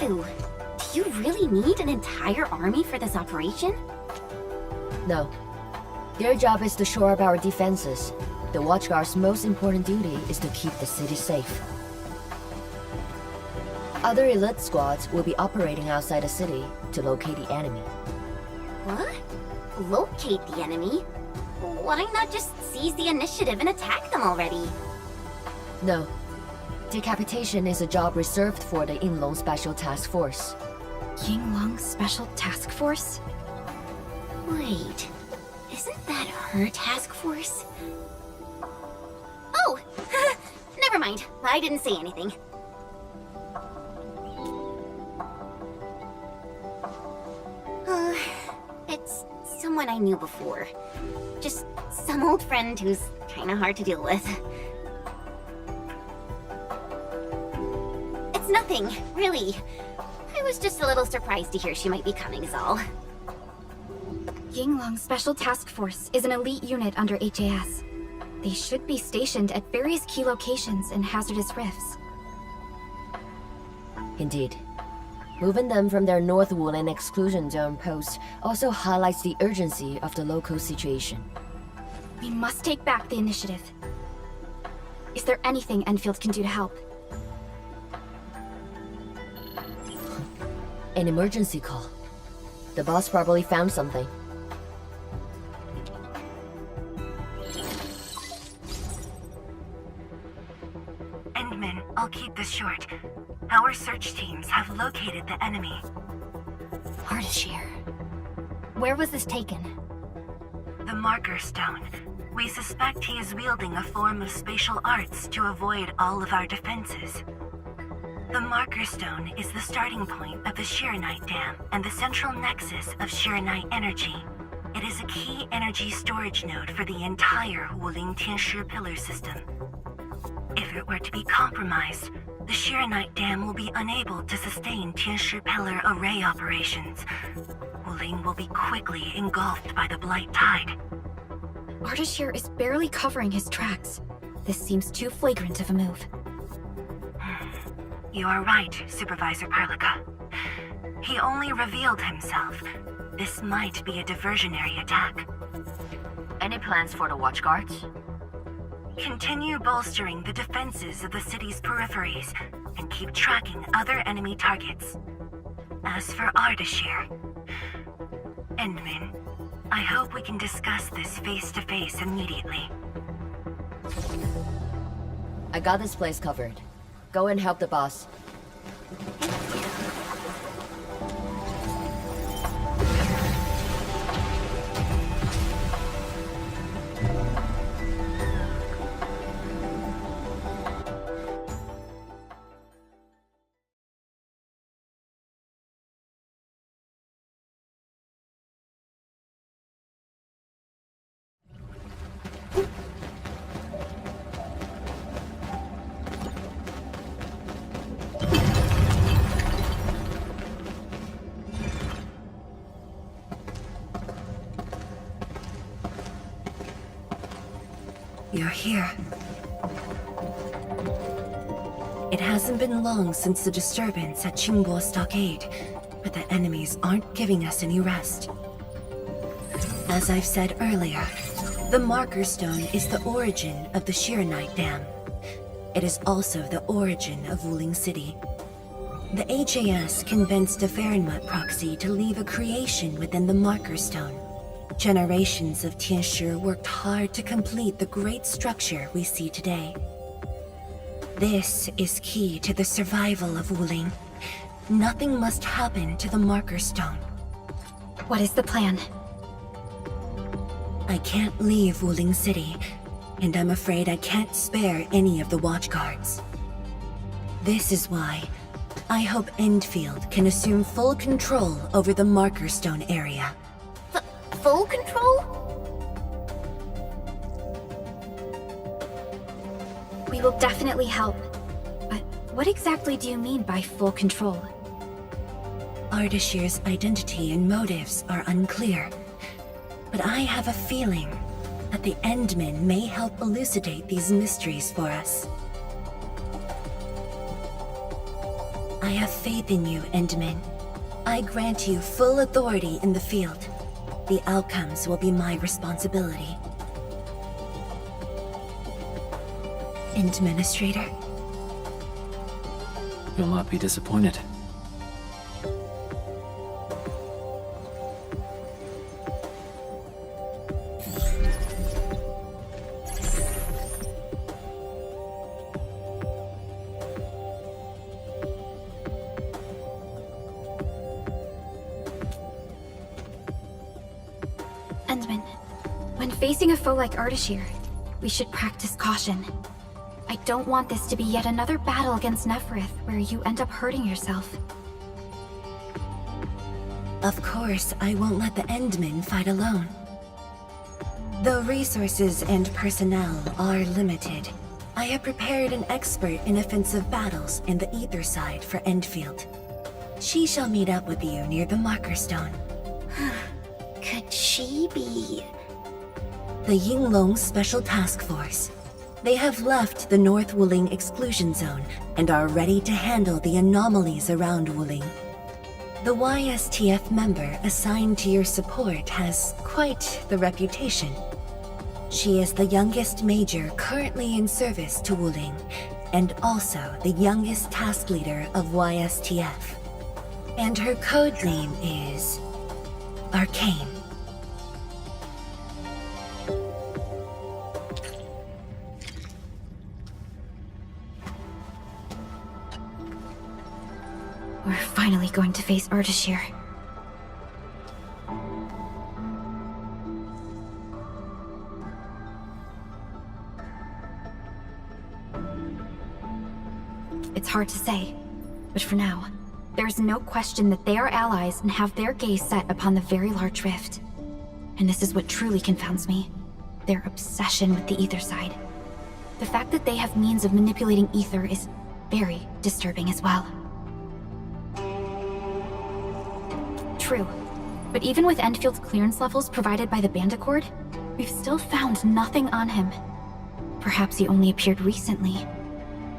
Fu, do you really need an entire army for this operation? No. Their job is to shore up our defenses. The Watchguard's most important duty is to keep the city safe. Other elite squads will be operating outside the city to locate the enemy. What? Locate the enemy? Why not just seize the initiative and attack them already? No. Decapitation is a job reserved for the Yinglong Special Task Force. Yinglong Special Task Force? Wait, isn't that her task force? Oh! Never mind, I didn't say anything. It's someone I knew before. Just some old friend who's kinda hard to deal with. It's nothing, really. I was just a little surprised to hear she might be coming is all. Yinglong Special Task Force is an elite unit under HAS. They should be stationed at various key locations in hazardous rifts. Indeed. Moving them from their North Woolen exclusion zone post also highlights the urgency of the local situation. We must take back the initiative. Is there anything Enfield can do to help? An emergency call. The boss probably found something. Endman, I'll keep this short. Our search teams have located the enemy. Ardashir. Where was this taken? The Marker Stone. We suspect he is wielding a form of spatial arts to avoid all of our defenses. The Marker Stone is the starting point of the Shiranite Dam and the central nexus of Shiranite energy. It is a key energy storage node for the entire Wuling Tianshi pillar system. If it were to be compromised, the Shiranite Dam will be unable to sustain Tianshi pillar array operations. Wuling will be quickly engulfed by the Blight Tide. Ardashir is barely covering his tracks. This seems too flagrant of a move. You are right, Supervisor Parlica. He only revealed himself. This might be a diversionary attack. Any plans for the Watchguards? Continue bolstering the defenses of the city's peripheries and keep tracking other enemy targets. As for Ardashir, Endman, I hope we can discuss this face-to-face immediately. I got this place covered. Go and help the boss. You're here. It hasn't been long since the disturbance at Qingbo Stockade, but the enemies aren't giving us any rest. As I've said earlier, the Marker Stone is the origin of the Shiranite Dam. It is also the origin of Wuling City. The HAS convinced a Fahrenheit proxy to leave a creation within the Marker Stone. Generations of Tianshi worked hard to complete the great structure we see today. This is key to the survival of Wuling. Nothing must happen to the Marker Stone. What is the plan? I can't leave Wuling City, and I'm afraid I can't spare any of the Watchguards. This is why I hope Endfield can assume full control over the Marker Stone area. Full control? We will definitely help. But what exactly do you mean by full control? Ardashir's identity and motives are unclear, but I have a feeling that the Endmen may help elucidate these mysteries for us. I have faith in you, Endman. I grant you full authority in the field. The outcomes will be my responsibility. Administrator? You'll not be disappointed. Endman, when facing a foe like Ardashir, we should practice caution. I don't want this to be yet another battle against Neferith where you end up hurting yourself. Of course, I won't let the Endmen fight alone. Though resources and personnel are limited, I have prepared an expert in offensive battles in the Ether side for Endfield. She shall meet up with you near the Marker Stone. Could she be... The Yinglong Special Task Force. They have left the North Wuling exclusion zone and are ready to handle the anomalies around Wuling. The YSTF member assigned to your support has quite the reputation. She is the youngest major currently in service to Wuling, and also the youngest task leader of YSTF. And her code name is... Arcane. We're finally going to face Ardashir. It's hard to say, but for now, there's no question that they are allies and have their gaze set upon the very large rift. And this is what truly confounds me. Their obsession with the Ether side. The fact that they have means of manipulating Ether is very disturbing as well. True, but even with Endfield's clearance levels provided by the Bandicord, we've still found nothing on him. Perhaps he only appeared recently,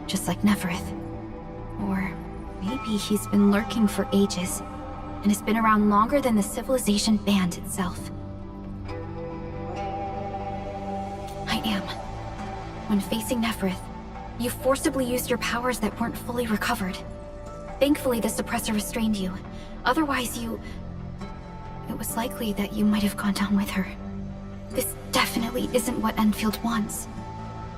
just like Neferith. Or maybe he's been lurking for ages, and has been around longer than the civilization band itself. I am. When facing Neferith, you forcibly used your powers that weren't fully recovered. Thankfully, the suppressor restrained you. Otherwise, it was likely that you might have gone down with her. This definitely isn't what Enfield wants.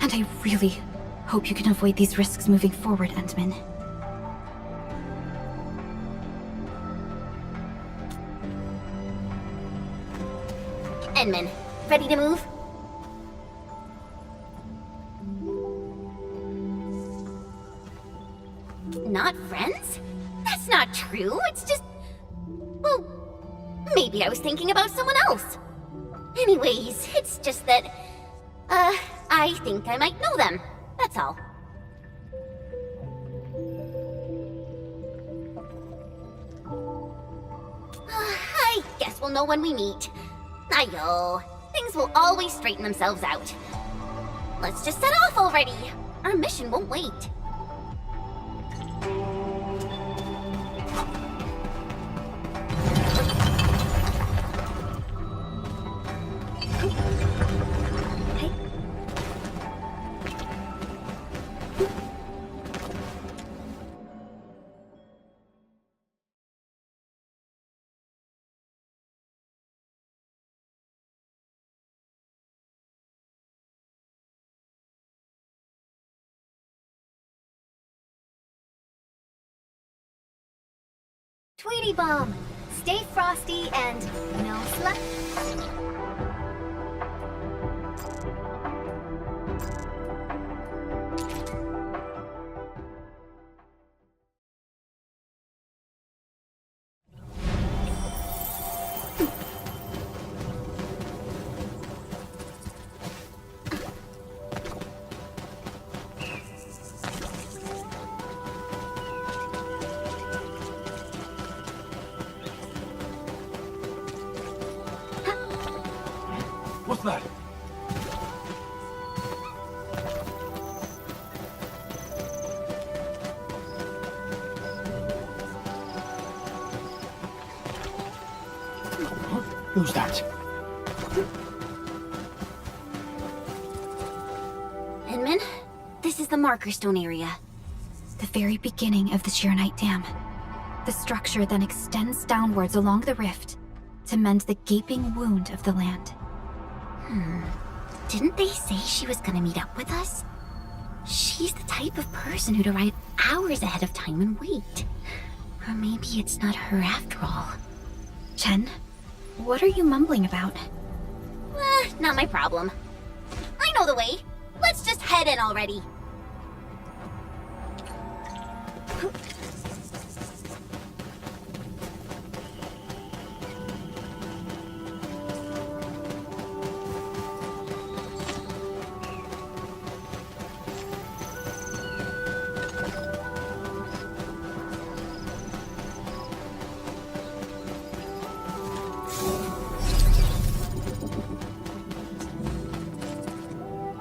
And I really hope you can avoid these risks moving forward, Endman. Endman, ready to move? Not friends? That's not true, it's just... Well, maybe I was thinking about someone else. Anyways, it's just that... I think I might know them. That's all. I guess we'll know when we meet. Ayo, things will always straighten themselves out. Let's just set off already. Our mission won't wait. Tweety Bomb, stay frosty and no slap. Who's that? Inman, this is the Marker Stone area. The very beginning of the Sheernite Dam. The structure then extends downwards along the rift to mend the gaping wound of the land. Didn't they say she was gonna meet up with us? She's the type of person who'd arrive hours ahead of time and wait. Or maybe it's not her after all. Chen, what are you mumbling about? Not my problem. I know the way. Let's just head in already.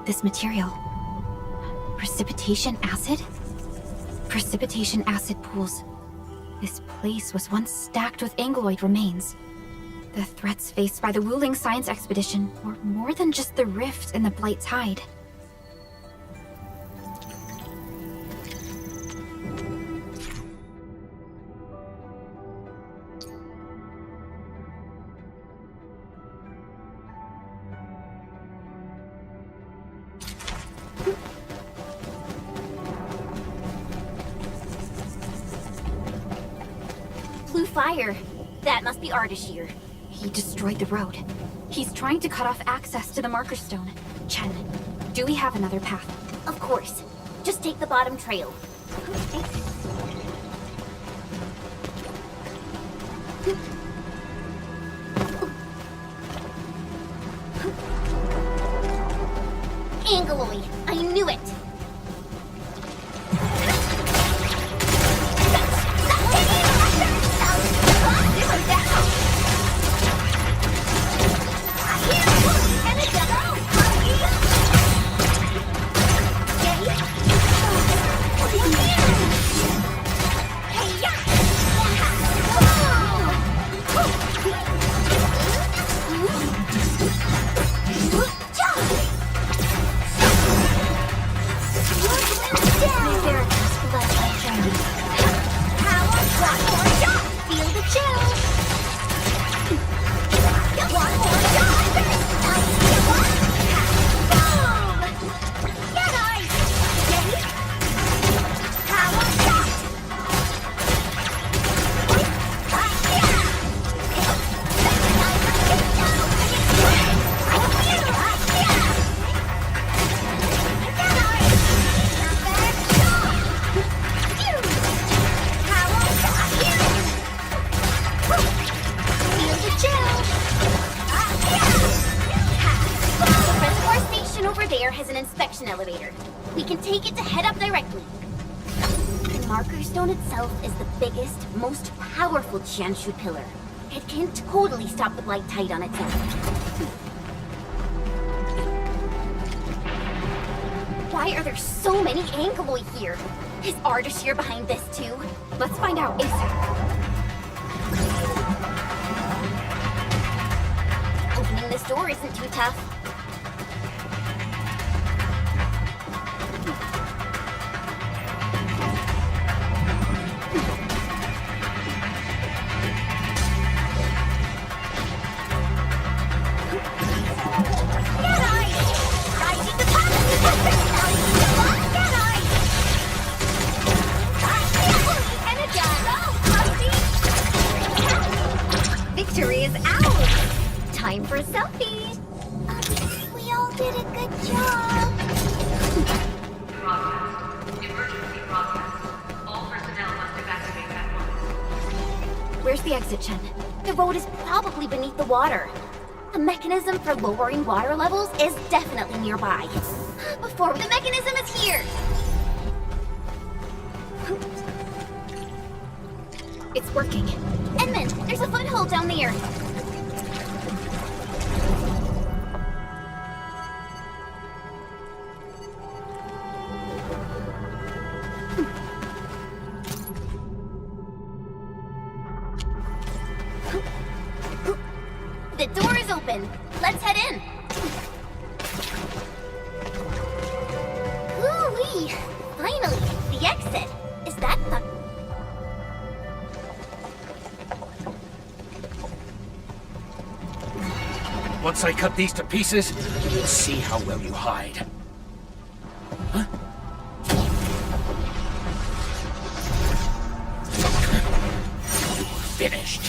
This material. Precipitation acid? Precipitation acid pools. This place was once stacked with Angloid remains. The threats faced by the Wuling science expedition were more than just the rift in the Blight's hide. Blue fire. That must be Ardashir. He destroyed the road. He's trying to cut off access to the Marker Stone. Chen, do we have another path? Of course. Just take the bottom trail. Angaloid. I knew it. Elevator. We can take it to head up directly. The Marker Stone itself is the biggest, most powerful Jianshu pillar. It can totally stop the Blight Tide on its own. Why are there so many Angaloid here? Is Ardashir behind this too? Let's find out ASAP. Opening this door isn't too tough. Victory is ours! Time for a selfie. We all did a good job! Broadcast. Emergency broadcast. All personnel must evacuate at once. Where's the exit, Chen? The road is probably beneath the water. The mechanism for lowering water levels is definitely nearby. Before the mechanism is here! It's working. Edmund, there's a foothold down there. The Once I cut these to pieces, we'll see how well you hide. Huh? You're finished.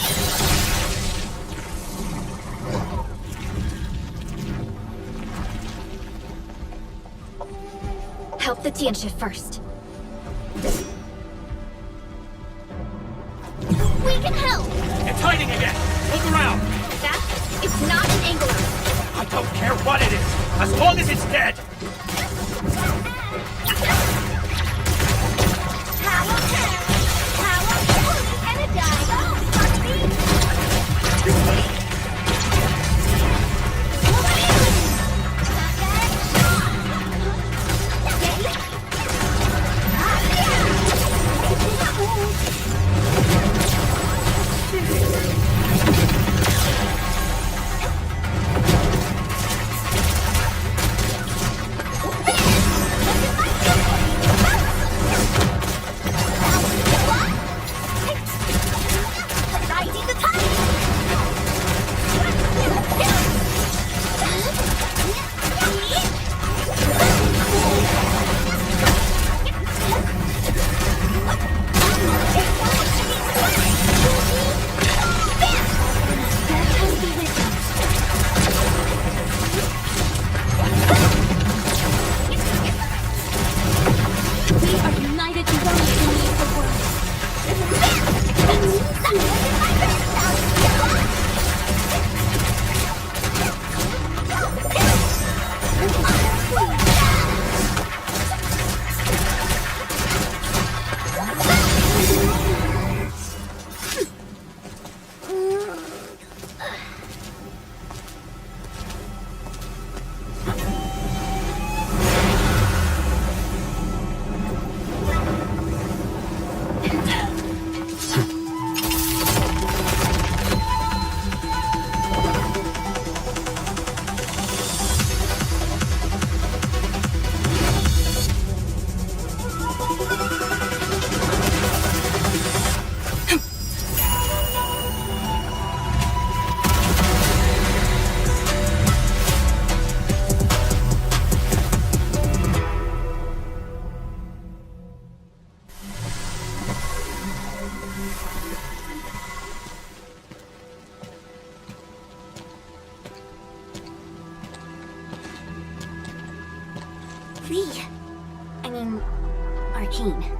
Help the Tiansha first. We can help! It's hiding again! Look around! It's not an angler. I don't care what it is, as long as it's dead! Arkane.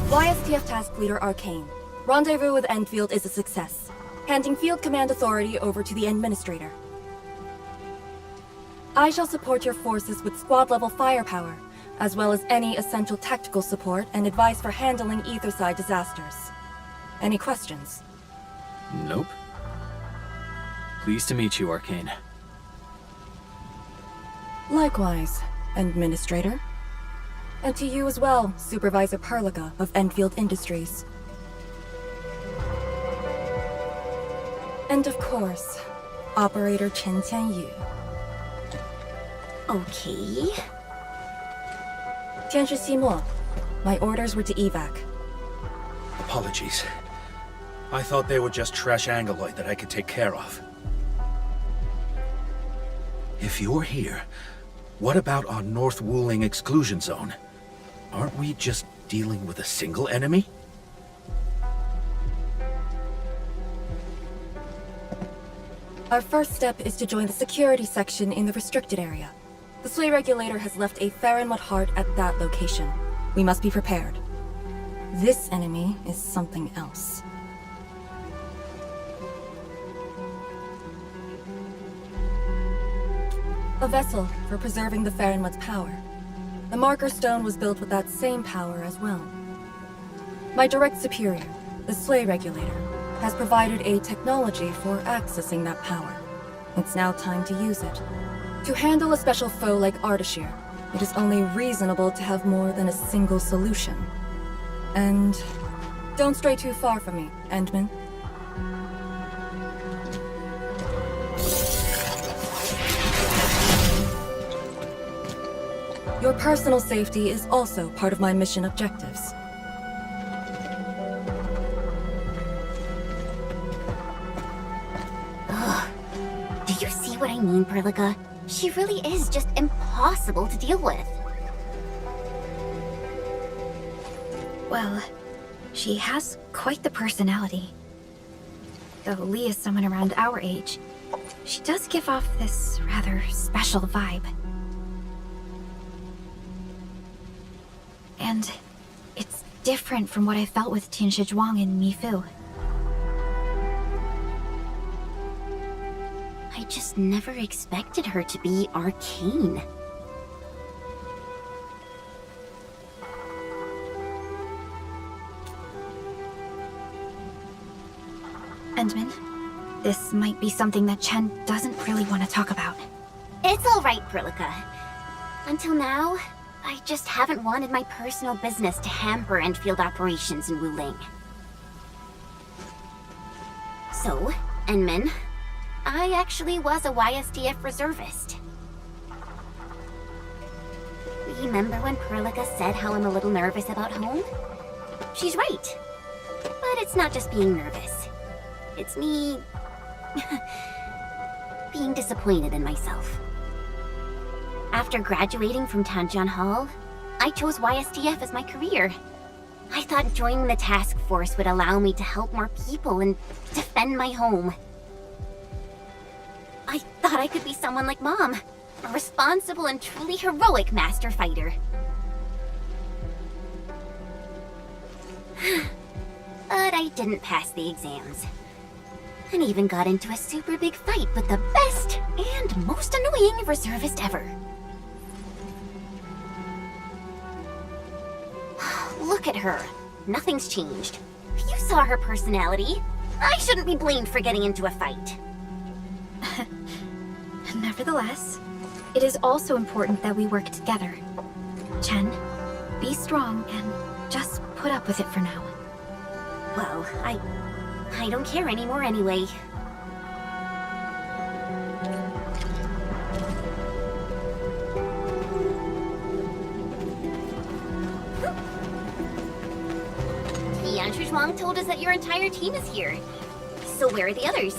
YSTF Task Leader Arkane. Rendezvous with ENDFIELD is a success. Handing Field Command Authority over to the Administrator. I shall support your forces with squad-level firepower, as well as any essential tactical support and advice for handling Etherside disasters. Any questions? Nope. Pleased to meet you, Arkane. Likewise, Administrator. And to you as well, Supervisor Perlica of ENDFIELD Industries. And of course, Operator Chen Tianyu. Okay. Tianshi Ximo, my orders were to evac. Apologies. I thought they were just trash Angoloid that I could take care of. If you're here, what about our North Wuling exclusion zone? Aren't we just dealing with a single enemy? Our first step is to join the security section in the restricted area. The Sway Regulator has left a Farinmut heart at that location. We must be prepared. This enemy is something else. A vessel for preserving the Farinmut's power. The Marker Stone was built with that same power as well. My direct superior, the Sway Regulator, has provided a technology for accessing that power. It's now time to use it. To handle a special foe like Ardashir, it is only reasonable to have more than a single solution. And don't stray too far from me, Endman. Your personal safety is also part of my mission objectives. what I mean, Perlica. She really is just impossible to deal with. Well, she has quite the personality. Though Lee is someone around our age, she does give off this rather special vibe. And it's different from what I felt with Tian Shizhuang and Mi Fu. I just never expected her to be arcane. Endman, this might be something that Chen doesn't really want to talk about. It's all right, Perlica. Until now, I just haven't wanted my personal business to hamper Enfield operations in Wuling. So, Enman, I actually was a YSTF reservist. Remember when Perlica said how I'm a little nervous about home? She's right. But it's not just being nervous. It's me... being disappointed in myself. After graduating from Tanjian Hall, I chose YSTF as my career. I thought joining the task force would allow me to help more people and defend my home. I thought I could be someone like Mom, a responsible and truly heroic master fighter. But I didn't pass the exams. And even got into a super big fight with the best and most annoying reservist ever. Look at her. Nothing's changed. You saw her personality. I shouldn't be blamed for getting into a fight. Nevertheless, it is also important that we work together. Chen, be strong and just put up with it for now. Well, I don't care anymore anyway. Tian Shizhuang told us that your entire team is here. So where are the others?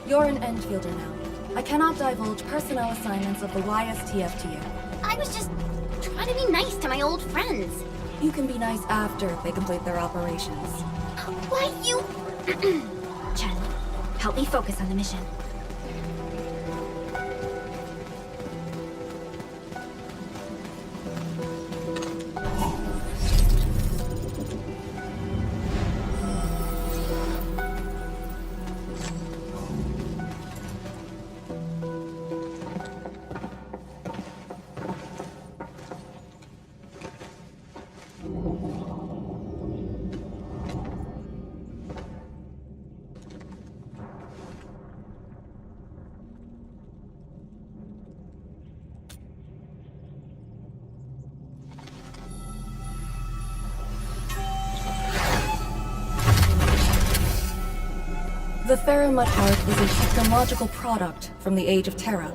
You're an Endfielder now. I cannot divulge personnel assignments of the YSTF to you. I was just trying to be nice to my old friends. You can be nice after they complete their operations. Why you... Chen, help me focus on the mission. The Faramut Heart is a technological product from the Age of Terra.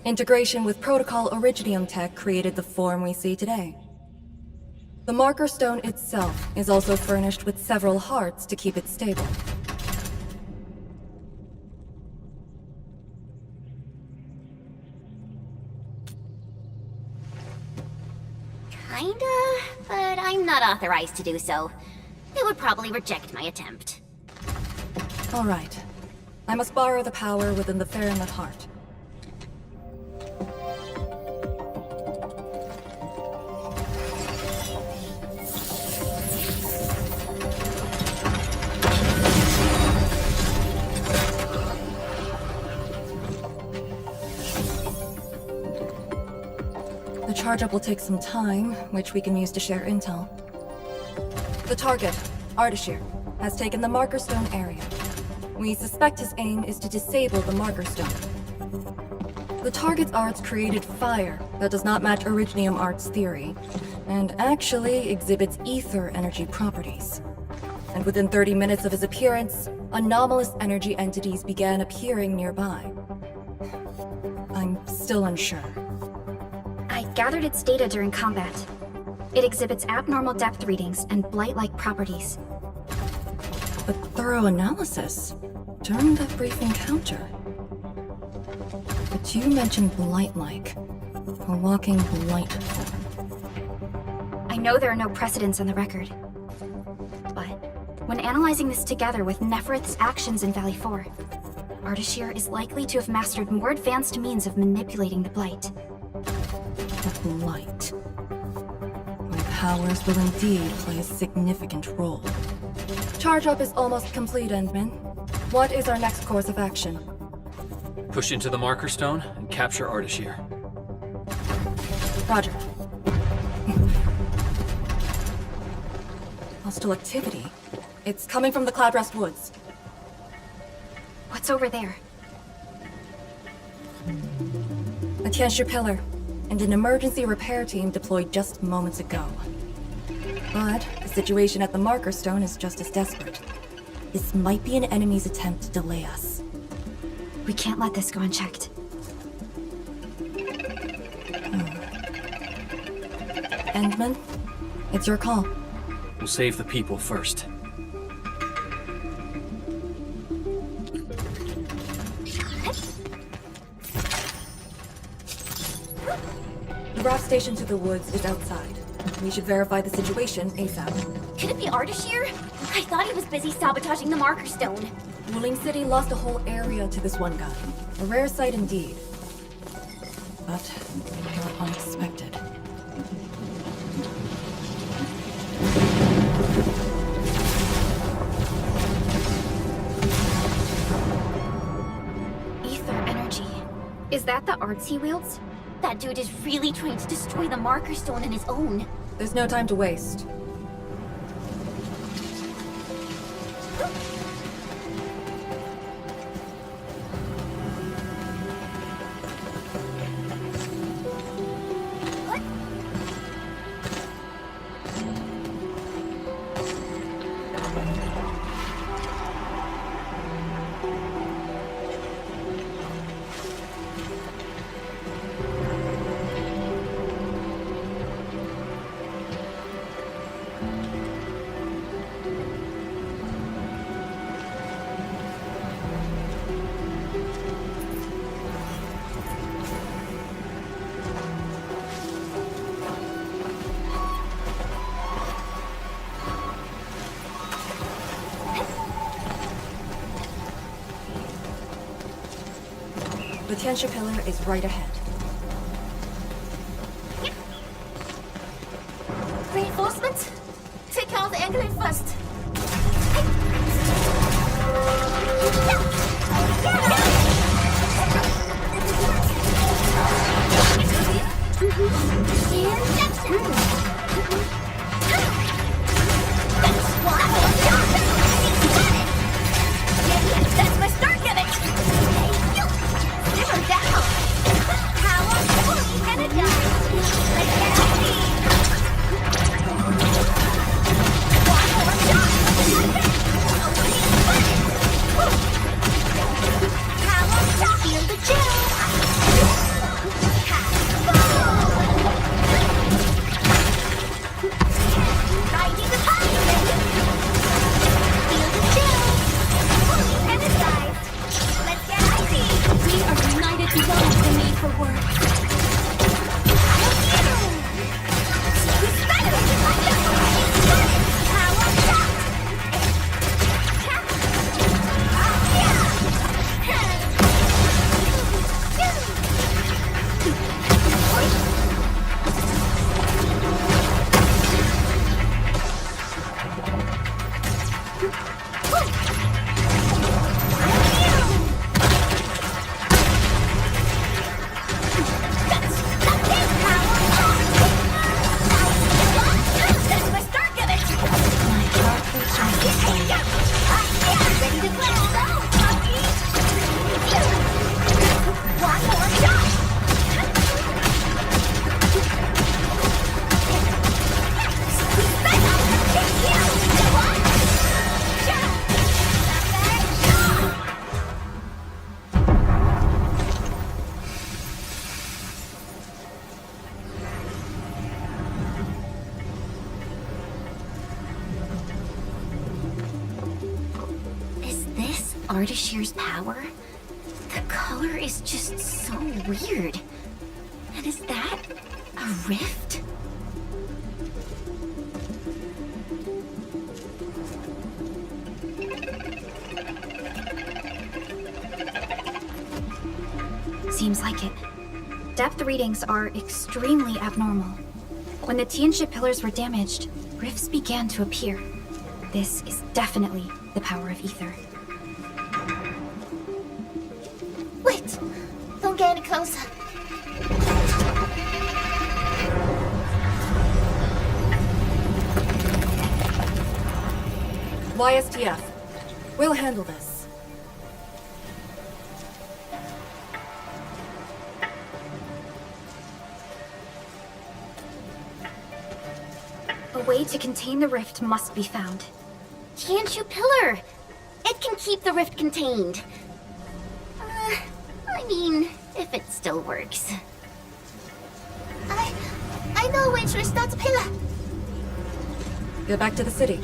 Integration with Protocol Originium tech created the form we see today. The Marker Stone itself is also furnished with several hearts to keep it stable. Kinda, but I'm not authorized to do so. It would probably reject my attempt. All right. I must borrow the power within the Faramut Heart. The charge-up will take some time, which we can use to share intel. The target, Ardashir, has taken the Marker Stone area. We suspect his aim is to disable the Marker Stone. The target's arts created fire that does not match Originium Art's theory, and actually exhibits ether energy properties. And within 30 minutes of his appearance, anomalous energy entities began appearing nearby. I'm still unsure. I gathered its data during combat. It exhibits abnormal depth readings and blight-like properties. But thorough analysis during that brief encounter. But you mentioned blight-like. A walking blight. I know there are no precedents on the record. But when analyzing this together with Neferith's actions in Valley 4, Ardashir is likely to have mastered more advanced means of manipulating the blight. The blight. My powers will indeed play a significant role. Charge-up is almost complete, Endman. What is our next course of action? Push into the marker stone and capture Ardashir. Roger. Hostile activity. It's coming from the Cloudrest Woods. What's over there? A Tianshi pillar, and an emergency repair team deployed just moments ago. But the situation at the marker stone is just as desperate. This might be an enemy's attempt to delay us. We can't let this go unchecked. Endman, it's your call. We'll save the people first. The raft station to the woods is outside. We should verify the situation ASAP. Could it be Ardashir? I thought he was busy sabotaging the marker stone. Wuling City lost a whole area to this one guy. A rare sight indeed. But not unexpected. Ether energy. Is that the arts he wields? That dude is really trying to destroy the marker stone on his own. There's no time to waste. The Tianshi pillar is right ahead. Reinforcements? Take out the anchor first. That's my start, give it! Simmer down! Power fully energized! Let's get out of here! One more shot! Power shot! Feel the chill! Riding the pirate! Feel the chill! Fully energized! Let's get icy! We are united beyond the need for words. Power shot! Ardashir's power? The code? color is just so weird. And is that a rift? Seems like it. Depth readings are extremely abnormal. When the Tianxia pillars were damaged, rifts began to appear. This is definitely the power of ether. Wait! Don't get any closer. YSTF. We'll handle this. A way to contain the rift must be found. Tianxia pillar! It can keep the rift contained. I mean, if it still works. I know a way to restart the pillar. Get back to the city.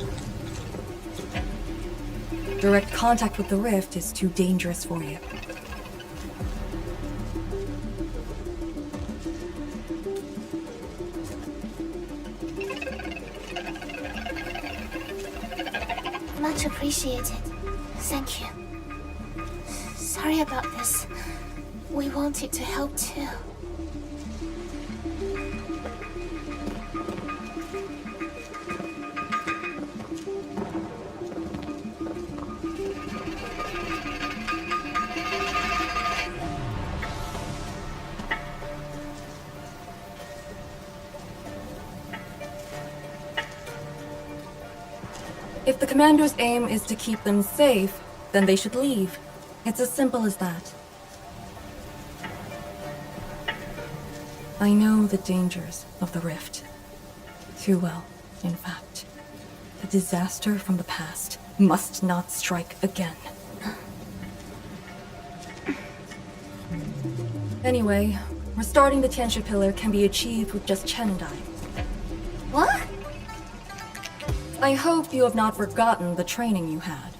Direct contact with the rift is too dangerous for you. Much appreciated. Thank you. Sorry about this. We wanted to help too. If the commander's aim is to keep them safe, then they should leave. It's as simple as that. I know the dangers of the rift. Too well, in fact. The disaster from the past must not strike again. Anyway, restarting the Tianxia pillar can be achieved with just Chen and I. What? I hope you have not forgotten the training you had.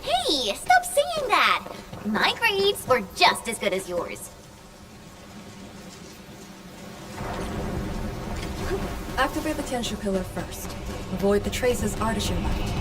Hey, stop saying that! My grades were just as good as yours. Activate the Tianxia pillar first. Avoid the traces Artisan left.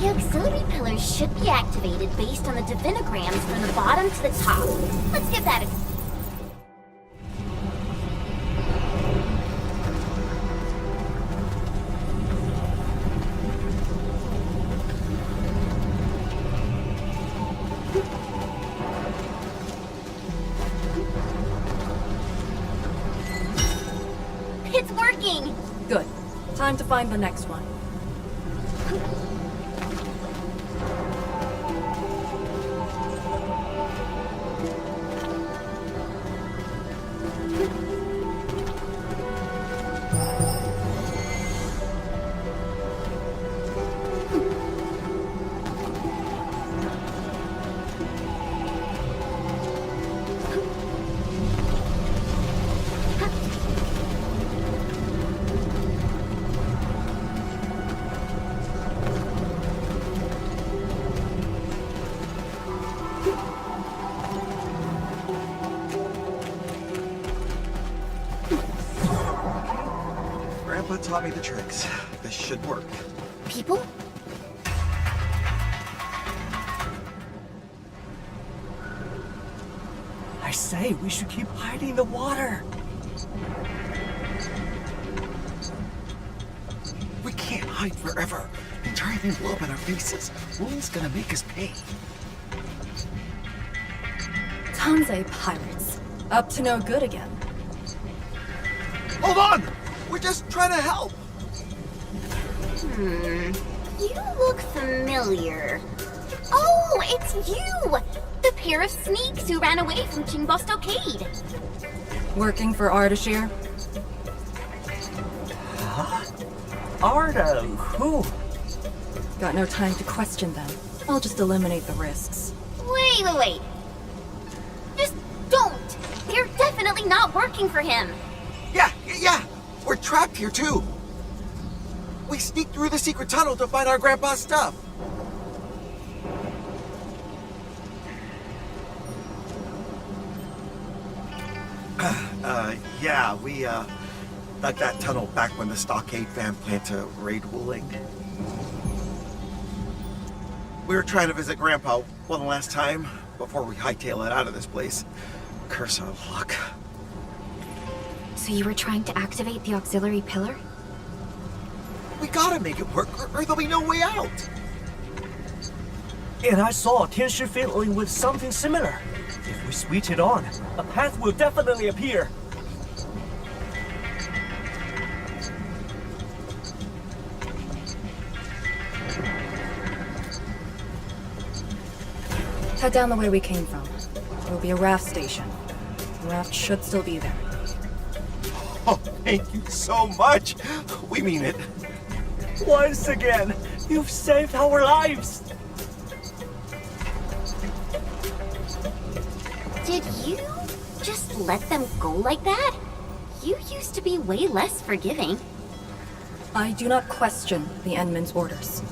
The auxiliary pillars should be activated based on the divinograms from the bottom to the top. Let's give that a... It's working! Good. Time to find the next one. Grandpa taught me the tricks. This should work. People? I say, we should keep hiding the water. We can't hide forever. The entire thing blow up in our faces. Wuling's gonna make us pay. Tanzai pirates. Up to no good again. Hold on! We're just trying to help. You look familiar. Oh, it's you! The pair of sneaks who ran away from Qingbo Stockade. Working for Ardashir? Arda, who? Got no time to question them. I'll just eliminate the risks. Wait. Just don't! They're definitely not working for him. Yeah. We're trapped here too. We sneaked through the secret tunnel to find our grandpa's stuff. Yeah, we dug that tunnel back when the Stockade fam planned to raid Wuling. We were trying to visit Grandpa one last time before we hightail it out of this place. Curse our luck. So you were trying to activate the auxiliary pillar? We gotta make it work, or there'll be no way out. And I saw Tianshi fiddling with something similar. If we switch it on, a path will definitely appear. Head down the way we came from. There will be a raft station. The raft should still be there. Oh, thank you so much. We mean it. Once again, you've saved our lives. Did you just let them go like that? You used to be way less forgiving. I do not question the Endman's orders.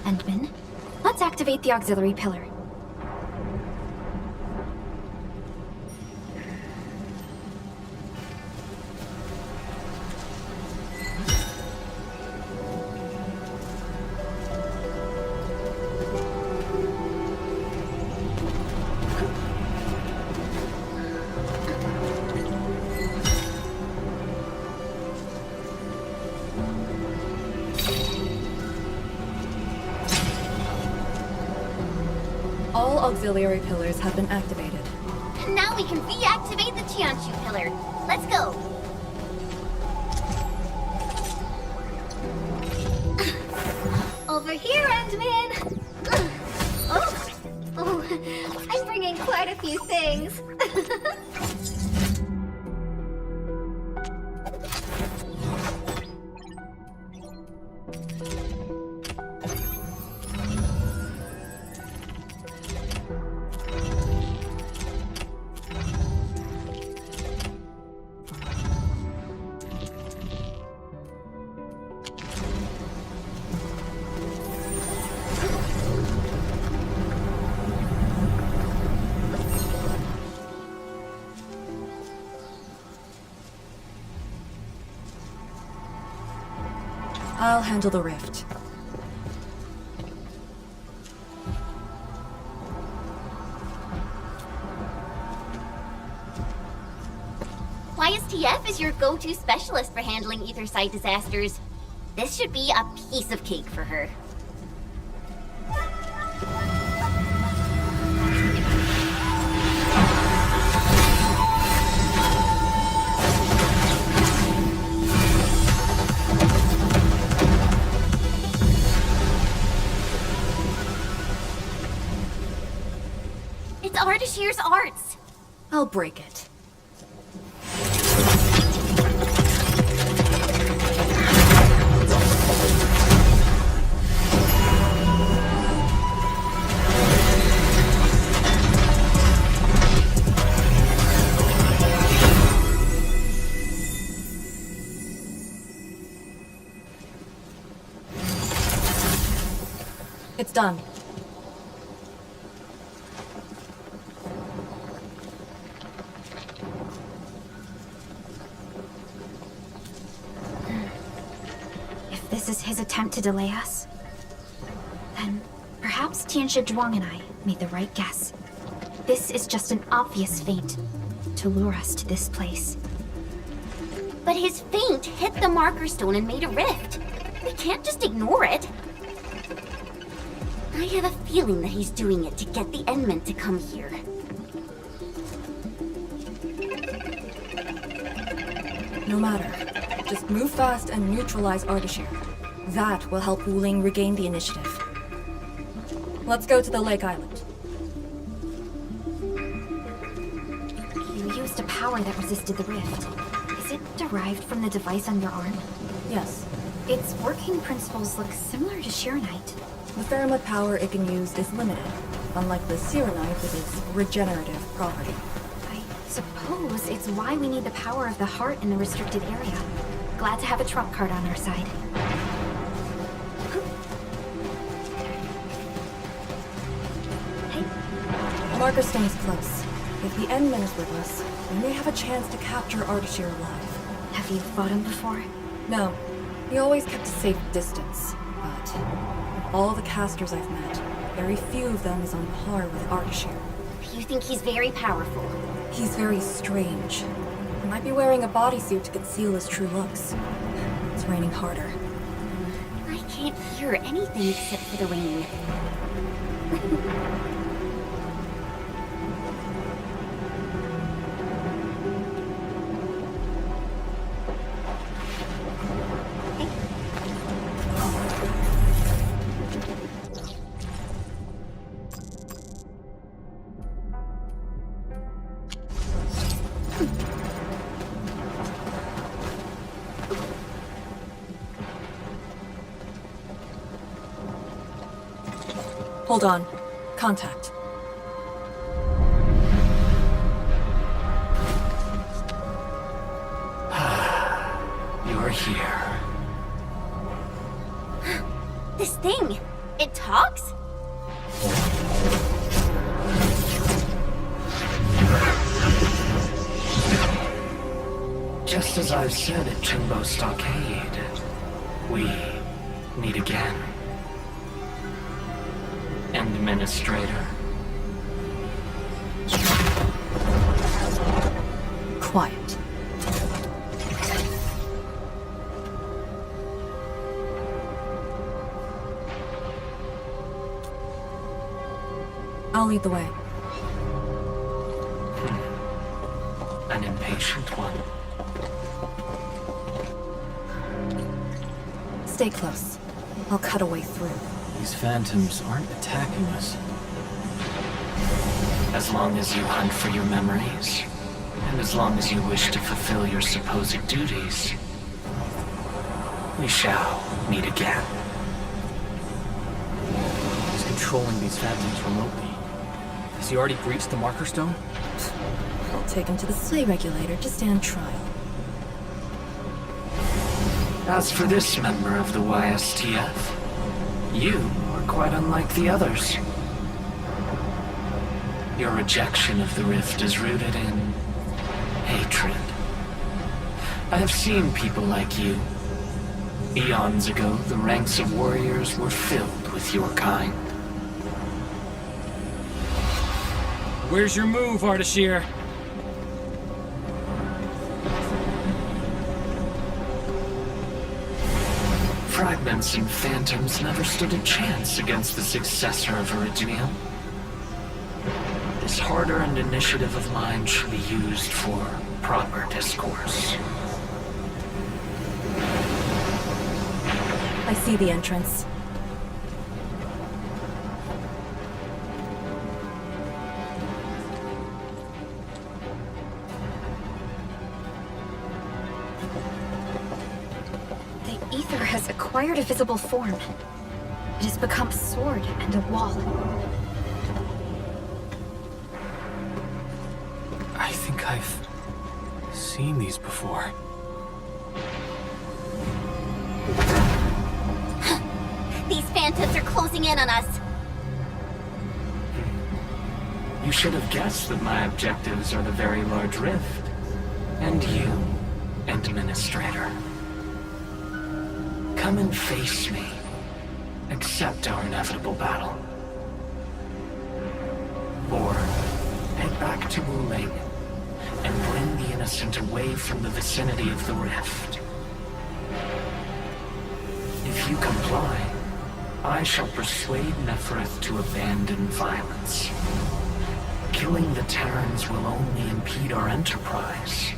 Endman, let's activate the auxiliary pillar. All auxiliary pillars have been activated. And now we can reactivate the Tianshu pillar. Let's go. Over here, Endman! Oh, I'm bringing quite a few things. I'll handle the rift. YSTF is your go-to specialist for handling ether side disasters. This should be a piece of cake for her. It's Ardashir's arts. I'll break it. It's done. If this is his attempt to delay us, then perhaps Tianshi Zhuang and I made the right guess. This is just an obvious feint to lure us to this place. But his feint hit the marker stone and made a rift. We can't just ignore it. I have a feeling that he's doing it to get the Endman to come here. No matter. Just move fast and neutralize Ardashir. That will help Wuling regain the initiative. Let's go to the Lake Island. You used a power that resisted the rift. Is it derived from the device on your arm? Yes. Its working principles look similar to Shiranite. The Faramud power it can use is limited, unlike the Sirenite with its regenerative property. I suppose it's why we need the power of the heart in the restricted area. Glad to have a trump card on our side. The Marker Stone is close. If the Endman is with us, we may have a chance to capture Ardashir alive. Have you fought him before? No. He always kept a safe distance, but of all the casters I've met, very few of them is on par with Ardashir. You think he's very powerful? He's very strange. He might be wearing a bodysuit to conceal his true looks. It's raining harder. I can't hear anything except for the rain. Hold on. Contact. You're here. This thing, it talks? Just as I've said at Jimbo Stockade, we meet again. Administrator. Quiet. I'll lead the way. An impatient one. Stay close. I'll cut a way through. These phantoms aren't attacking us. As long as you hunt for your memories, and as long as you wish to fulfill your supposed duties, we shall meet again. He's controlling these phantoms remotely. Has he already breached the Marker Stone? I'll take him to the sleigh regulator to stand trial. As for this member of the YSTF, you are quite unlike the others. Your rejection of the rift is rooted in hatred. I have seen people like you. Eons ago, the ranks of warriors were filled with your kind. Where's your move, Ardashir? Fragments and phantoms never stood a chance against the successor of Originium. This hard-earned initiative of mine should be used for proper discourse. I see the entrance. The ether has acquired a visible form. It has become a sword and a wall. I think I've seen these before. These phantoms are closing in on us. You should have guessed that my objectives are the very large rift. And you, Administrator. Come and face me. Accept our inevitable battle. Or head back to Wuling and bring the innocent away from the vicinity of the rift. If you comply, I shall persuade Nefereth to abandon violence. Killing the Terrans will only impede our enterprise.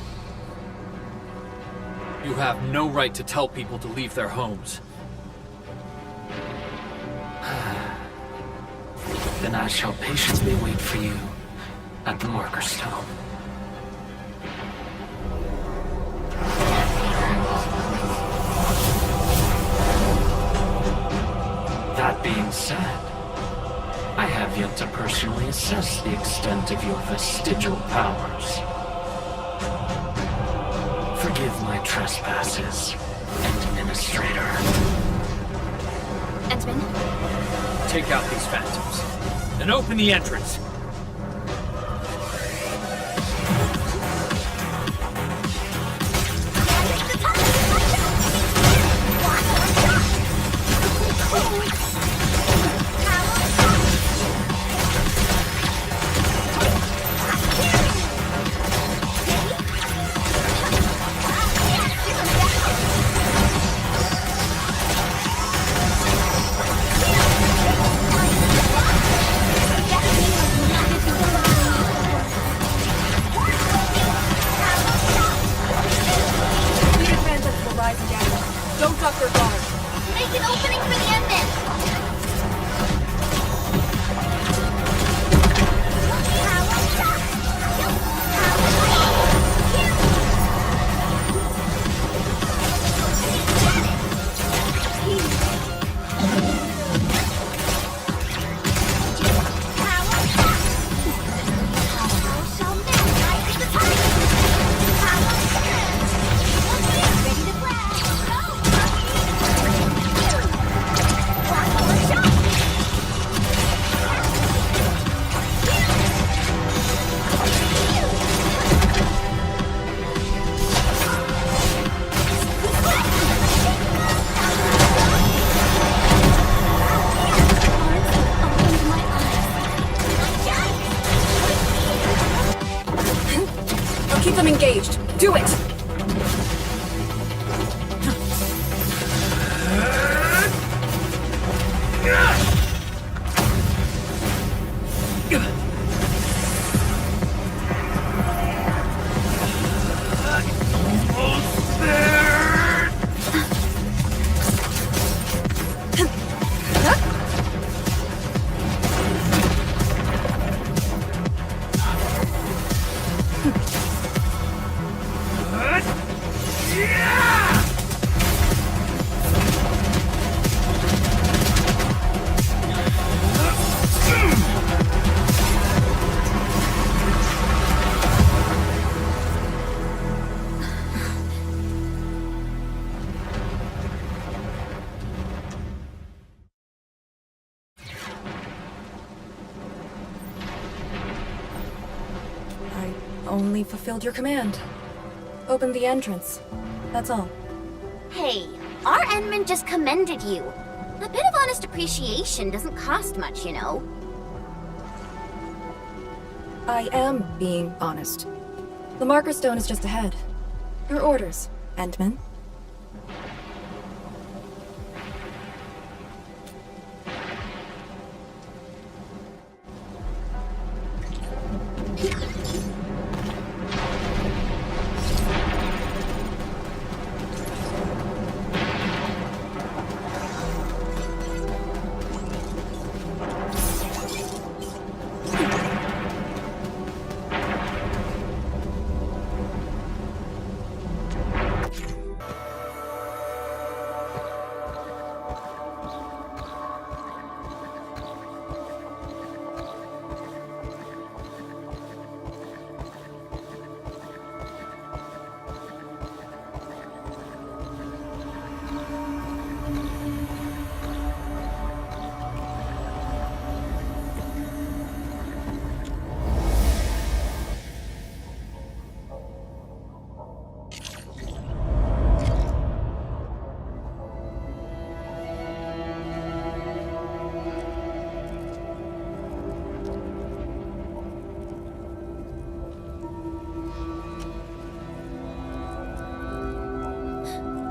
You have no right to tell people to leave their homes. Then I shall patiently wait for you at the Marker Stone. said. I have yet to personally assess the extent of your vestigial powers. Forgive my trespasses, Administrator. Entman? Take out these phantoms, and open the entrance. Don't drop your guard. Make an opening for the Endman! Keep them engaged. Do it! Only fulfilled your command. Opened the entrance. That's all. Hey, our Endman just commended you. A bit of honest appreciation doesn't cost much, you know. I am being honest. The marker stone is just ahead. Your orders, Endman.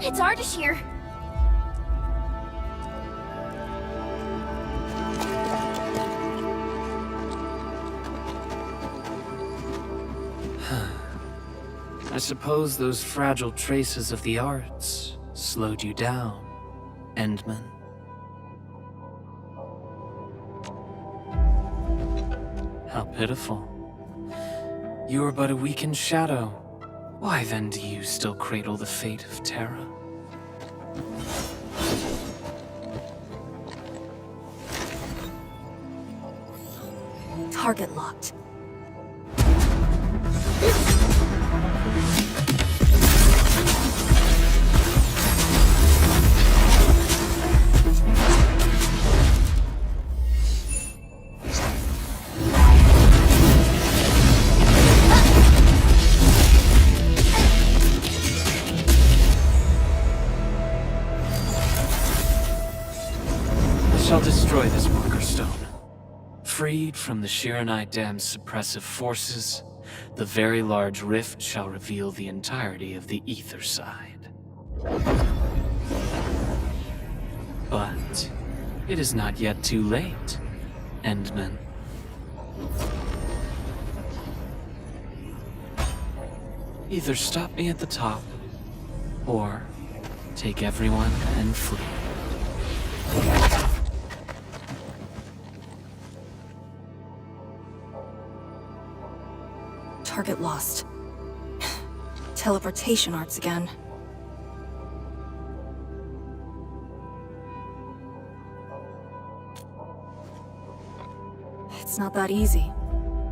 It's Ardashir. I suppose those fragile traces of the arts slowed you down, Endman. How pitiful. You are but a weakened shadow. Why then do you still cradle the fate of Terra? Target locked. I shall destroy this marker stone. Freed from the Shiranite Dam's suppressive forces, the very large rift shall reveal the entirety of the ether side. But it is not yet too late, Endman. Either stop me at the top, or take everyone and flee. Target lost. Teleportation arts again. It's not that easy.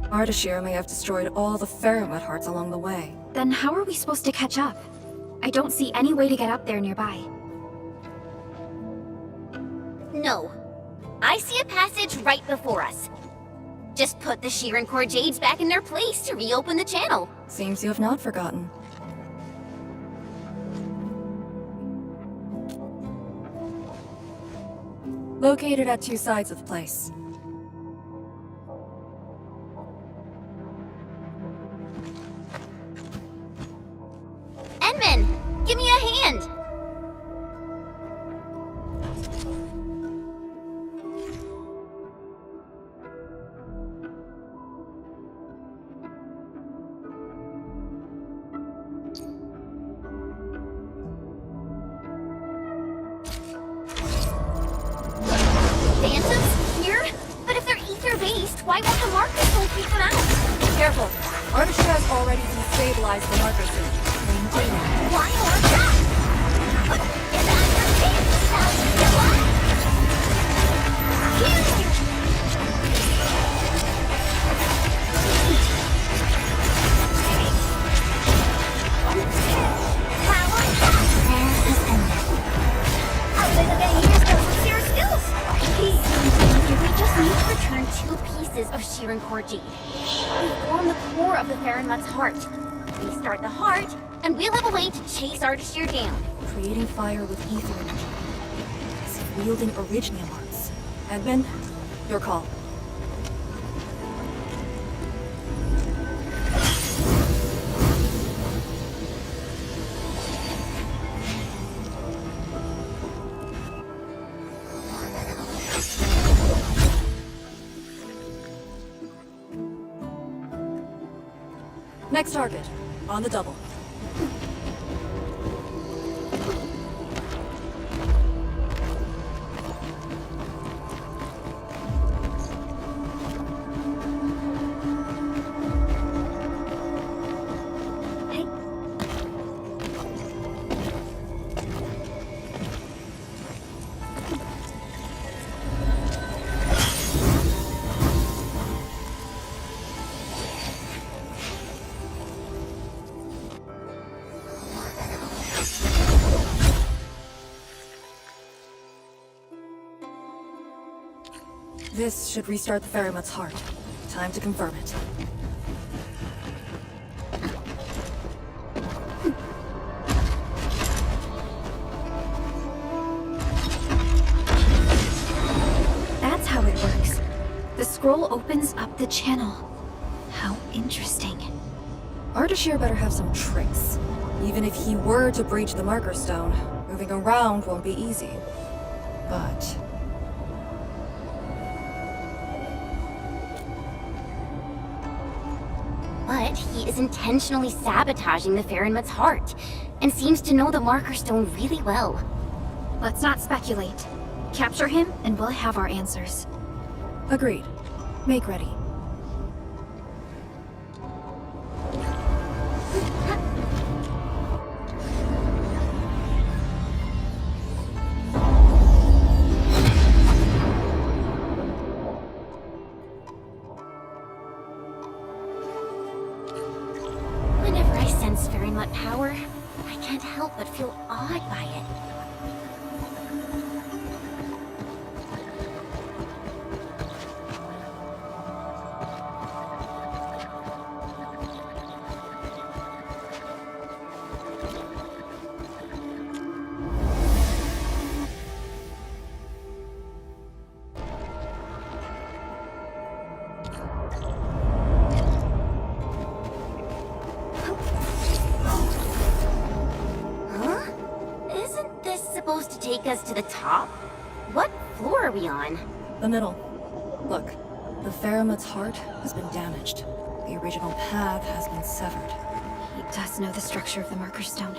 Ardashir may have destroyed all the Faramut hearts along the way. Then how are we supposed to catch up? I don't see any way to get up there nearby. No. I see a passage right before us. Just put the Shiran Core Jades back in their place to reopen the channel. Seems you have not forgotten. Located at two sides of the place. Endman, give me a hand! Phantoms? Here? But if they're ether-based, why won't the marker stone keep them out? Careful! Ardashir has already destabilized the marker suit. Maintain it. Why more shots? Is that your chance? How do you want? Power shot! Prayer has ended. How big of a years goes with your skills? We just need to return 2 pieces of Shiran Core Jade. They form the core of the Faramut's heart. We start the heart, and we'll have a way to chase Ardashir down. Creating fire with ether energy. As if wielding Originium arts. Edmund, your call. Next target, on the double. This should restart the Faramut's heart. Time to confirm it. That's how it works. The scroll opens up the channel. How interesting. Ardashir better have some tricks. Even if he were to breach the marker stone, moving around won't be easy. But he is intentionally sabotaging the Faramut's heart, and seems to know the marker stone really well. Let's not speculate. Capture him, and we'll have our answers. agreed. Make ready. sense Fairenmut power, I can't help but feel awed by it. Supposed to take us to the top? What floor are we on? The middle. Look, the Fairenmut's heart has been damaged. The original path has been severed. He does know the structure of the Marker Stone.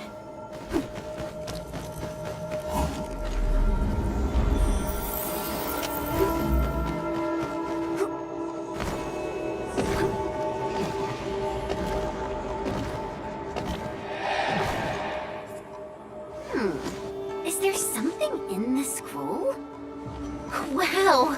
Is there something in the scroll? Wow!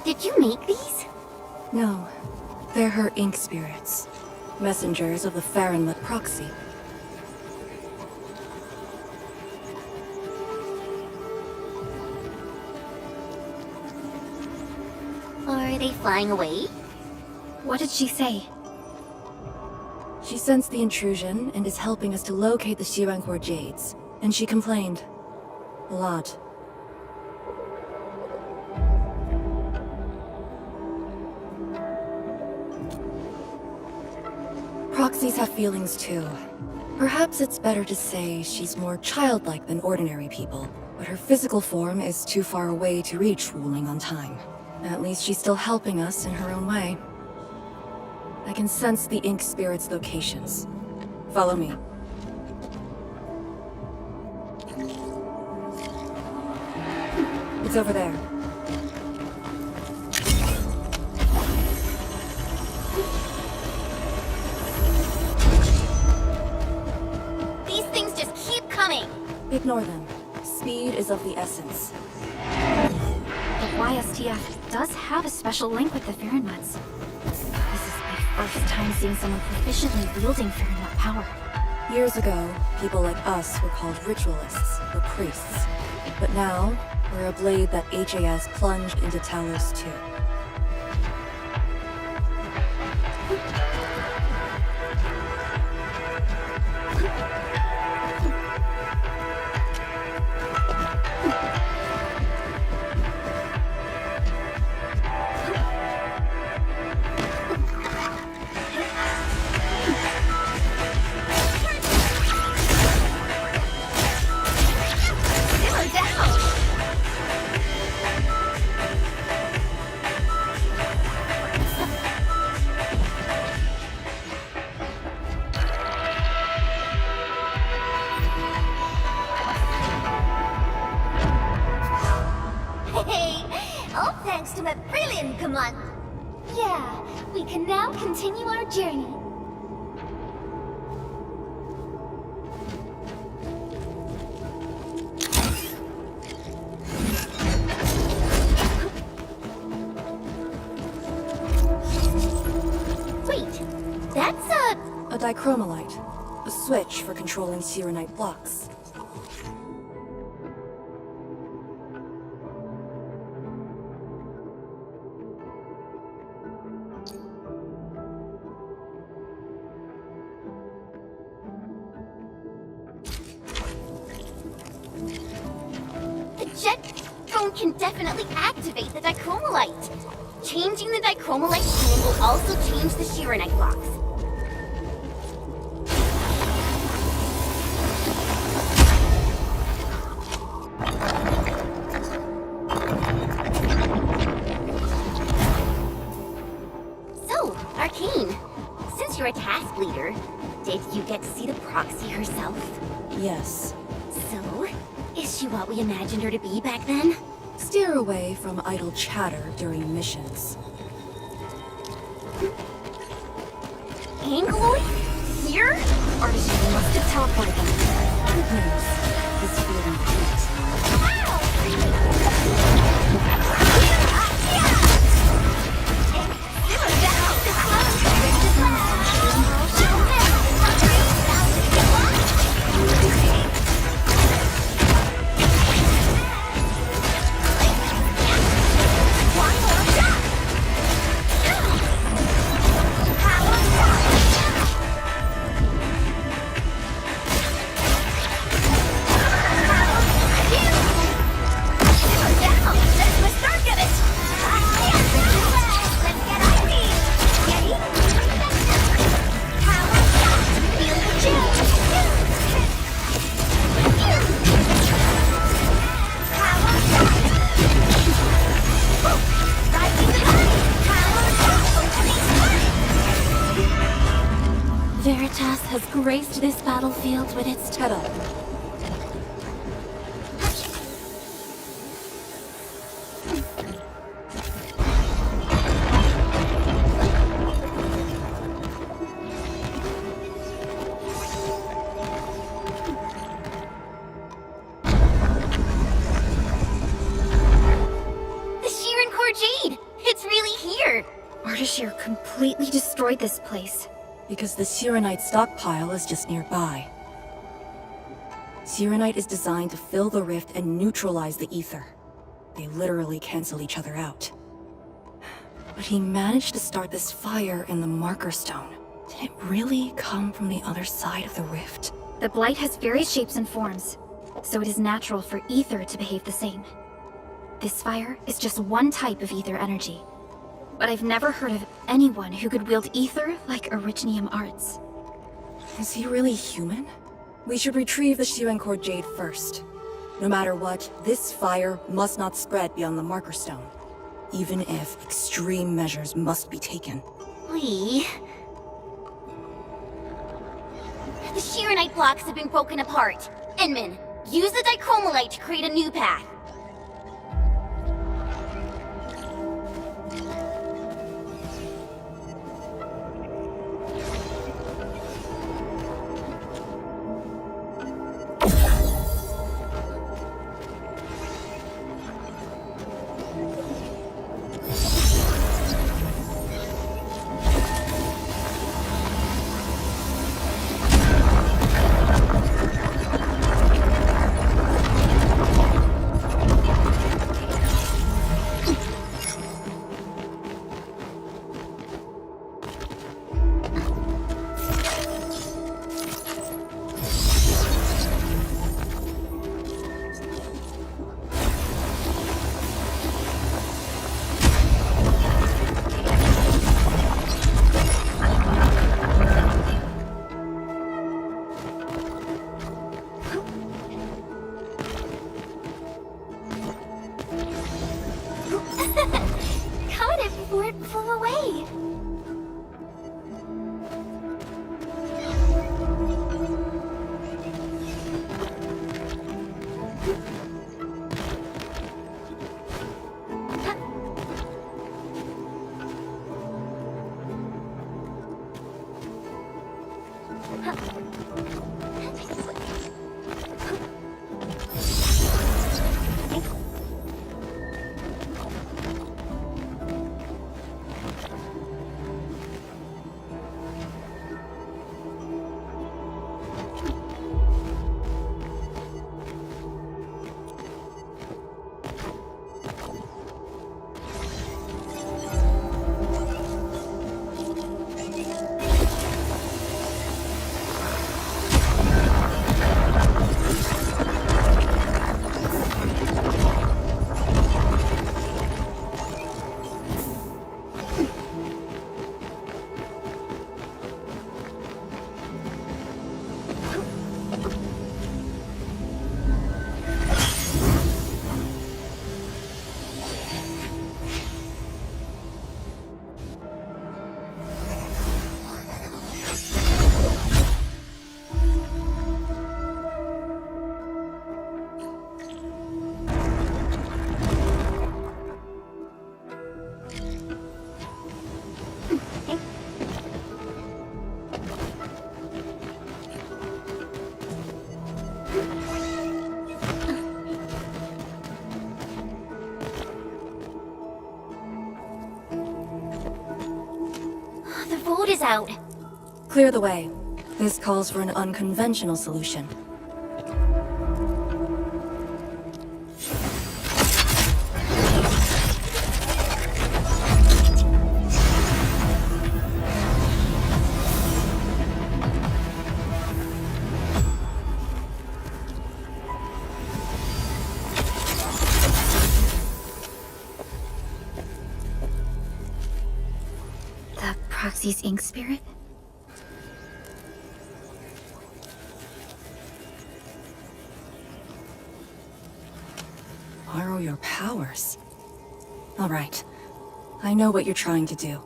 Did you make these? No, they're her ink spirits. Messengers of the Fairenmut proxy. Are they flying away? What did she say? She sensed the intrusion and is helping us to locate the Shirankor Jades. And she complained. A lot. Proxies have feelings too. Perhaps it's better to say she's more childlike than ordinary people, but her physical form is too far away to reach Wuling on time. At least she's still helping us in her own way. I can sense the ink spirit's locations. Follow me. It's over there. These things just keep coming! Ignore them. Speed is of the essence. The YSTF does have a special link with the Fairenmuts. This is my first time seeing someone proficiently wielding Fairenmut power. Years ago, people like us were called ritualists, or priests. But now, we're a blade that HAS plunged into Talos too. To my brilliant command. Yeah, we can now continue our journey. Wait, that's a dichromolite. A switch for controlling Sirenite blocks. can definitely activate the dichromolite. Changing the dichromolite tuning will also change the Shiranite blocks. So, Arcane, since you're a task leader, did you get to see the proxy herself? Yes. So, she what we imagined her to be back then? Steer away from idle chatter during missions. Angloid? Here? Artisan must have teleported them. Good news. This feeling peaked. Veritas has graced this battlefield with its Head up. The Sheeran Core Jade! It's really here! Ardashir completely destroyed this place. Because the Serenite stockpile is just nearby. Serenite is designed to fill the rift and neutralize the ether. They literally cancel each other out. But he managed to start this fire in the Marker Stone. Did it really come from the other side of the rift? The Blight has various shapes and forms, so it is natural for ether to behave the same. This fire is just one type of ether energy. But I've never heard of anyone who could wield ether like Originium Arts. Is he really human? We should retrieve the Sheeran Core Jade first. No matter what, this fire must not spread beyond the Marker Stone, even if extreme measures must be taken. The Sheeranite blocks have been broken apart. Enman, use the Dichromolite to create a new path. this out. Clear the way. This calls for an unconventional solution. The Proxy's ink spirit? Borrow your powers. All right. I know what you're trying to do.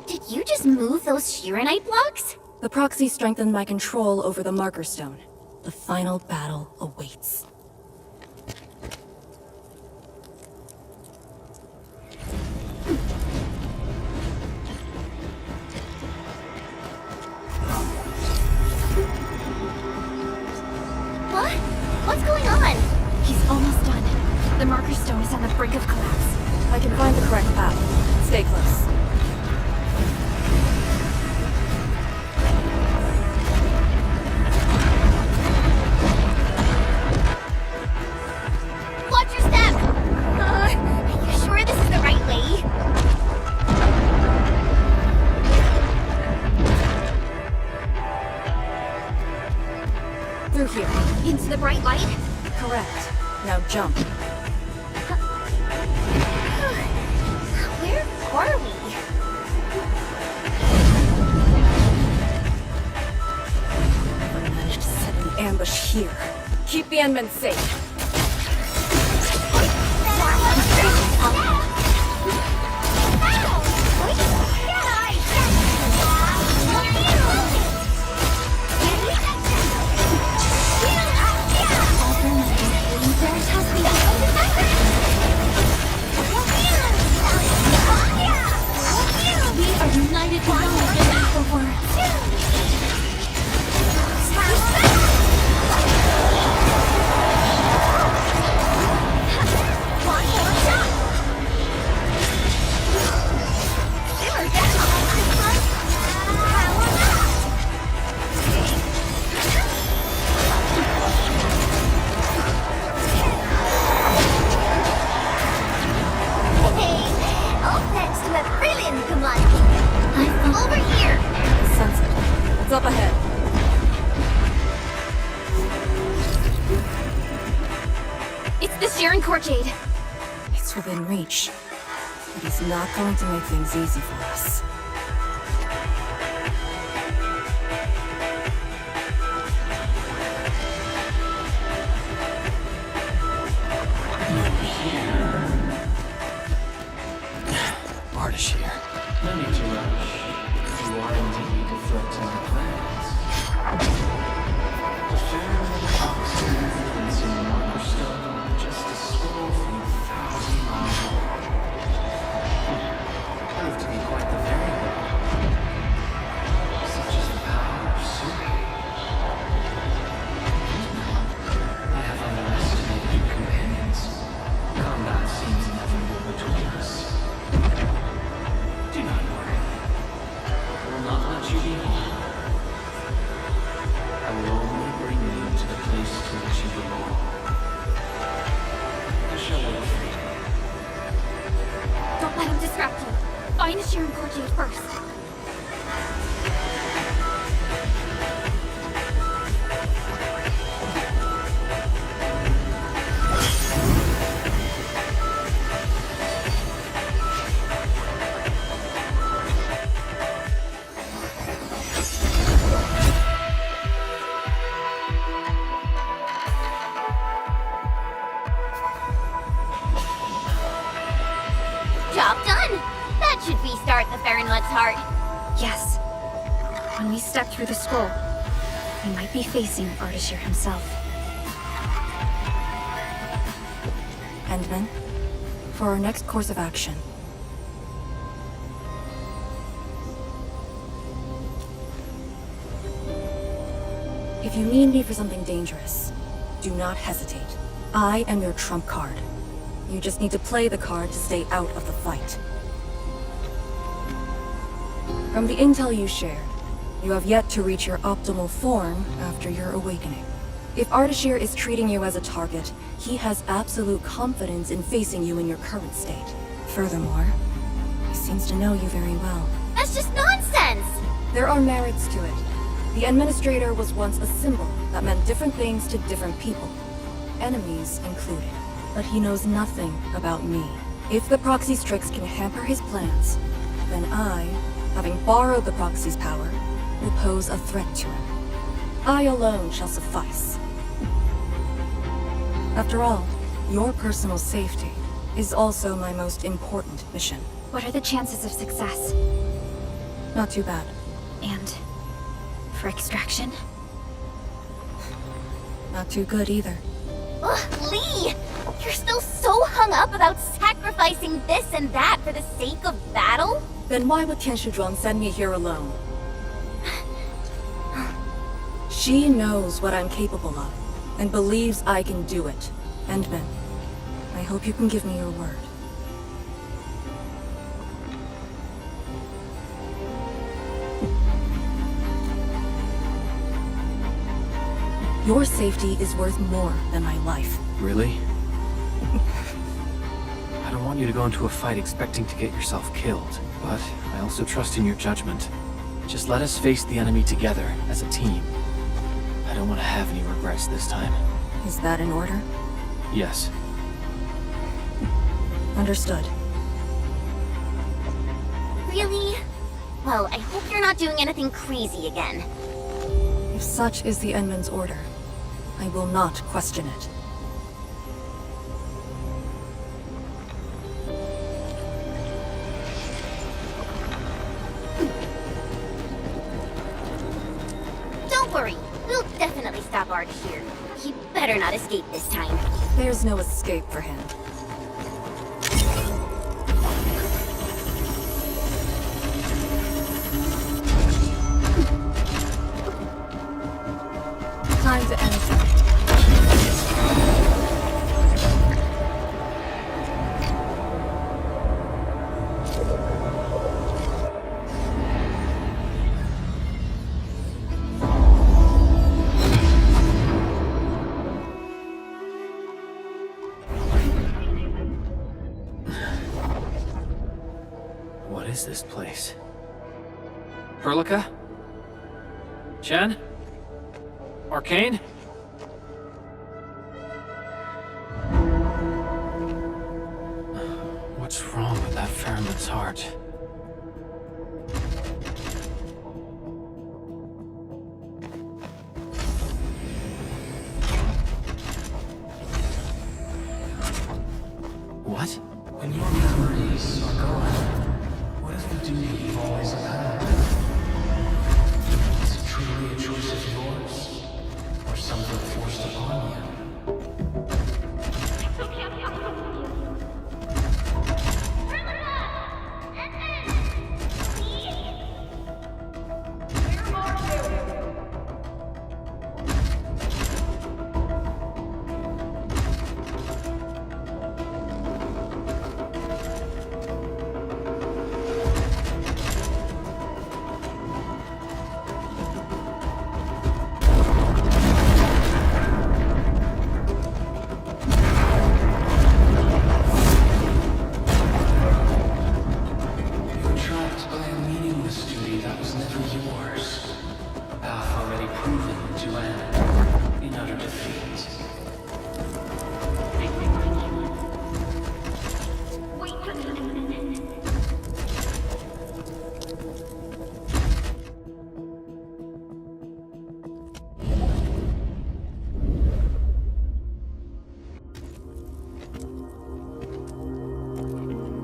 Did you just move those Shiranite blocks? The Proxy strengthened my control over the Marker Stone. The final battle awaits. What? What's going on? He's almost done. The Marker Stone is on the brink of collapse. I can find the correct path. Stay close. Watch your step! Are you sure this is the right way? Through here. Into the bright light? Correct. Now jump. Where are we? I managed to set an ambush here. Keep the Endmen safe. United beyond the war. Over here! Sense it. It's up ahead. It's the Sharon Corjade. It's within reach. But he's not going to make things easy for us. Ardashir. No need to rush. You are indeed a threat to our plans. The Pharaoh talks to influence in the Marker Stone just a scroll from 1,000 miles away. Proved to be quite the variable. Such is the power of Suri. I have underestimated your companions. Combat seems inevitable between us. Do not worry. I will not let you be harmed. I will only bring you to the place to which you belong. I shall wait for you. Don't let him distract you. Find Sharon Corjade first. Job done! That should restart the Farinlet's heart. Yes. When we step through the scroll, we might be facing Ardashir himself. Endman, for our next course of action, if you need me for something dangerous, do not hesitate. I am your trump card. You just need to play the card to stay out of the fight. From the intel you shared, you have yet to reach your optimal form after your awakening. If Ardashir is treating you as a target, he has absolute confidence in facing you in your current state. Furthermore, he seems to know you very well. That's just nonsense! There are merits to it. The Administrator was once a symbol that meant different things to different people, enemies included. But he knows nothing about me. If the Proxy's tricks can hamper his plans, then I, having borrowed the Proxy's power, will pose a threat to him. I alone shall suffice. After all, your personal safety is also my most important mission. What are the chances of success? Not too bad. And for extraction? Not too good either. Ugh, Lee! You're still so hung up about sacrificing this and that for the sake of battle? Then why would Tianshuzhuang send me here alone? She knows what I'm capable of, and believes I can do it. Endman, I hope you can give me your word. Your safety is worth more than my life. Really? I don't want you to go into a fight expecting to get yourself killed, but I also trust in your judgment. Just let us face the enemy together, as a team. I don't want to have any regrets this time. Is that in order? Yes. Understood. Really? Well, I hope you're not doing anything crazy again. If such is the Endman's order, I will not question it. Don't worry, we'll definitely stop Ard here. He better not escape this time. There's no escape for him. Time to end. What is this place? Perlica? Chen? Arcane? What's wrong with that Fairman's heart? What? When your memories are gone, what is the duty you've always had? Is it truly a choice of yours? Or something forced upon you?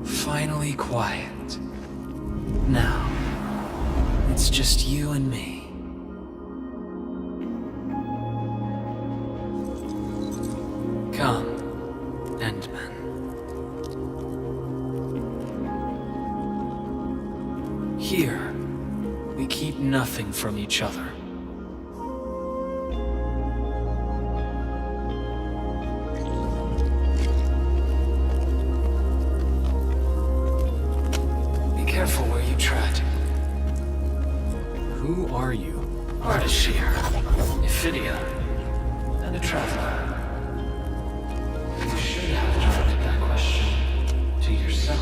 Finally quiet. Now, it's just you and me. Come, Endman. Here, we keep nothing from each other. Be careful where you tread. Who are you? Ardashir, Ephidia, and a traveler. You should have directed that question to yourself.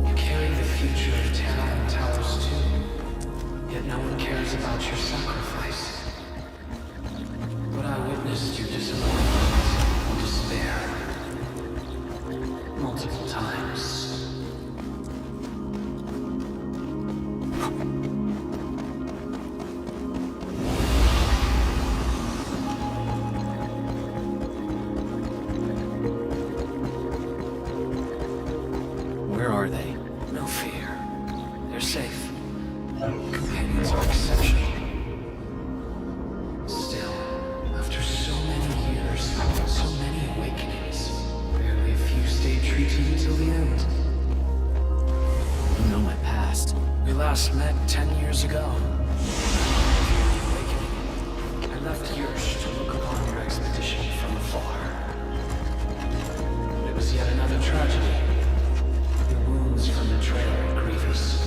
You carry the future of Terra and Talos too, yet no one cares about your sacrifice. But I witnessed your disappointment and despair multiple times. Where are they? No fear. They're safe. Companions are exceptional. Still, after so many years, so many awakenings, barely a few stayed true to you till the end. You know my past. We last met 10 years ago. I left Yersh to look upon your expedition from afar. It was yet another tragedy. The wounds from the trail were grievous.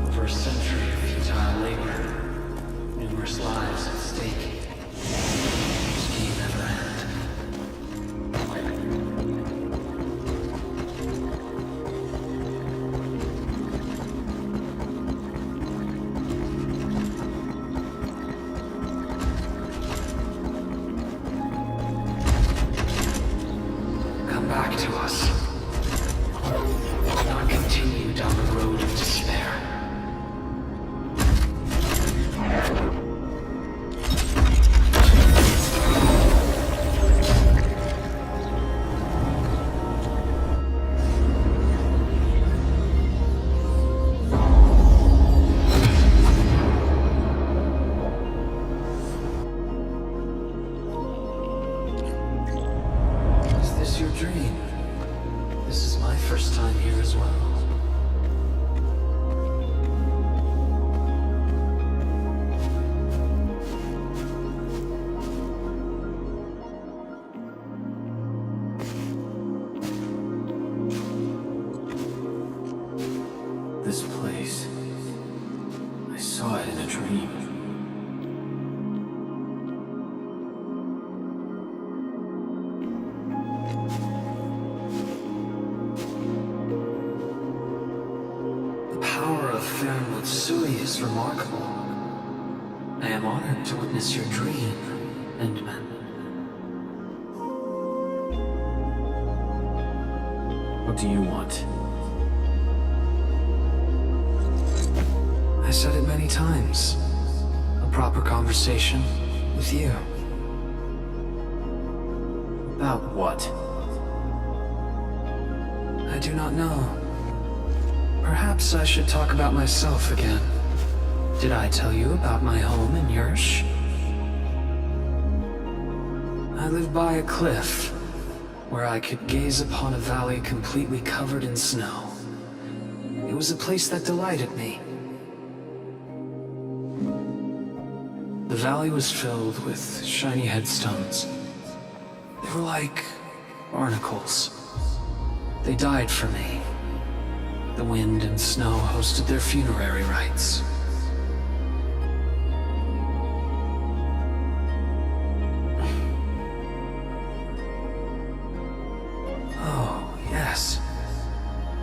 Over a century of futile labor, numerous lives at stake. This game never end. Come back to us. Do not continue down the road of despair. Is this your dream? This is my first time here as well. This place. I saw it in a dream. The power of Fernwood Sui is remarkable. I am honored to witness your dream, Endman. What do you want? I said it many times. A proper conversation with you. About what? I do not know. Perhaps I should talk about myself again. Did I tell you about my home in Yersh? I live by a cliff, where I could gaze upon a valley completely covered in snow. It was a place that delighted me. The valley was filled with shiny headstones. They were like barnacles. They died for me. The wind and snow hosted their funerary rites. Oh, yes.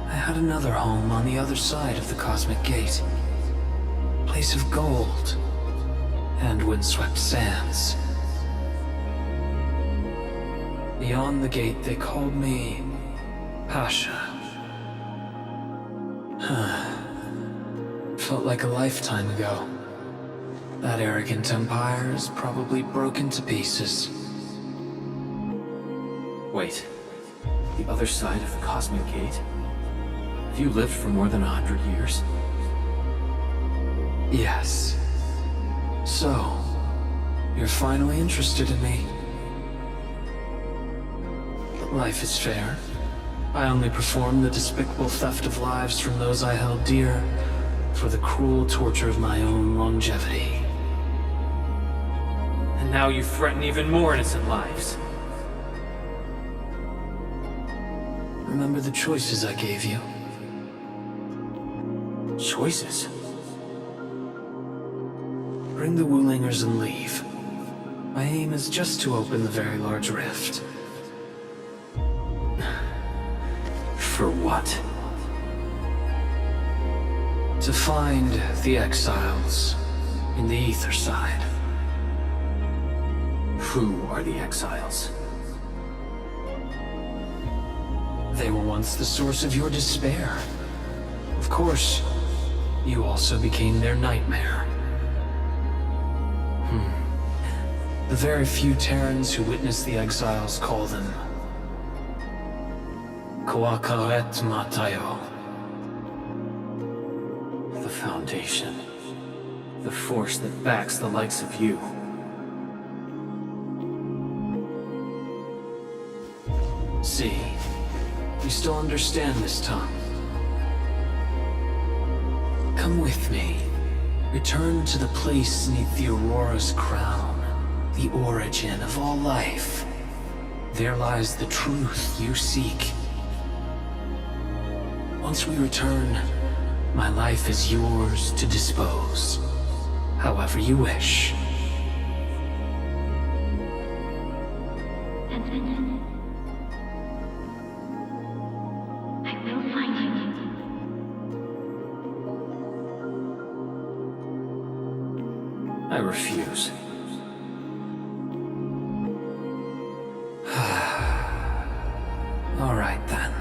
I had another home on the other side of the Cosmic Gate. Place of gold and windswept sands. Beyond the gate, they called me Pasha. Felt like a lifetime ago. That arrogant empire is probably broken to pieces. Wait. The other side of the Cosmic Gate? Have you lived for more than 100 years? Yes. So, you're finally interested in me. Life is fair. I only performed the despicable theft of lives from those I held dear for the cruel torture of my own longevity. And now you threaten even more innocent lives. Remember the choices I gave you? Choices? Bring the Wulingers and leave. My aim is just to open the very large rift. For what? To find the exiles in the ether side. Who are the exiles? They were once the source of your despair. Of course, you also became their nightmare. The very few Terrans who witnessed the exiles call them Koakaret Matayo. The Foundation. The force that backs the likes of you. See, you still understand this tongue. Come with me. Return to the place beneath the Aurora's crown. The origin of all life. There lies the truth you seek. Once we return, my life is yours to dispose, however you wish. I will find you. I refuse. All right then.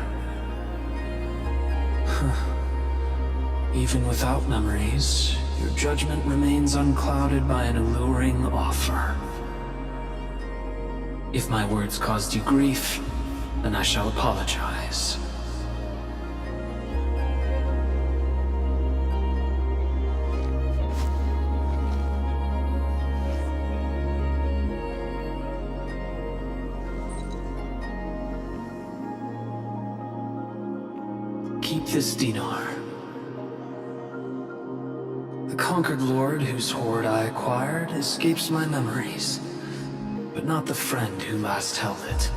Even without memories, your judgment remains unclouded by an alluring offer. If my words caused you grief, then I shall apologize. Keep this dinar. The conquered lord whose hoard I acquired escapes my memories, but not the friend who last held it.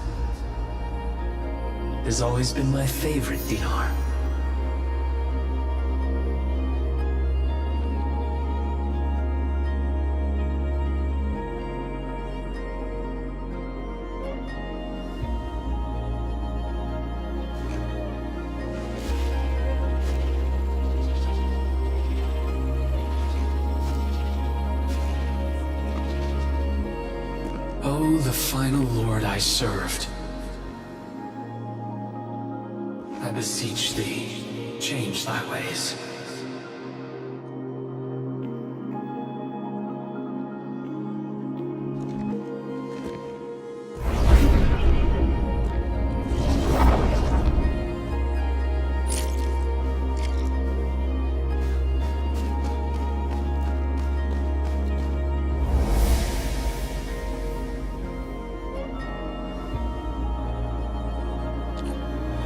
It has always been my favorite dinar. Oh, the final lord I served. I beseech thee, change thy ways.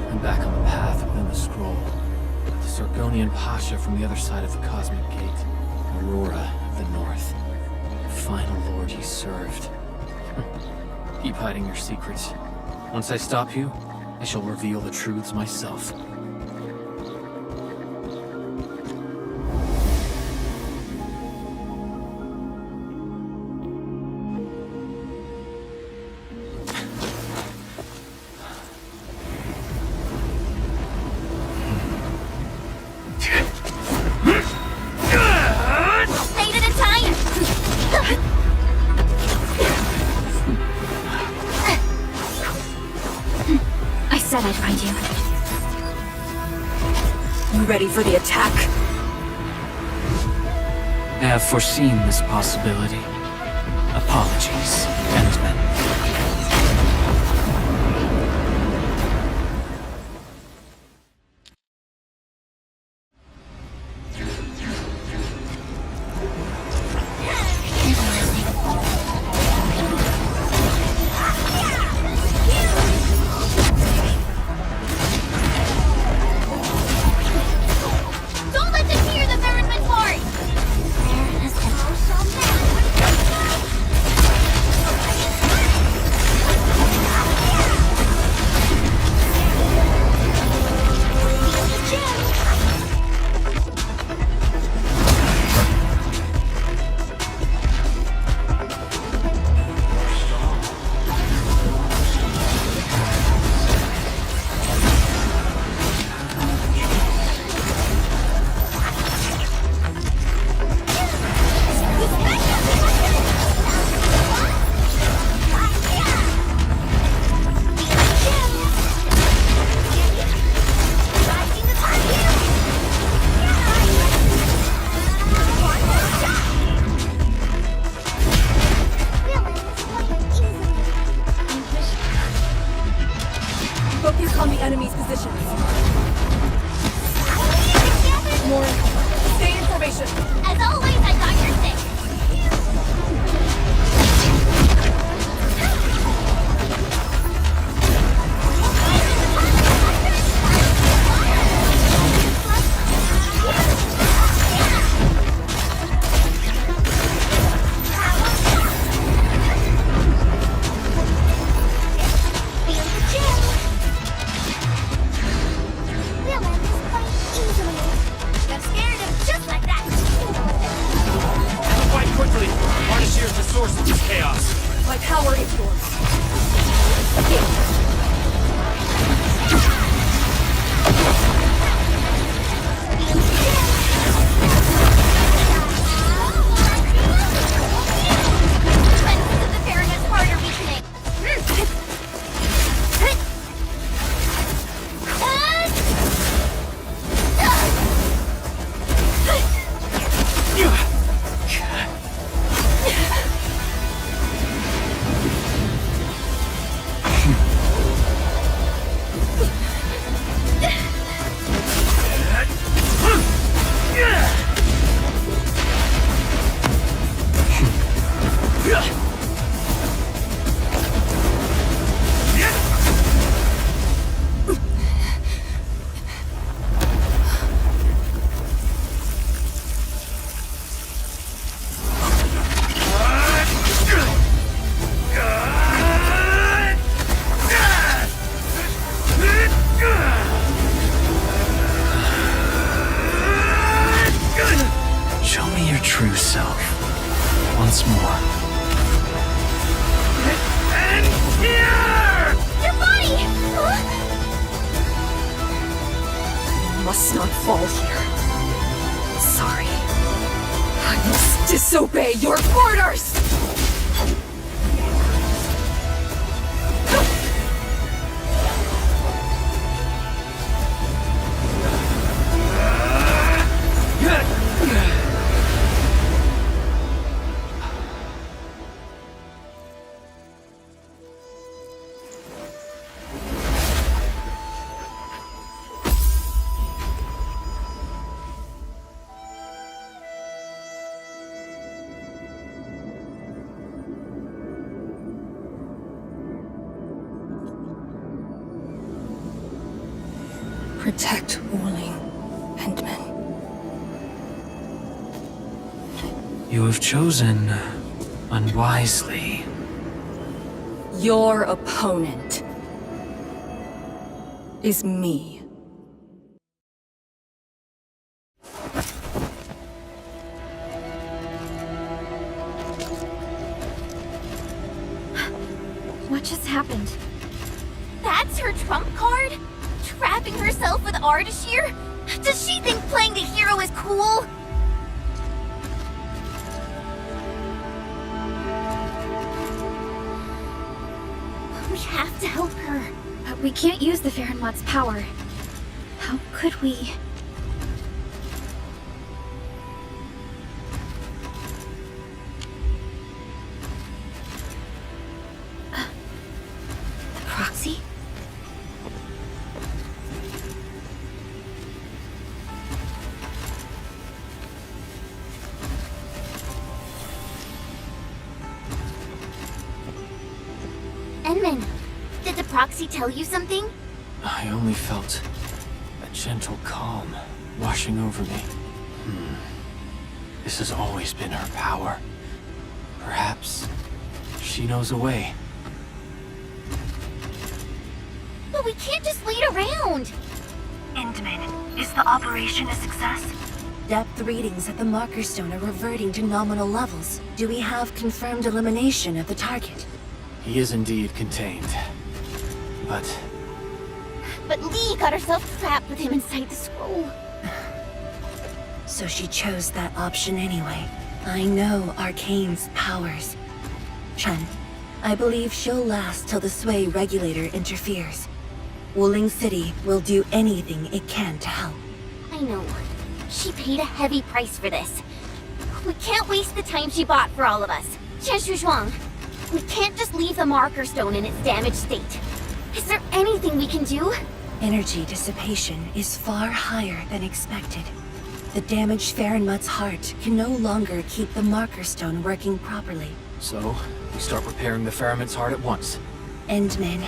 I'm back on the path within the scroll. The Sargonian Pasha from the other side of the Cosmic Gate. Aurora of the North. The final lord you served. Keep hiding your secrets. Once I stop you, I shall reveal the truths myself. Fade at a time! I said I'd find you. You ready for the attack? I have foreseen this possibility. Apologies, Kinsman. yourself once more. Your body! You must not fall here. Sorry. I must disobey your orders! Protect Wuling, Endman. You have chosen unwisely. Your opponent is me. What just happened? That's her trump card? Trapping herself with Ardashir? Does she think playing the hero is cool? We have to help her. But we can't use the Fahrenwat's power. How could we? The proxy? Enman, did the proxy tell you something? I only felt a gentle calm washing over me. This has always been her power. Perhaps she knows a way. But we can't just wait around! Endman, is the operation a success? Depth readings at the marker stone are reverting to nominal levels. Do we have confirmed elimination of the target? He is indeed contained. But But Lee got herself trapped with him inside the scroll. So she chose that option anyway. I know Arcane's powers. Chen, I believe she'll last till the Sway regulator interferes. Wuling City will do anything it can to help. I know. She paid a heavy price for this. We can't waste the time she bought for all of us. Chen Shuzhuang, we can't just leave the marker stone in its damaged state. Is there anything we can do? Energy dissipation is far higher than expected. The damaged Fahrenmut's heart can no longer keep the marker stone working properly. so we start repairing the Ferriman's heart at once. Endman,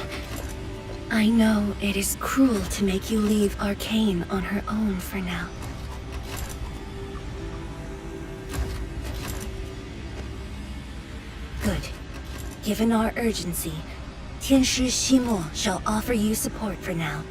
I know it is cruel to make you leave Arcane on her own for now. Good. Given our urgency, Tianshi Ximo shall offer you support for now.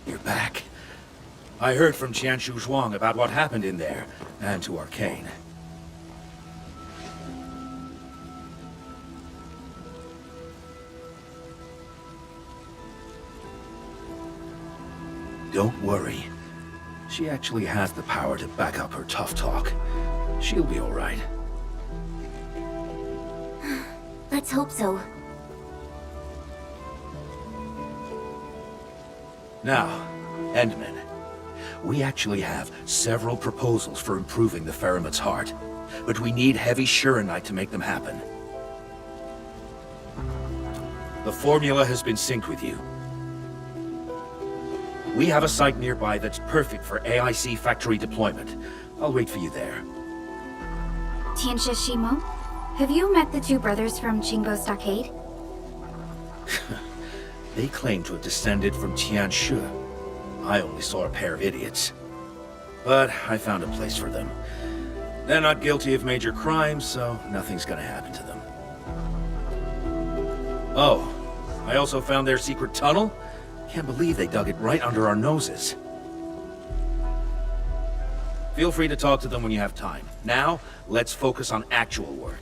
You're back. I heard from Qianshu Zhuang about what happened in there, and to Arcane. Don't worry. She actually has the power to back up her tough talk. She'll be all right. Let's hope so. Now, Endman, we actually have several proposals for improving the Ferriman's heart, but we need heavy Shurenite to make them happen. The formula has been synced with you. We have a site nearby that's perfect for AIC factory deployment. I'll wait for you there. Tianshi Shimo? Have you met the two brothers from Qingbo Stockade? They claim to have descended from Tianshu. I only saw a pair of idiots. But I found a place for them. They're not guilty of major crimes, so nothing's gonna happen to them. Oh, I also found their secret tunnel. Can't believe they dug it right under our noses. Feel free to talk to them when you have time. Now, let's focus on actual work.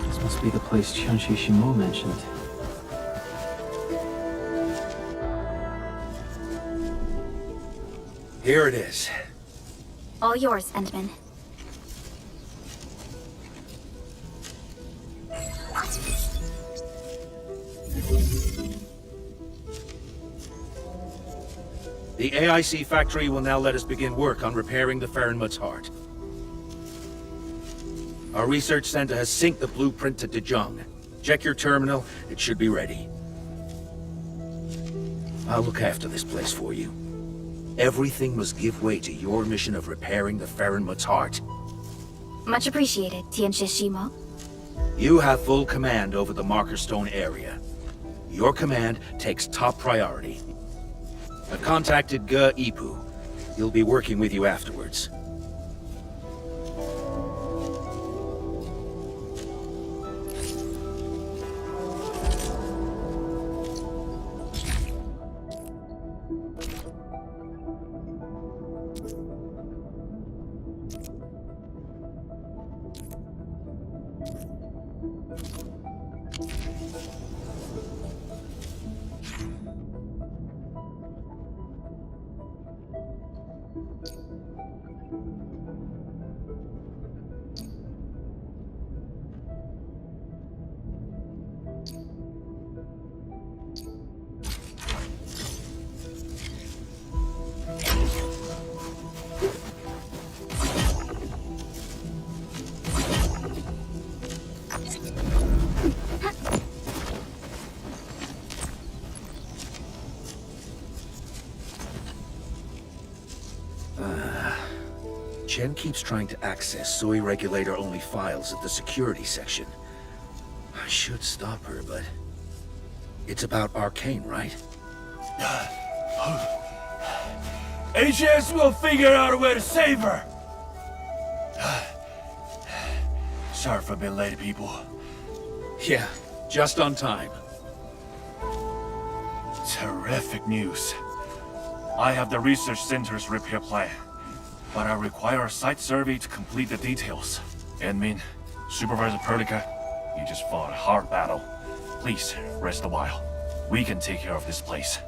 This must be the place Qianxi Shimo mentioned. Here it is. All yours, Endman. The AIC factory will now let us begin work on repairing the Farenmut's heart. Our research center has synced the blueprint to Dejong. Check your terminal, it should be ready. I'll look after this place for you. Everything must give way to your mission of repairing the Farenmut's heart. Much appreciated, Tianxia Shimo. You have full command over the Marker Stone area. Your command takes top priority. I've contacted Ge Ipu. He'll be working with you afterwards. Chen keeps trying to access Soy regulator-only files at the security section. I should stop her, but... It's about Arcane, right? HS will figure out a way to save her! Sorry for being late, people. Yeah, just on time. Terrific news. I have the research center's repair plan, but I require a site survey to complete the details. Admin, Supervisor Perlica, you just fought a hard battle. Please, rest a while. We can take care of this place.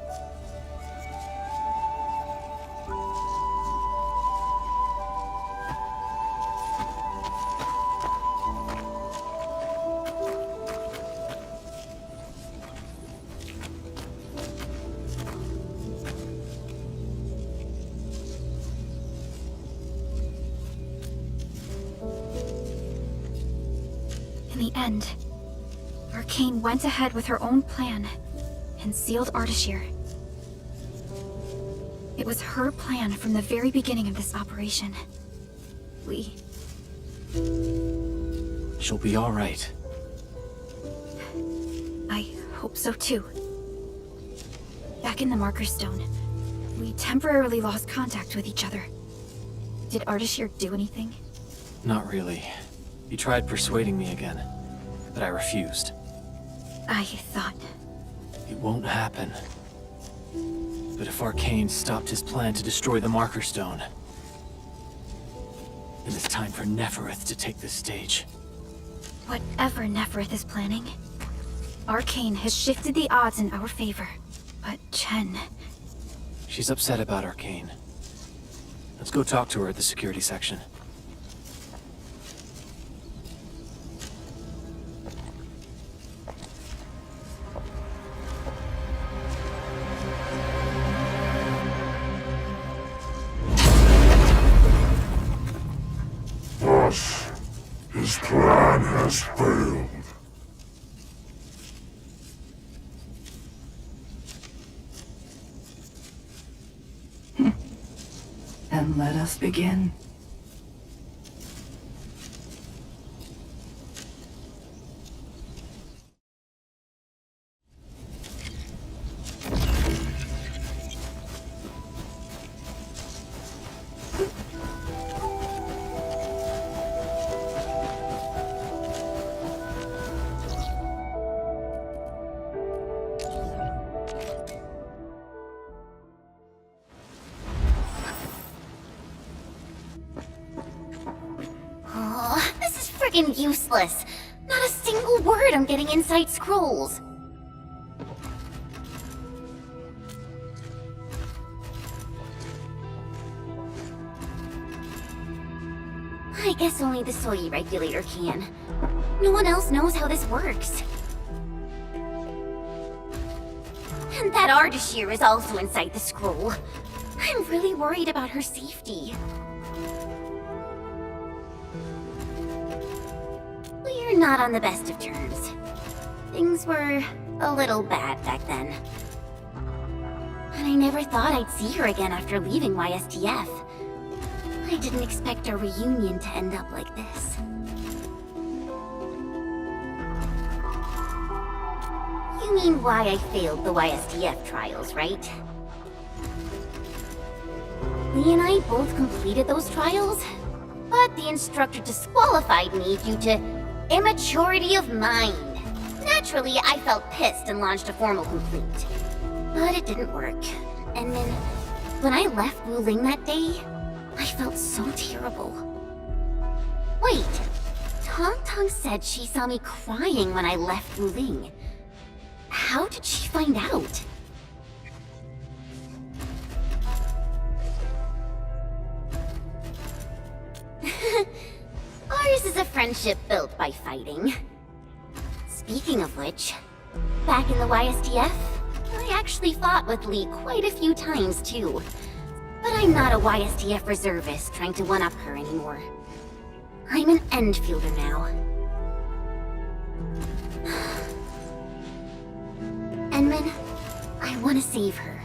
In the end, Arcane went ahead with her own plan and sealed Ardashir. It was her plan from the very beginning of this operation. She'll be all right. I hope so too. Back in the Marker Stone, we temporarily lost contact with each other. Did Ardashir do anything? Not really. He tried persuading me again, but I refused. I thought... It won't happen. But if Arcane stopped his plan to destroy the Marker Stone, then it's time for Nefereth to take the stage. Whatever Nefereth is planning, Arcane has shifted the odds in our favor. But Chen... She's upset about Arcane. Let's go talk to her at the security section. Thus, his plan has failed. And let us begin. Oh, this is friggin' useless. Not a single word I'm getting inside scrolls. I guess only the soy regulator can. No one else knows how this works. And that Ardashir is also inside the scroll. I'm really worried about her safety. We're not on the best of terms. Things were a little bad back then. And I never thought I'd see her again after leaving YSTF. I didn't expect our reunion to end up like this. You mean why I failed the YSTF trials, right? Lee and I both completed those trials, but the instructor disqualified me due to immaturity of mind. Naturally, I felt pissed and launched a formal complaint. But it didn't work. And then, when I left Wuling that day, I felt so terrible. Wait, Tong Tong said she saw me crying when I left Wuling. How did she find out? Ours is a friendship built by fighting. Speaking of which, back in the YSTF, I actually fought with Lee quite a few times too. But I'm not a YSTF reservist trying to one-up her anymore. I'm an Endfielder now. Enman, I want to save her.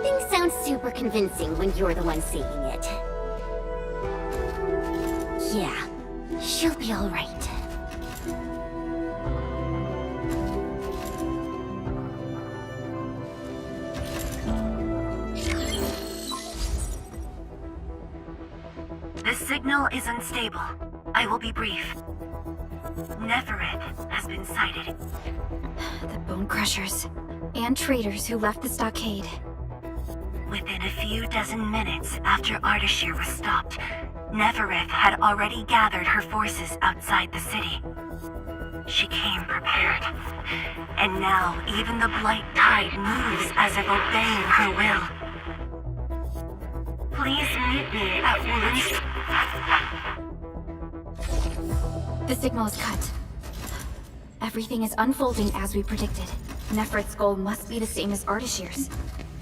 Things sound super convincing when you're the one saying it. Yeah, she'll be all right. The signal is unstable. I will be brief. Nefereth has been sighted. The Bone Crushers. And traitors who left the stockade. Within a few dozen minutes after Ardashir was stopped, Nefereth had already gathered her forces outside the city. She came prepared. And now even the Blight Tide moves as if obeying her will. Please meet me at Wuling. The signal is cut. Everything is unfolding as we predicted. Nefereth's goal must be the same as Ardashir's.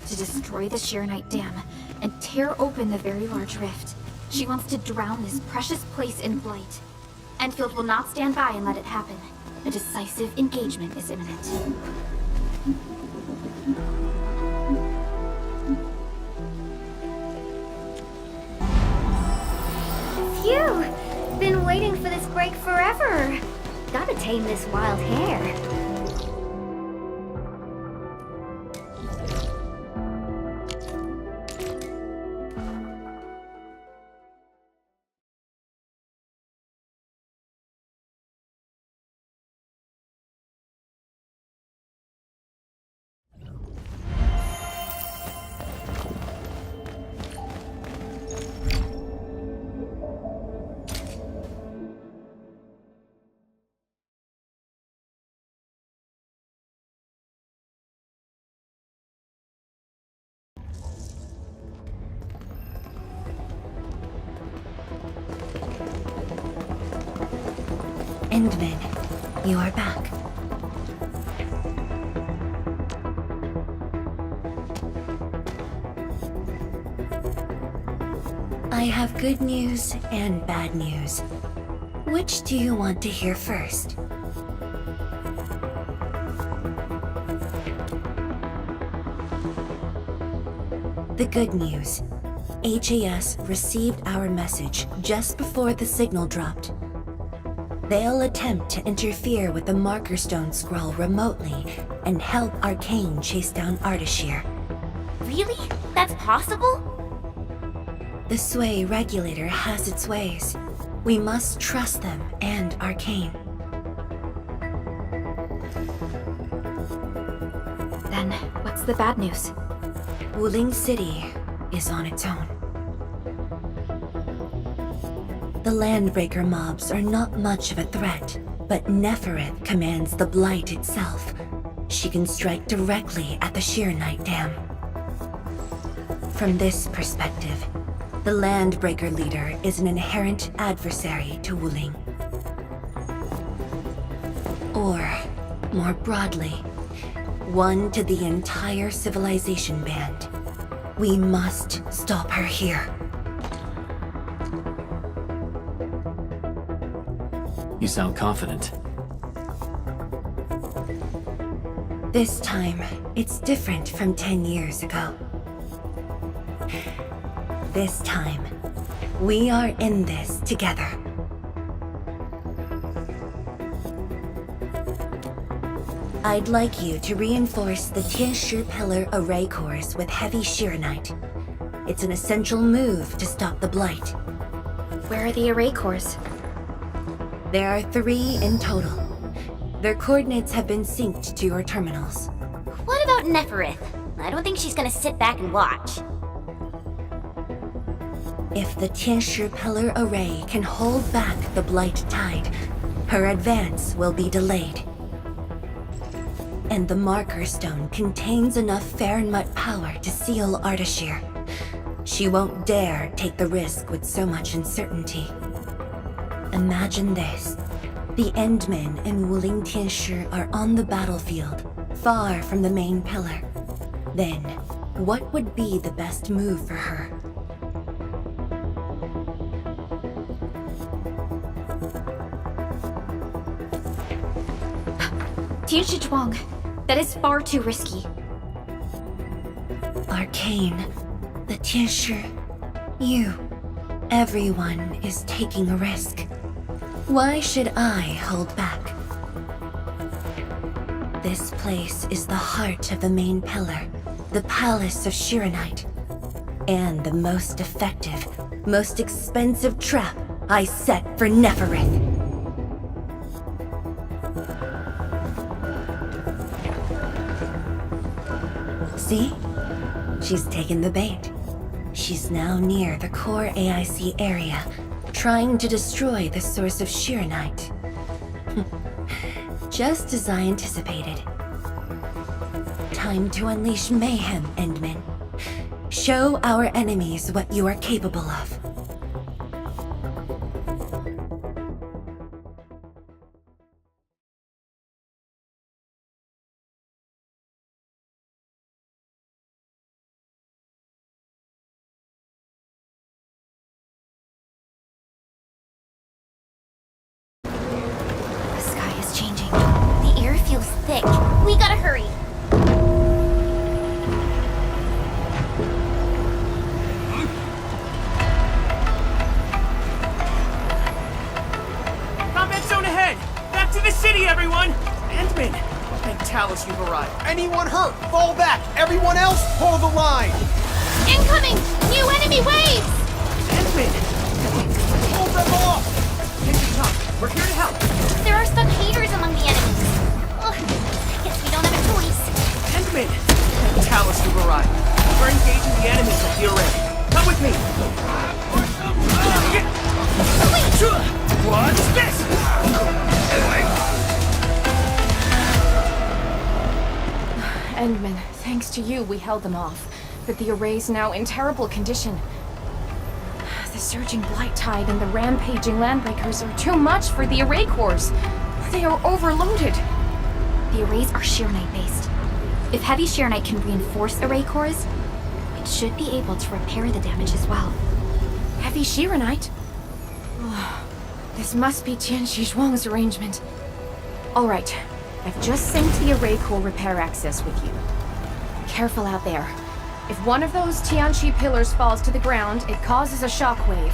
To destroy the Shiranite Dam and tear open the very large rift. She wants to drown this precious place in blight. Enfield will not stand by and let it happen. A decisive engagement is imminent. Phew! Been waiting for this break forever. Gotta tame this wild hare. Endman, you are back. I have good news and bad news. Which do you want to hear first? The good news. HAS received our message just before the signal dropped. They'll attempt to interfere with the Marker Stone scroll remotely and help Arcane chase down Ardashir. Really? That's possible? The Sway regulator has its ways. We must trust them and Arcane. Then, what's the bad news? Wuling City is on its own. The Landbreaker mobs are not much of a threat, but Nefereth commands the Blight itself. She can strike directly at the Sheernite Dam. From this perspective, the Landbreaker leader is an inherent adversary to Wuling. Or, more broadly, one to the entire civilization band. We must stop her here. You sound confident. This time, it's different from 10 years ago. This time, we are in this together. I'd like you to reinforce the Tianshi Pillar array cores with heavy Sheernite. It's an essential move to stop the Blight. Where are the array cores? There are 3 in total. Their coordinates have been synced to your terminals. What about Nefereth? I don't think she's gonna sit back and watch. If the Tianshi Pillar array can hold back the Blight tide, her advance will be delayed. And the Marker Stone contains enough Farenmut power to seal Ardashir. She won't dare take the risk with so much uncertainty. Imagine this. The Endmen and Wuling Tianshi are on the battlefield, far from the main pillar. Then, what would be the best move for her? Tianshi Zhuang. That is far too risky. Arcane, the Tianshi, you, everyone is taking a risk. Why should I hold back? This place is the heart of the main pillar, the Palace of Sheernite, and the most effective, most expensive trap I set for Nefereth. See? She's taken the bait. She's now near the core AIC area, trying to destroy the source of Sheernite. Just as I anticipated. Time to unleash mayhem, Endman. Show our enemies what you are capable of. The sky is changing. The air feels thick. We gotta hurry. Combat zone ahead! Back to the city, everyone! Endman! Thank Talos you've arrived. Anyone hurt, fall back! Everyone else, hold the line! Incoming! New enemy waves! Endman! Hold them off! Take the top. We're here to help. There are some haters among the enemies. Ugh, I guess we don't have a choice. Endman! Thank Talos you've arrived. We're engaging the enemies at the array. Come with me! What's this? Endman, thanks to you, we held them off. But the array's now in terrible condition. The surging blight tide and the rampaging landbreakers are too much for the array cores. They are overloaded. The arrays are Sheernite based. If heavy Sheernite can reinforce array cores, it should be able to repair the damage as well. Heavy Sheernite? This must be Tianxi Zhuang's arrangement. Alright, I've just synced the array core repair access with you. Careful out there. If one of those Tianxi pillars falls to the ground, it causes a shockwave.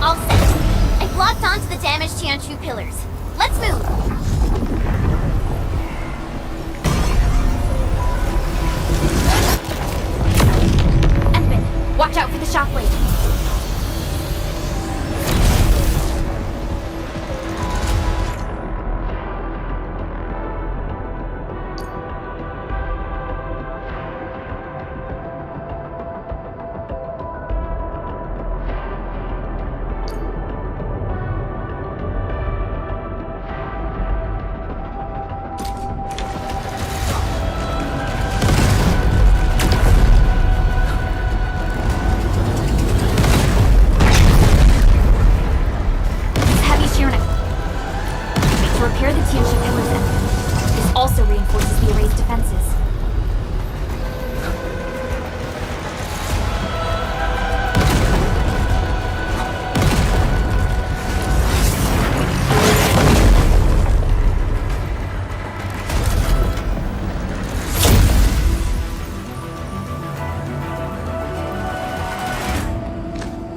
All set. I've locked onto the damaged Tianchu pillars. Let's move! Edmund, watch out for the shockwave. Repair the Tianxi pillars and this also reinforces the array's defenses.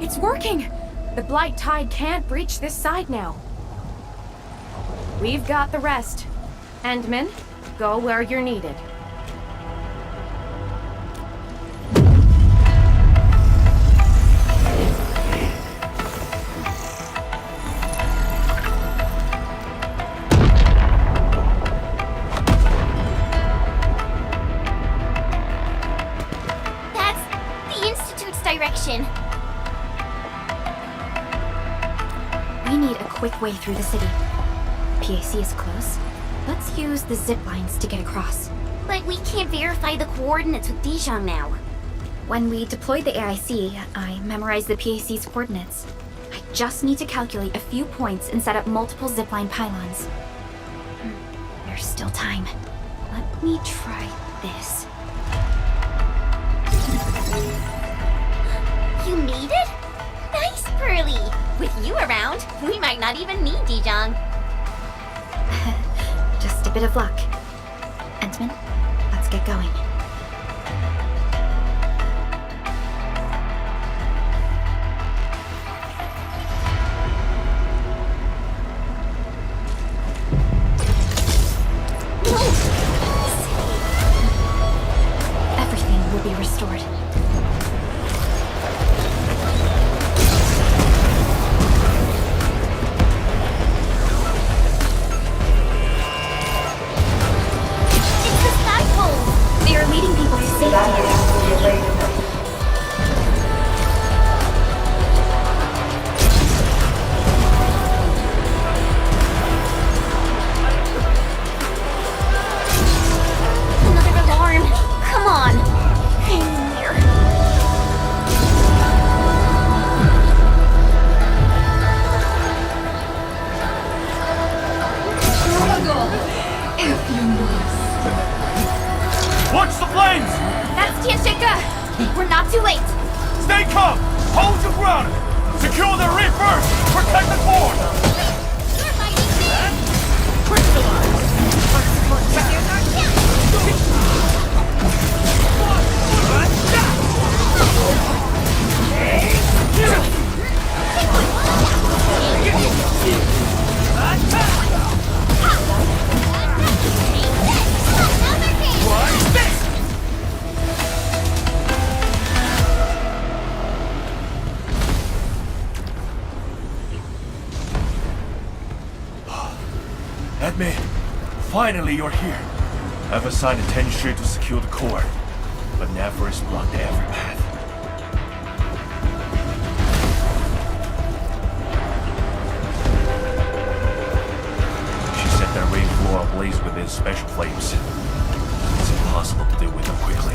It's working! The blight tide can't breach this side now. We've got the rest. Endman, go where you're needed. That's the Institute's direction. We need a quick way through the city. PAC is close. Let's use the zip lines to get across. But we can't verify the coordinates with Dijon now. When we deployed the AIC, I memorized the PAC's coordinates. I just need to calculate a few points and set up multiple zipline pylons. There's still time. Let me try this. You made it? Nice, Pearly! With you around, we might not even need Dijon. Just a bit of luck. Entman, let's get going. Everything will be restored. They are leading people to safety. Another alarm. Come on. Hang in there. Struggle, if you must. Watch the flames! That's Tianshika. We're not too late. Stay calm! Hold your ground! Secure the reef first! Protect the core! Edme, finally you're here. I've assigned a 10 straight to secure the core, but Never has blocked every path. These special flames. It's impossible to deal with them quickly.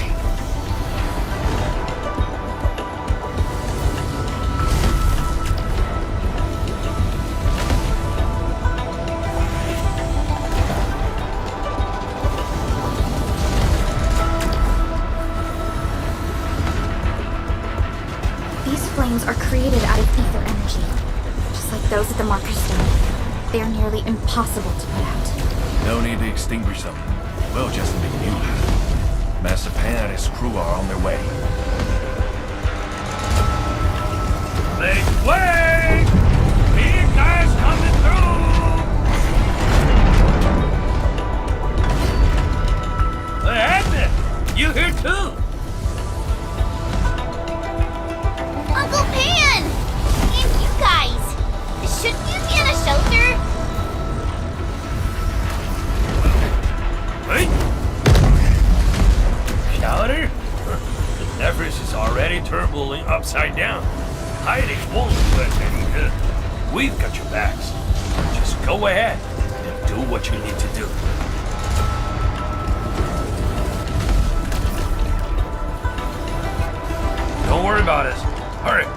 These flames are created out of ether energy, just like those at the Marker Stone. They are nearly impossible to put out. No need to extinguish them. We'll just make new. Master Pan and his crew are on their way. Make way! Big guys coming through! What happened? You here too? Uncle Pan! And you guys! Shouldn't you be in a shelter? Hey? Shelter? The Nephris is already turbling upside down. Hiding won't do us any good. We've got your backs. Just go ahead and do what you need to do. Don't worry about us. Hurry.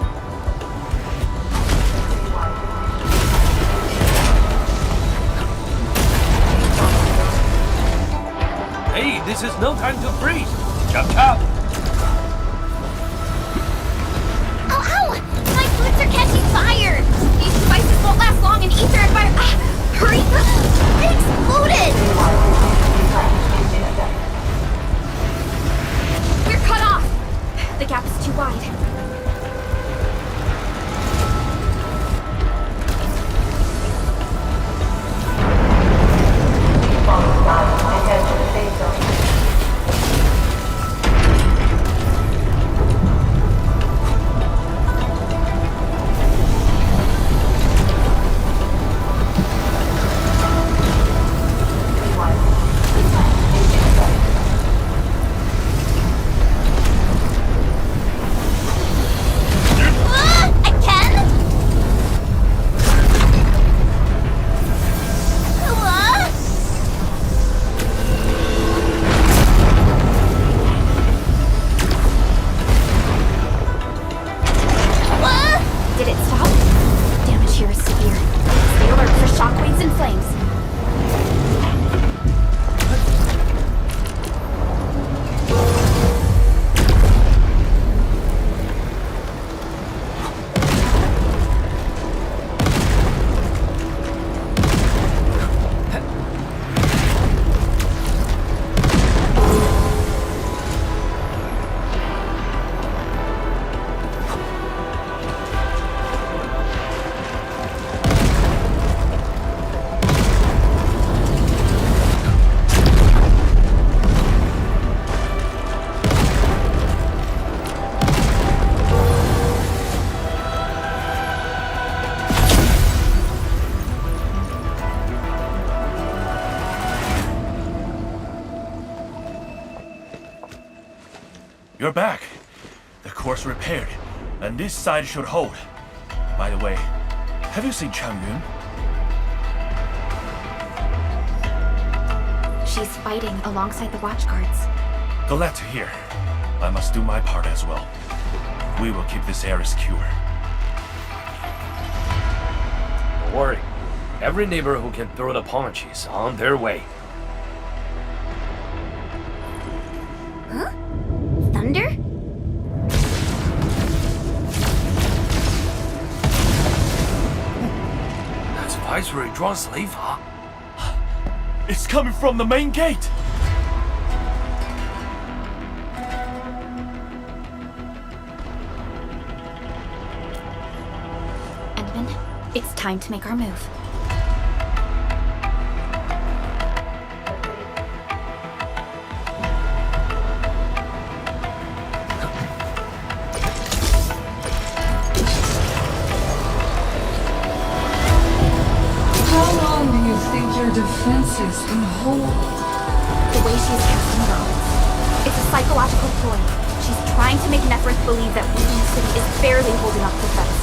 Hey, this is no time to freeze. Chop chop. Ow, ow! My boots are catching fire! These devices won't last long in ether and fire. Ah, hurry! It exploded! We're cut off! The gap is too wide. Did it stop? Damage here is severe. Stay alert for shockwaves and flames. You're back. The core's repaired, and this side should hold. By the way, have you seen Chang Yun? She's fighting alongside the watchguards. Glad to hear. I must do my part as well. We will keep this area secure. Don't worry. Every neighbor who can throw the punch is on their way. Huh? Thunder? That's Viceroy Drawn Slave, huh? It's coming from the main gate! Endman, it's time to make our move. Defenses can hold. The way she's casting her own. It's a psychological ploy. She's trying to make Nephris believe that we in the city is barely holding up the fence.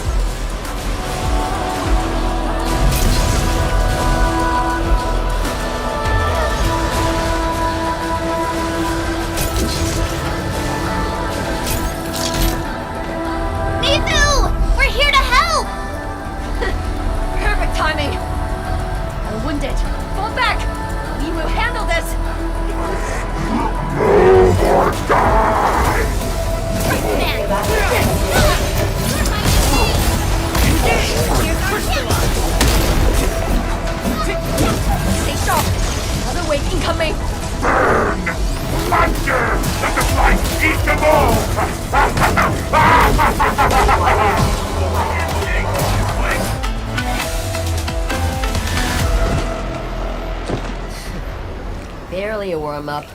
Barely a warm-up.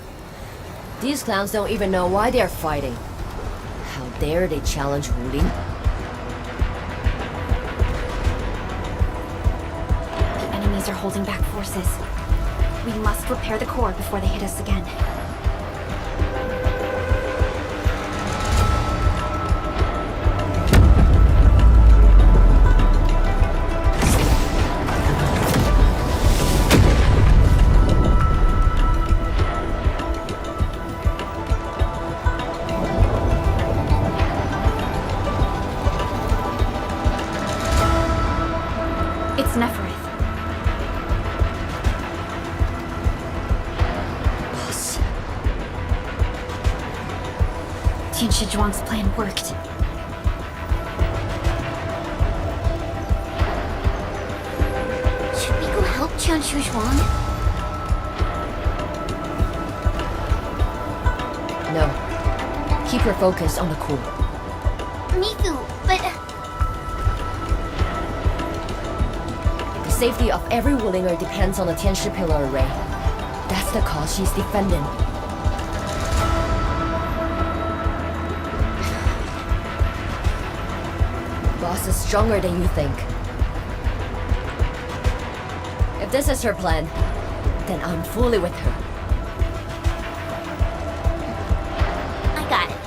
These clowns don't even know why they're fighting. How dare they challenge Wu Lin? The enemies are holding back forces. We must repair the core before they hit us again. It's Neferith. Tian Shizhuang's plan worked. Should we go help Tian Shizhuang? No. Keep her focused on the core. Mifu, but... The safety of every Wulinger depends on the Tianshi Pillar array. That's the cause she's defending. Boss is stronger than you think. If this is her plan, then I'm fully with her. I got it.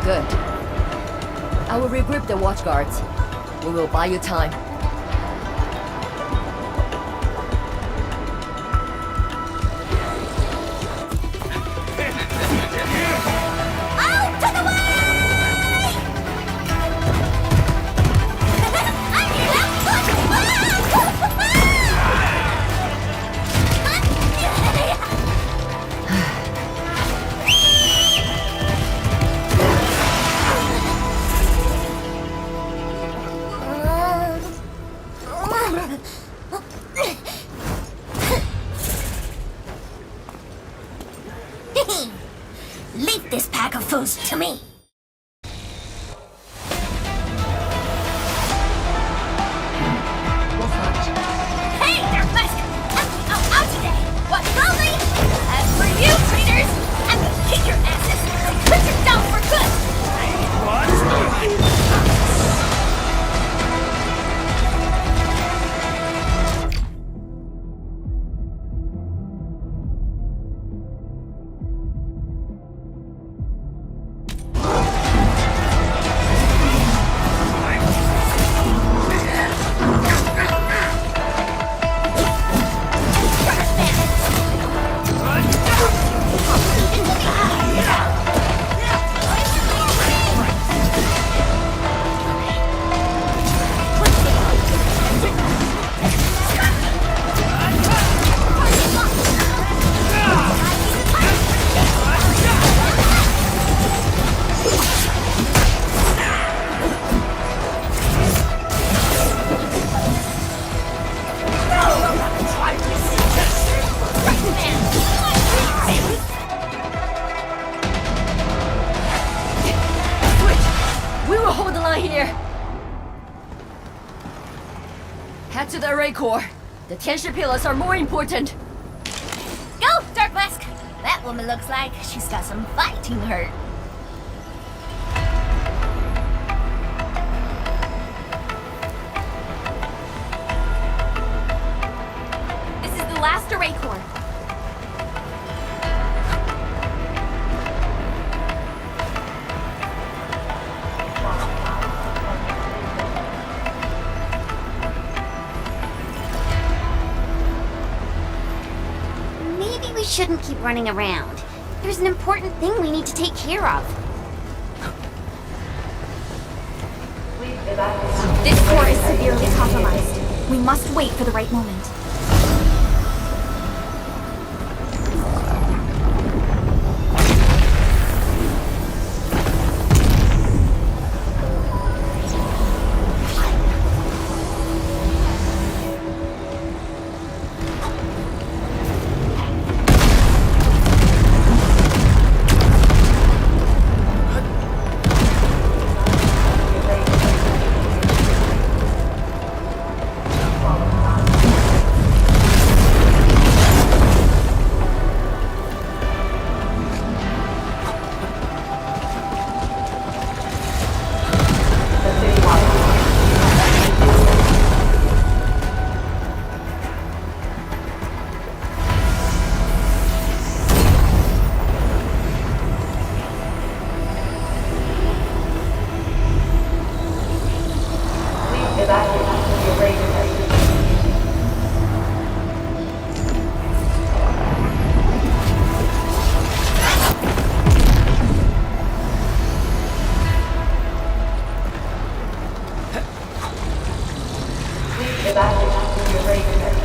Good. I will regroup the watch guards. We will buy you time. Leave this pack of fools to me. Hey, Dark Mask! Out today! What, lonely? As for you, traitors, I'm gonna kick your asses and put you down for good! Head to the array core. The Tianshi pillars are more important. Go, Dark Mask! That woman looks like she's got some fighting hurt. This is the last array core. Maybe we shouldn't keep running around. There's an important thing we need to take care of. This core is severely compromised. We must wait for the right moment. evacuate the array repair.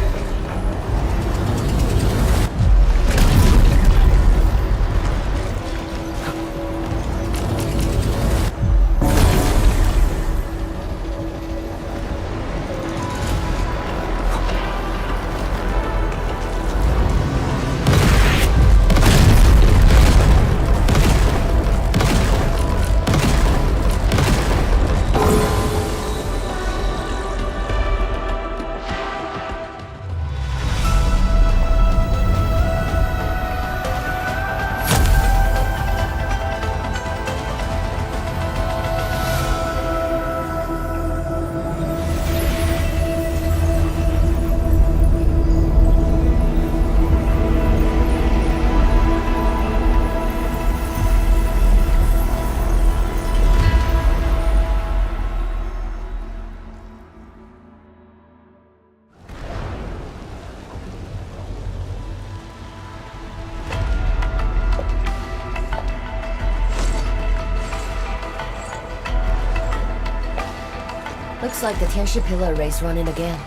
Looks like the Tianshi Pillar Array's running again.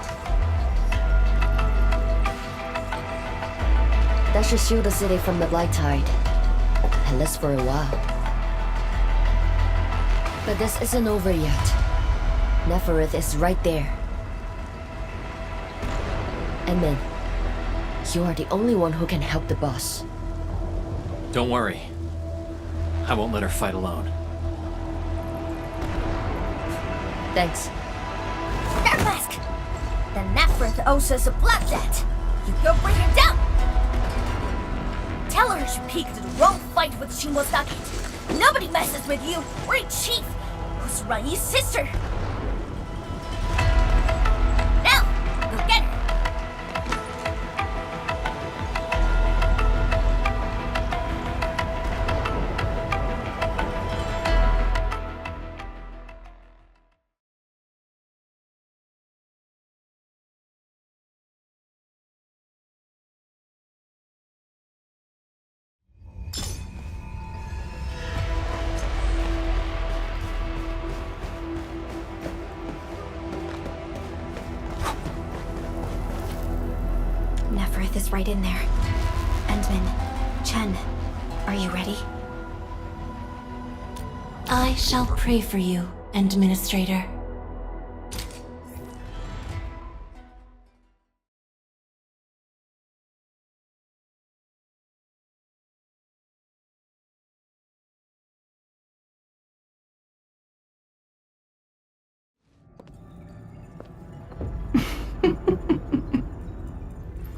That should shield the city from the Blight Tide. At least for a while. But this isn't over yet. Neferith is right there. Edmund, you are the only one who can help the boss. Don't worry. I won't let her fight alone. Thanks. That mask! The Neferith owes us a blood debt. You go bring him down! Tell her she peeked the wrong fight with Shinbo Stockade. Nobody messes with you. We're a chief, who's Rai's sister. Now, go get her. Neferith is right in there. Endman, Chen, are you ready? I shall pray for you, Administrator.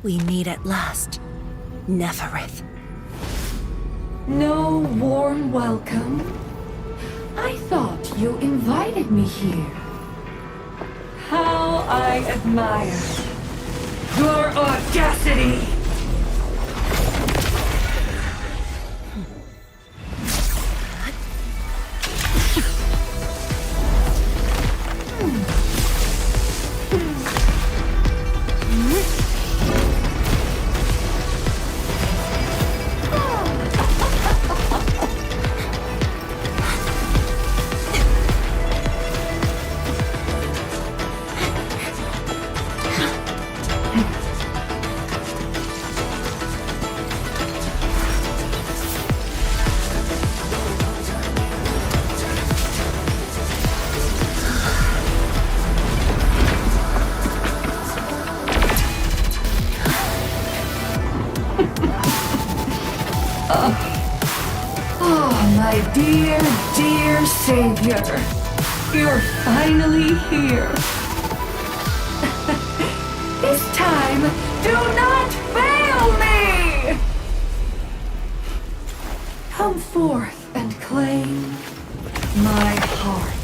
We meet at last, Neferith. No warm welcome? I thought you invited me here. How I admire your audacity! My dear, dear savior, you're finally here. This time, do not fail me! Come forth and claim my heart.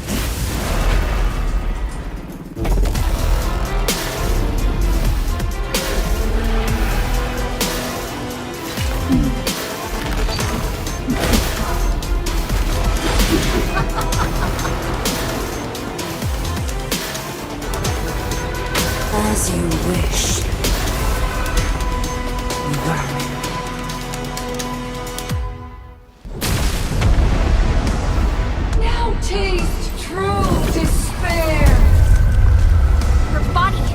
As you wish, vermin. Now taste true despair! Her body!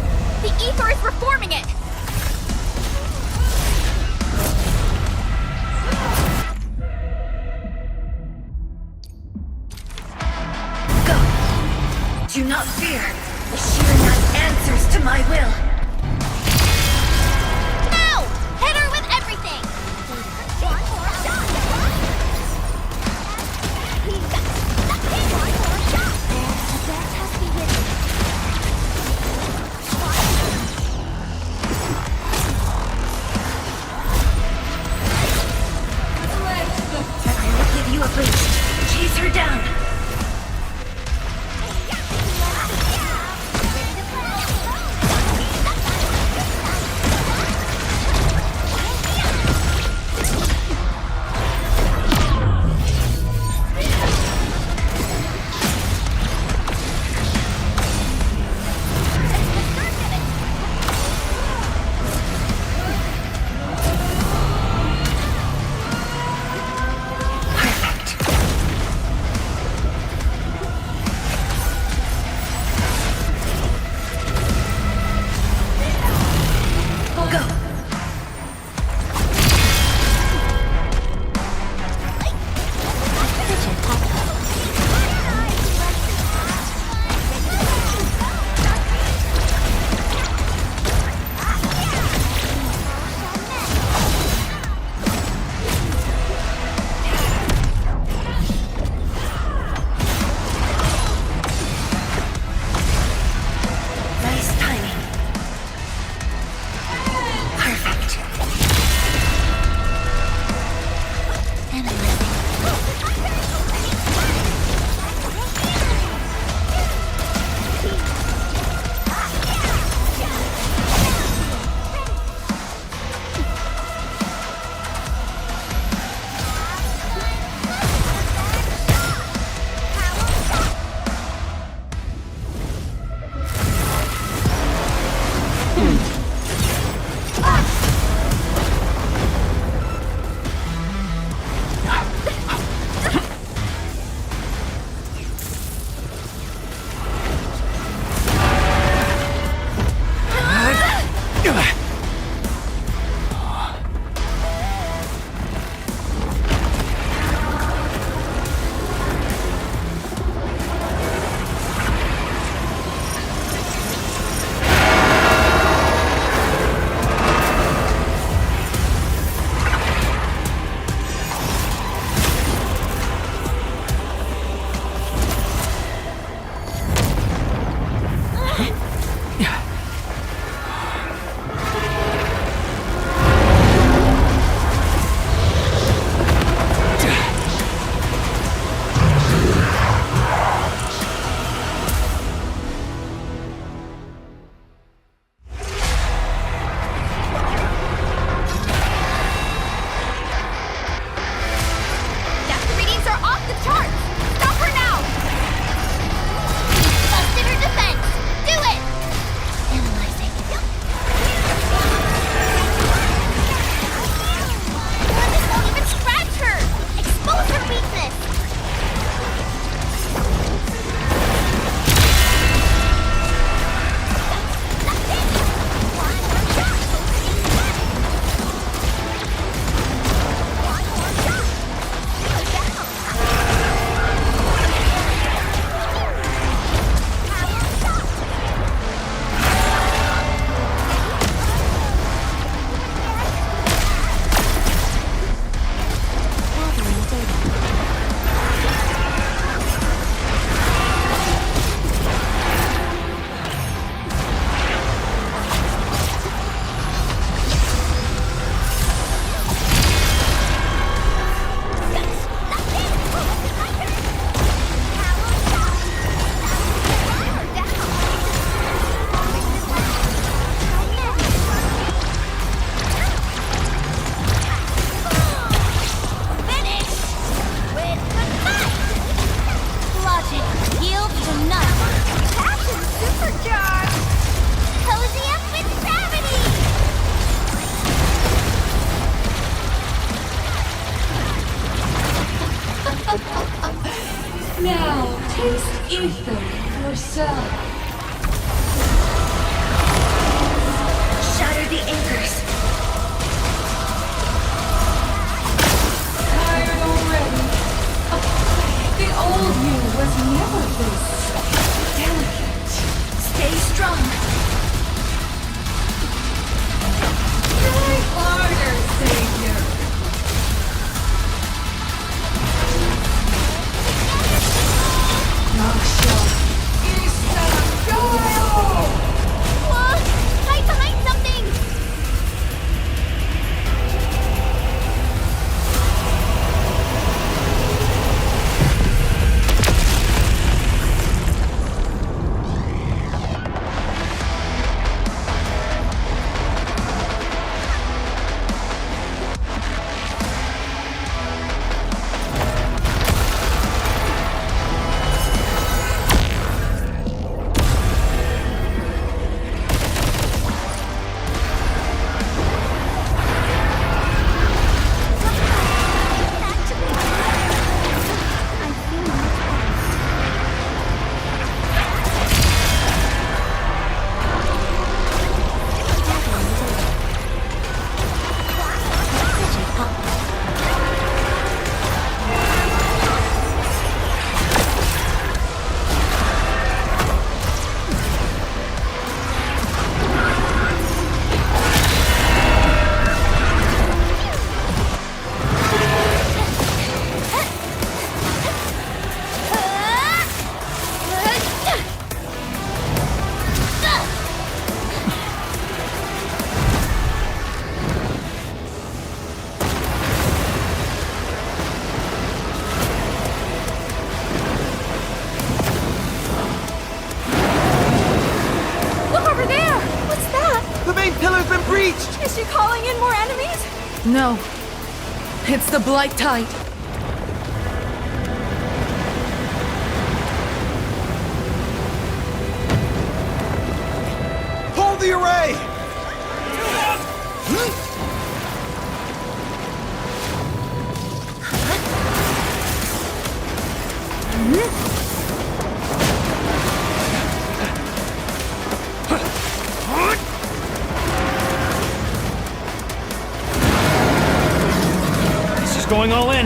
Now, taste ether yourself. Shatter the anchors. Tired already? The old you was never this delicate. Stay strong. Try harder, Savior. Whoa! Hide behind something! Is she calling in more enemies? No. It's the Blight Tide. Hold the array! going all in.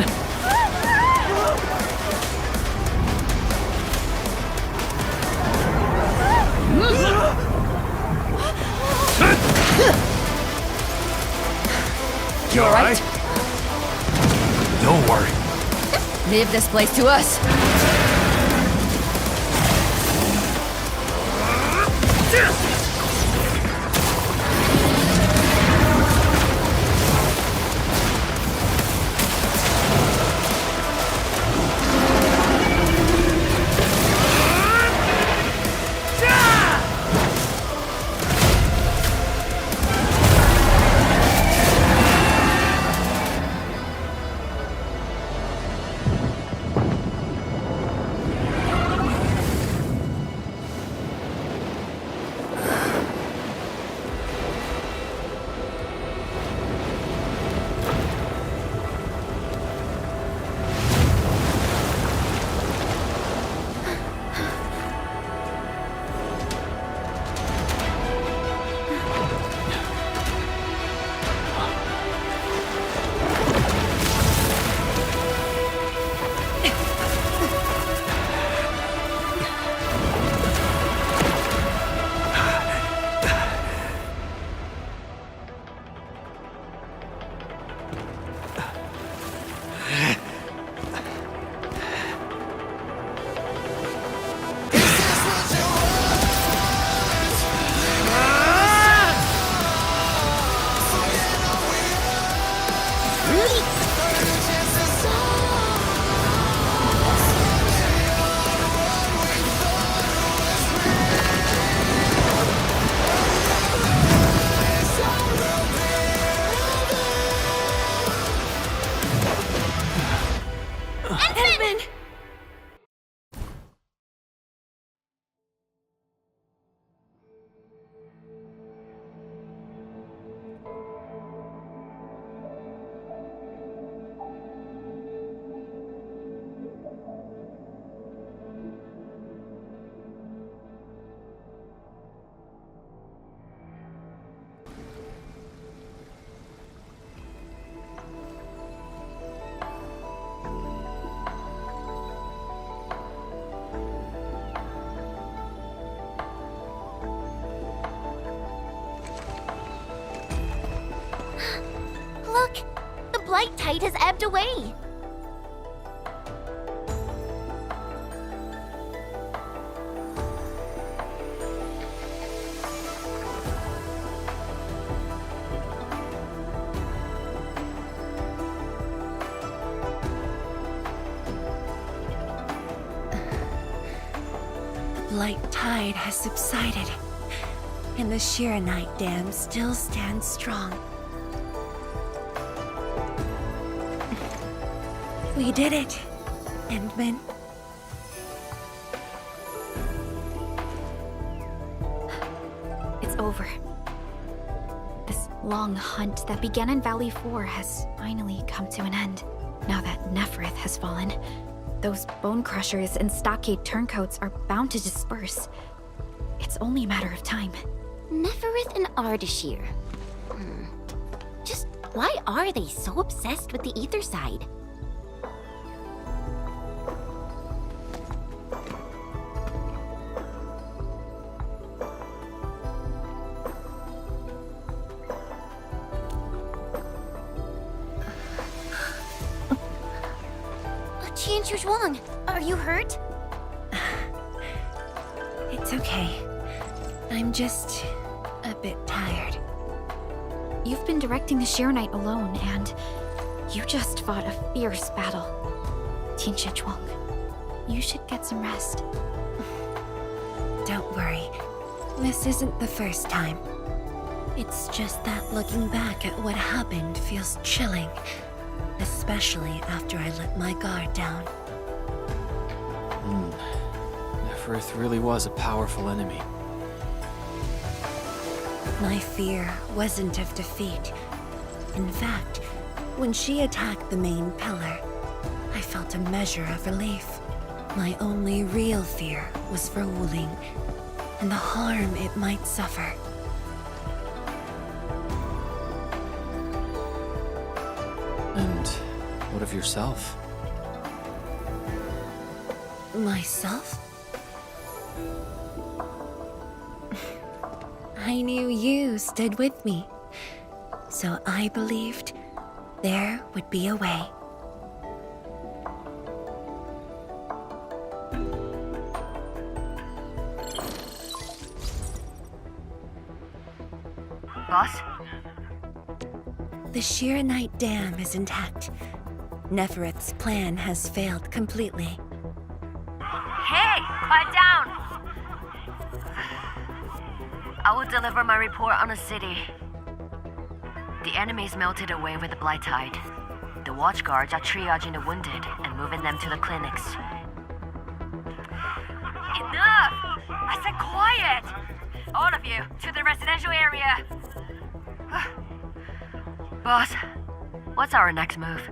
You alright? Don't worry. Leave this place to us. Look! The blight tide has ebbed away! The blight tide has subsided, and the Shiranite Dam still stands strong. We did it, Endman. It's over. This long hunt that began in Valley 4 has finally come to an end. Now that Neferith has fallen, those bone crushers and stockade turncoats are bound to disperse. It's only a matter of time. Neferith and Ardashir. Just why are they so obsessed with the ether side? Zhuang, are you hurt? It's okay. I'm just a bit tired. You've been directing the Shiranite alone, and you just fought a fierce battle. Tianxia Zhuang, you should get some rest. Don't worry. This isn't the first time. It's just that looking back at what happened feels chilling. Especially after I let my guard down. Neferith really was a powerful enemy. My fear wasn't of defeat. In fact, when she attacked the main pillar, I felt a measure of relief. My only real fear was for Wuling, and the harm it might suffer. And What of yourself? Myself? I knew you stood with me, so I believed there would be a way. Boss? The Shiranite Dam is intact. Nefereth's plan has failed completely. Hey, quiet down! I will deliver my report on the city. The enemy's melted away with the blight tide. The watchguards are triaging the wounded and moving them to the clinics. Enough! I said quiet! All of you, to the residential area! Boss, what's our next move?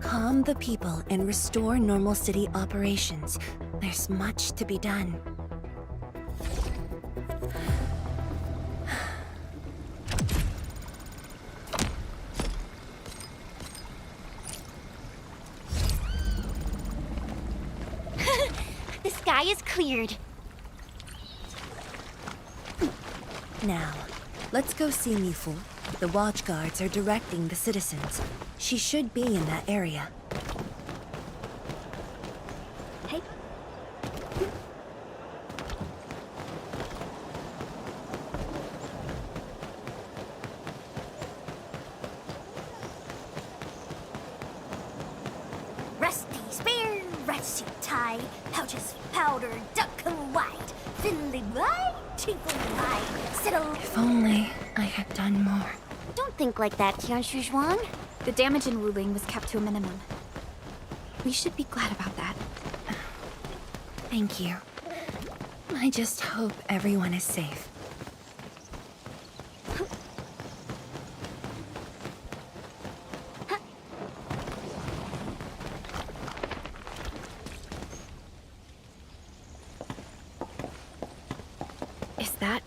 Calm the people and restore normal city operations. There's much to be done. The sky is cleared. Now, let's go see Mifu. The watchguards are directing the citizens. She should be in that area. Hey. Rusty spear, red suit tie, pouches powder, duck white, thinly white, tinkle white, settle. If only I had done more. Don't think like that, Tianshu Zhuang. The damage in Wuling was kept to a minimum. We should be glad about that. Thank you. I just hope everyone is safe. Is that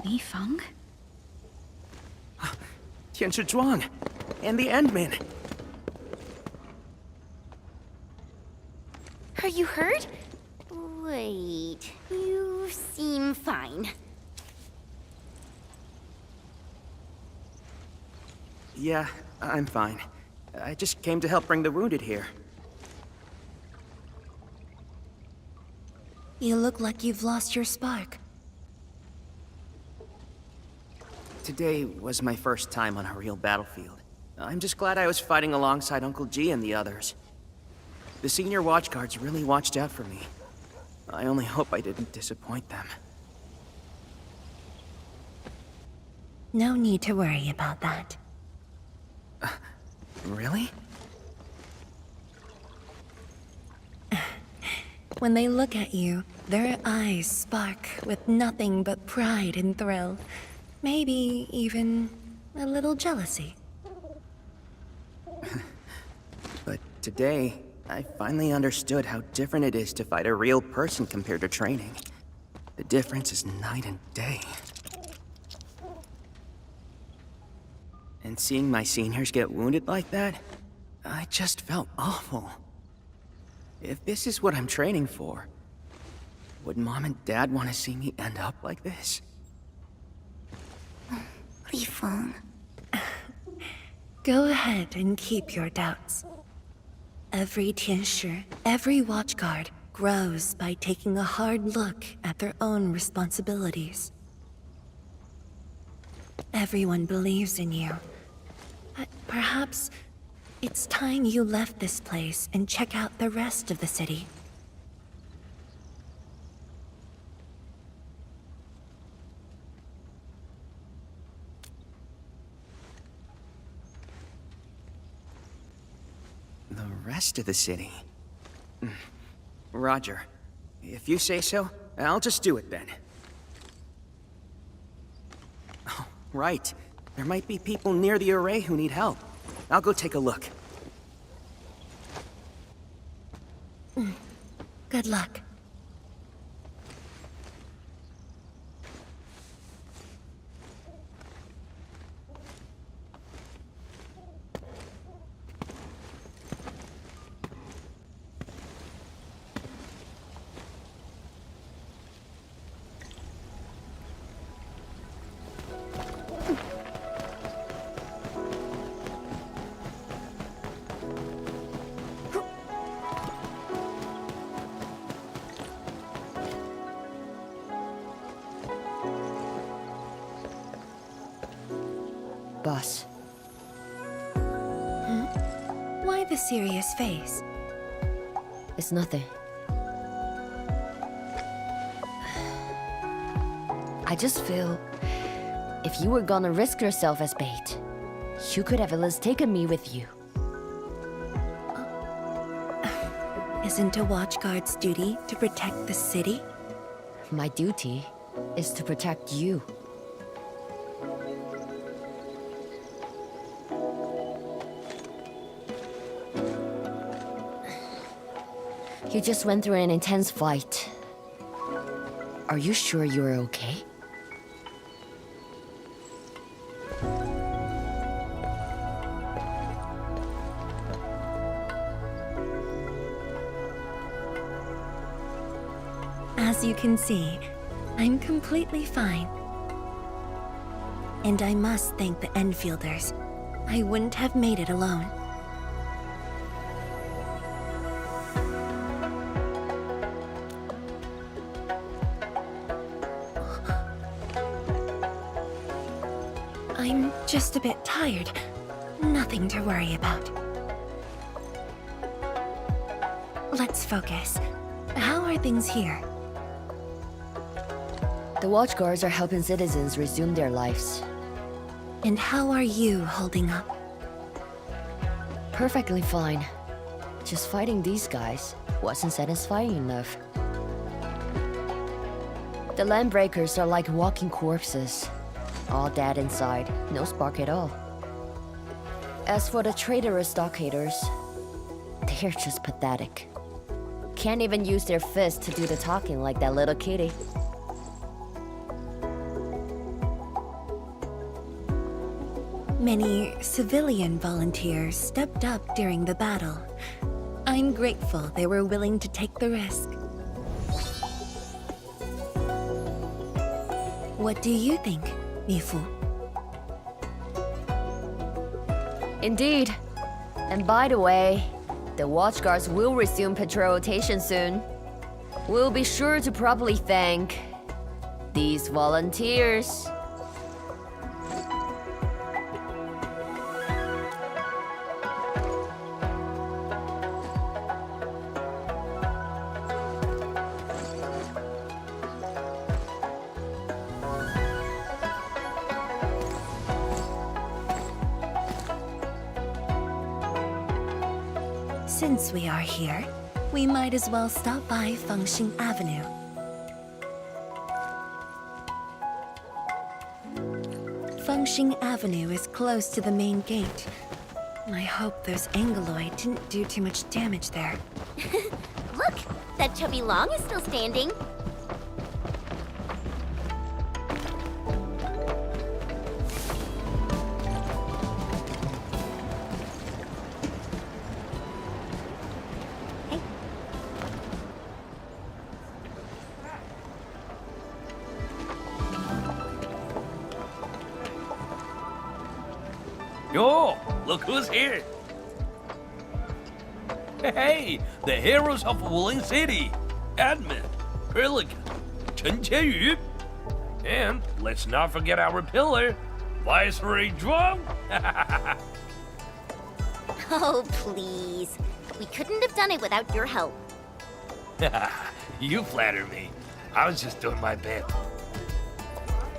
Li Feng? Tianshu Zhuang and the Endman. Are you hurt? Wait, you seem fine. Yeah, I'm fine. I just came to help bring the wounded here. You look like you've lost your spark. Today was my first time on a real battlefield. I'm just glad I was fighting alongside Uncle G and the others. The senior watchguards really watched out for me. I only hope I didn't disappoint them. No need to worry about that. Really? When they look at you, their eyes spark with nothing but pride and thrill. Maybe even a little jealousy. But today, I finally understood how different it is to fight a real person compared to training. The difference is night and day. And seeing my seniors get wounded like that, I just felt awful. If this is what I'm training for, would Mom and Dad want to see me end up like this? Li Feng. Go ahead and keep your doubts. Every Tianshi, every watchguard, grows by taking a hard look at their own responsibilities. Everyone believes in you. But perhaps it's time you left this place and check out the rest of the city. The rest of the city? Roger. If you say so, I'll just do it then. Oh, right. There might be people near the array who need help. I'll go take a look. Good luck. boss. Why the serious face? It's nothing. I just feel if you were gonna risk yourself as bait, you could have at least taken me with you. Isn't a watchguard's duty to protect the city? My duty is to protect you. You just went through an intense fight. Are you sure you're okay? As you can see, I'm completely fine. And I must thank the Enfielders. I wouldn't have made it alone. I'm just a bit tired. Nothing to worry about. Let's focus. How are things here? The watchguards are helping citizens resume their lives. And how are you holding up? Perfectly fine. Just fighting these guys wasn't satisfying enough. The Landbreakers are like walking corpses. All dead inside, no spark at all. As for the traitorous stockaders, they're just pathetic. Can't even use their fists to do the talking like that little kitty. Many civilian volunteers stepped up during the battle. I'm grateful they were willing to take the risk. What do you think, Mifu? Indeed. And by the way, the watchguards will resume patrol rotation soon. We'll be sure to properly thank these volunteers. Since we are here, we might as well stop by Fengxing Avenue. Fengxing Avenue is close to the main gate. I hope those Angloid didn't do too much damage there. Look, that chubby Long is still standing. Yo, look who's here. Hey, the heroes of Wuling City. Admin, Pelican, Chen Qianyu. And let's not forget our pillar, Viceroy Zhuang. Oh, please. We couldn't have done it without your help. You flatter me. I was just doing my bit.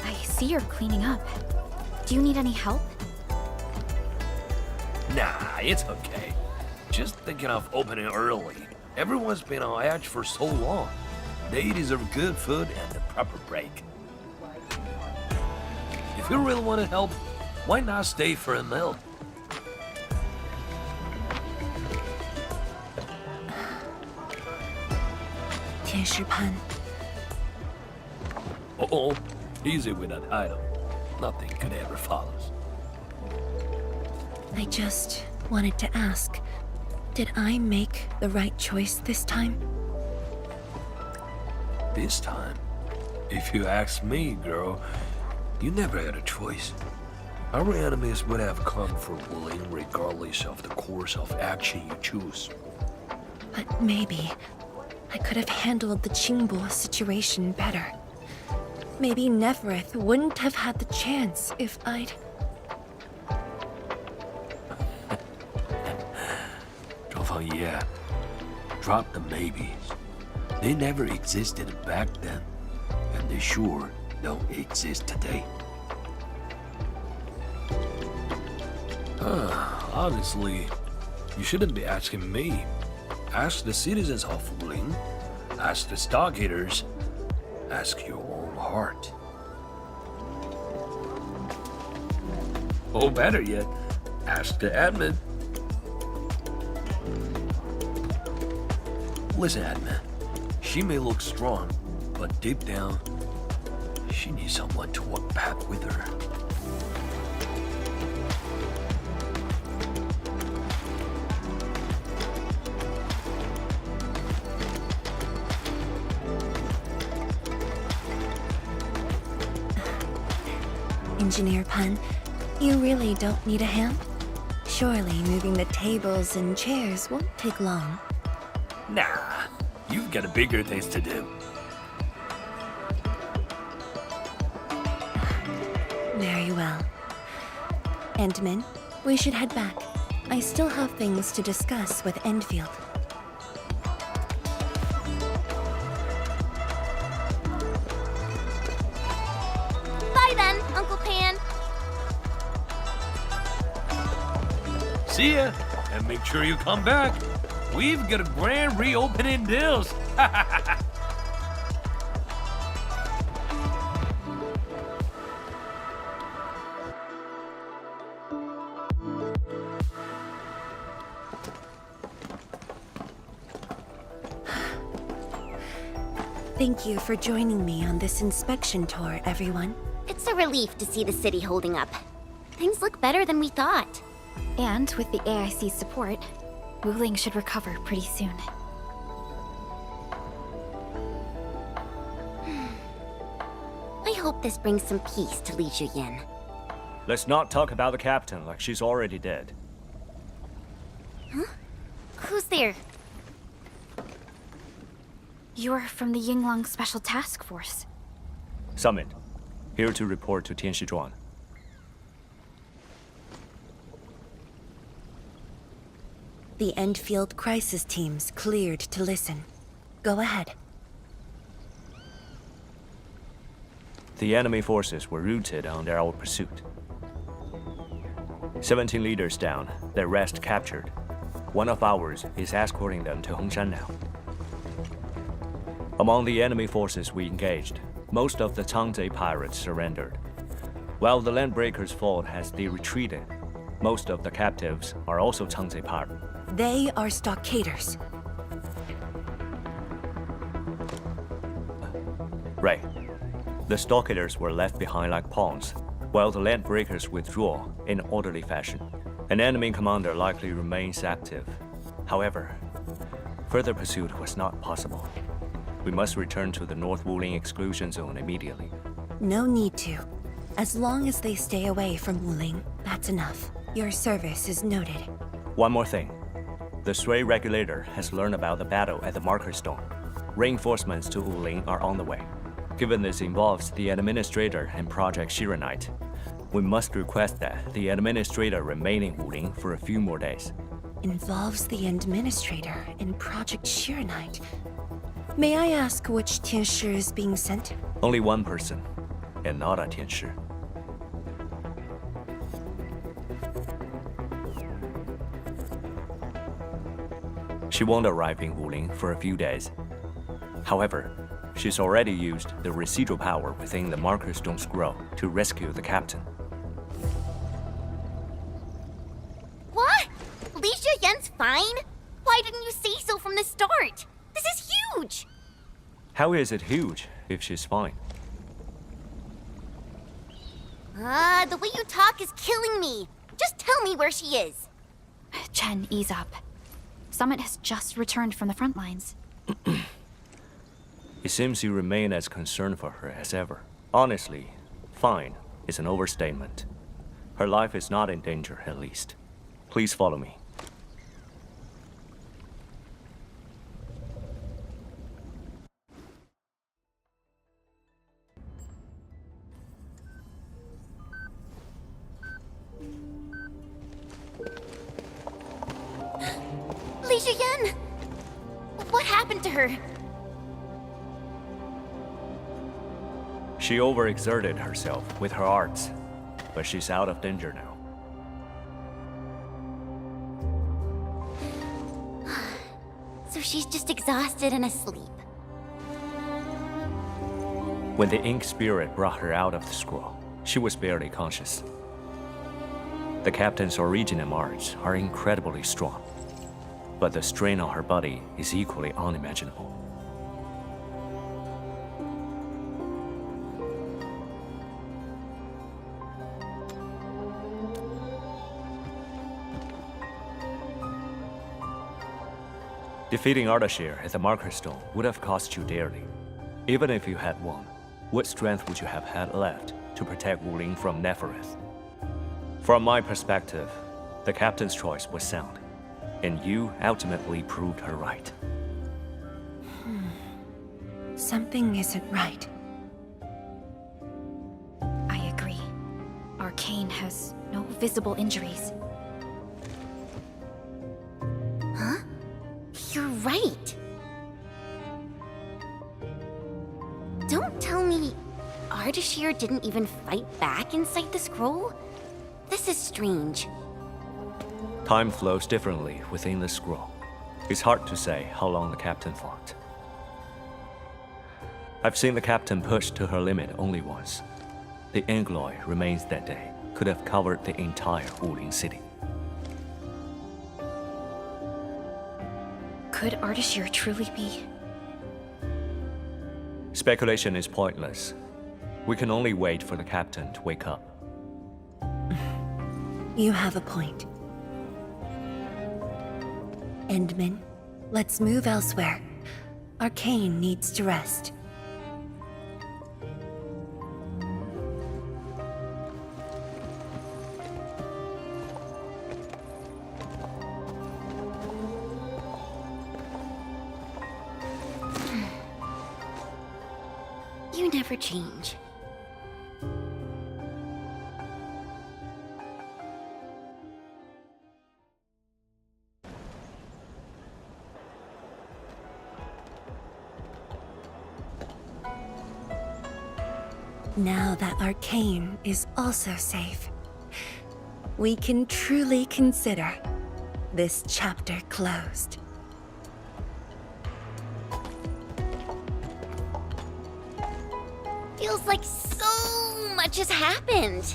I see you're cleaning up. Do you need any help? Nah, it's okay. Just thinking of opening early. Everyone's been on edge for so long. They deserve good food and a proper break. If you really want to help, why not stay for a meal? Tianshipan. Uh-oh, easy with that title. Nothing could ever follow. I just wanted to ask, did I make the right choice this time? This time, if you ask me, girl, you never had a choice. Our enemies would have come for Wuling regardless of the course of action you choose. But maybe I could have handled the Qingbo situation better. Maybe Nefereth wouldn't have had the chance if I'd... Oh yeah. Drop the maybes. They never existed back then, and they sure don't exist today. Honestly, you shouldn't be asking me. Ask the citizens of Wuling. Ask the stockhaters. Ask your own heart. Or better yet, ask the admin. Listen, admin. She may look strong, but deep down, she needs someone to walk back with her. Engineer Pun, you really don't need a hand? Surely moving the tables and chairs won't take long. Nah, you've got bigger things to do. Very well. Endman, we should head back. I still have things to discuss with Endfield. Bye then, Uncle Pan. See ya, and make sure you come back. We've got a grand reopening deals. Thank you for joining me on this inspection tour, everyone. It's a relief to see the city holding up. Things look better than we thought. And with the AIC's support, Wuling should recover pretty soon. I hope this brings some peace to Li Zhiyan. Let's not talk about the captain like she's already dead. Huh? Who's there? You're from the Yinglang Special Task Force. Summit, here to report to Tianshizhuang. The Endfield crisis teams cleared to listen. Go ahead. The enemy forces were routed under our pursuit. 17 leaders down, the rest captured. One of ours is escorting them to Hongshan now. Among the enemy forces we engaged, most of the Changzhe pirates surrendered. While the Landbreakers fought as they retreated, most of the captives are also Changzhe pirates. They are stockaders. Right. The stockaders were left behind like pawns, while the Landbreakers withdraw in orderly fashion. An enemy commander likely remains active. However, further pursuit was not possible. We must return to the North Wuling exclusion zone immediately. No need to. As long as they stay away from Wuling, that's enough. Your service is noted. One more thing. The Sui regulator has learned about the battle at the Marker Stone. Reinforcements to Wuling are on the way. Given this involves the administrator and Project Shiranite, we must request that the administrator remain in Wuling for a few more days. Involves the administrator in Project Shiranite. May I ask which Tianshi is being sent? Only one person, and not a Tianshi. She won't arrive in Wuling for a few days. However, she's already used the residual power within the Marker Stone Scroll to rescue the captain. What? Li Zhiyan's fine? Why didn't you say so from the start? This is huge! How is it huge if she's fine? The way you talk is killing me. Just tell me where she is. Chen, ease up. Summit has just returned from the front lines. It seems you remain as concerned for her as ever. Honestly, fine is an overstatement. Her life is not in danger, at least. Please follow me. Li Yen? What happened to her? She overexerted herself with her arts, but she's out of danger now. So she's just exhausted and asleep. When the ink spirit brought her out of the scroll, she was barely conscious. The captain's origin and arts are incredibly strong, but the strain on her body is equally unimaginable. Defeating Ardashir at the Marker Stone would have cost you dearly. Even if you had won, what strength would you have had left to protect Wuling from Nefereth? From my perspective, the captain's choice was sound, and you ultimately proved her right. Something isn't right. I agree. Arcane has no visible injuries. Huh? You're right. Don't tell me Ardashir didn't even fight back inside the scroll? This is strange. Time flows differently within the scroll. It's hard to say how long the captain fought. I've seen the captain pushed to her limit only once. The Angloy remains that day could have covered the entire Wuling city. Could Ardashir truly be? Speculation is pointless. We can only wait for the captain to wake up. You have a point. Endman, let's move elsewhere. Arcane needs to rest. You never change. Now that Arcane is also safe, we can truly consider this chapter closed. Feels like so much has happened.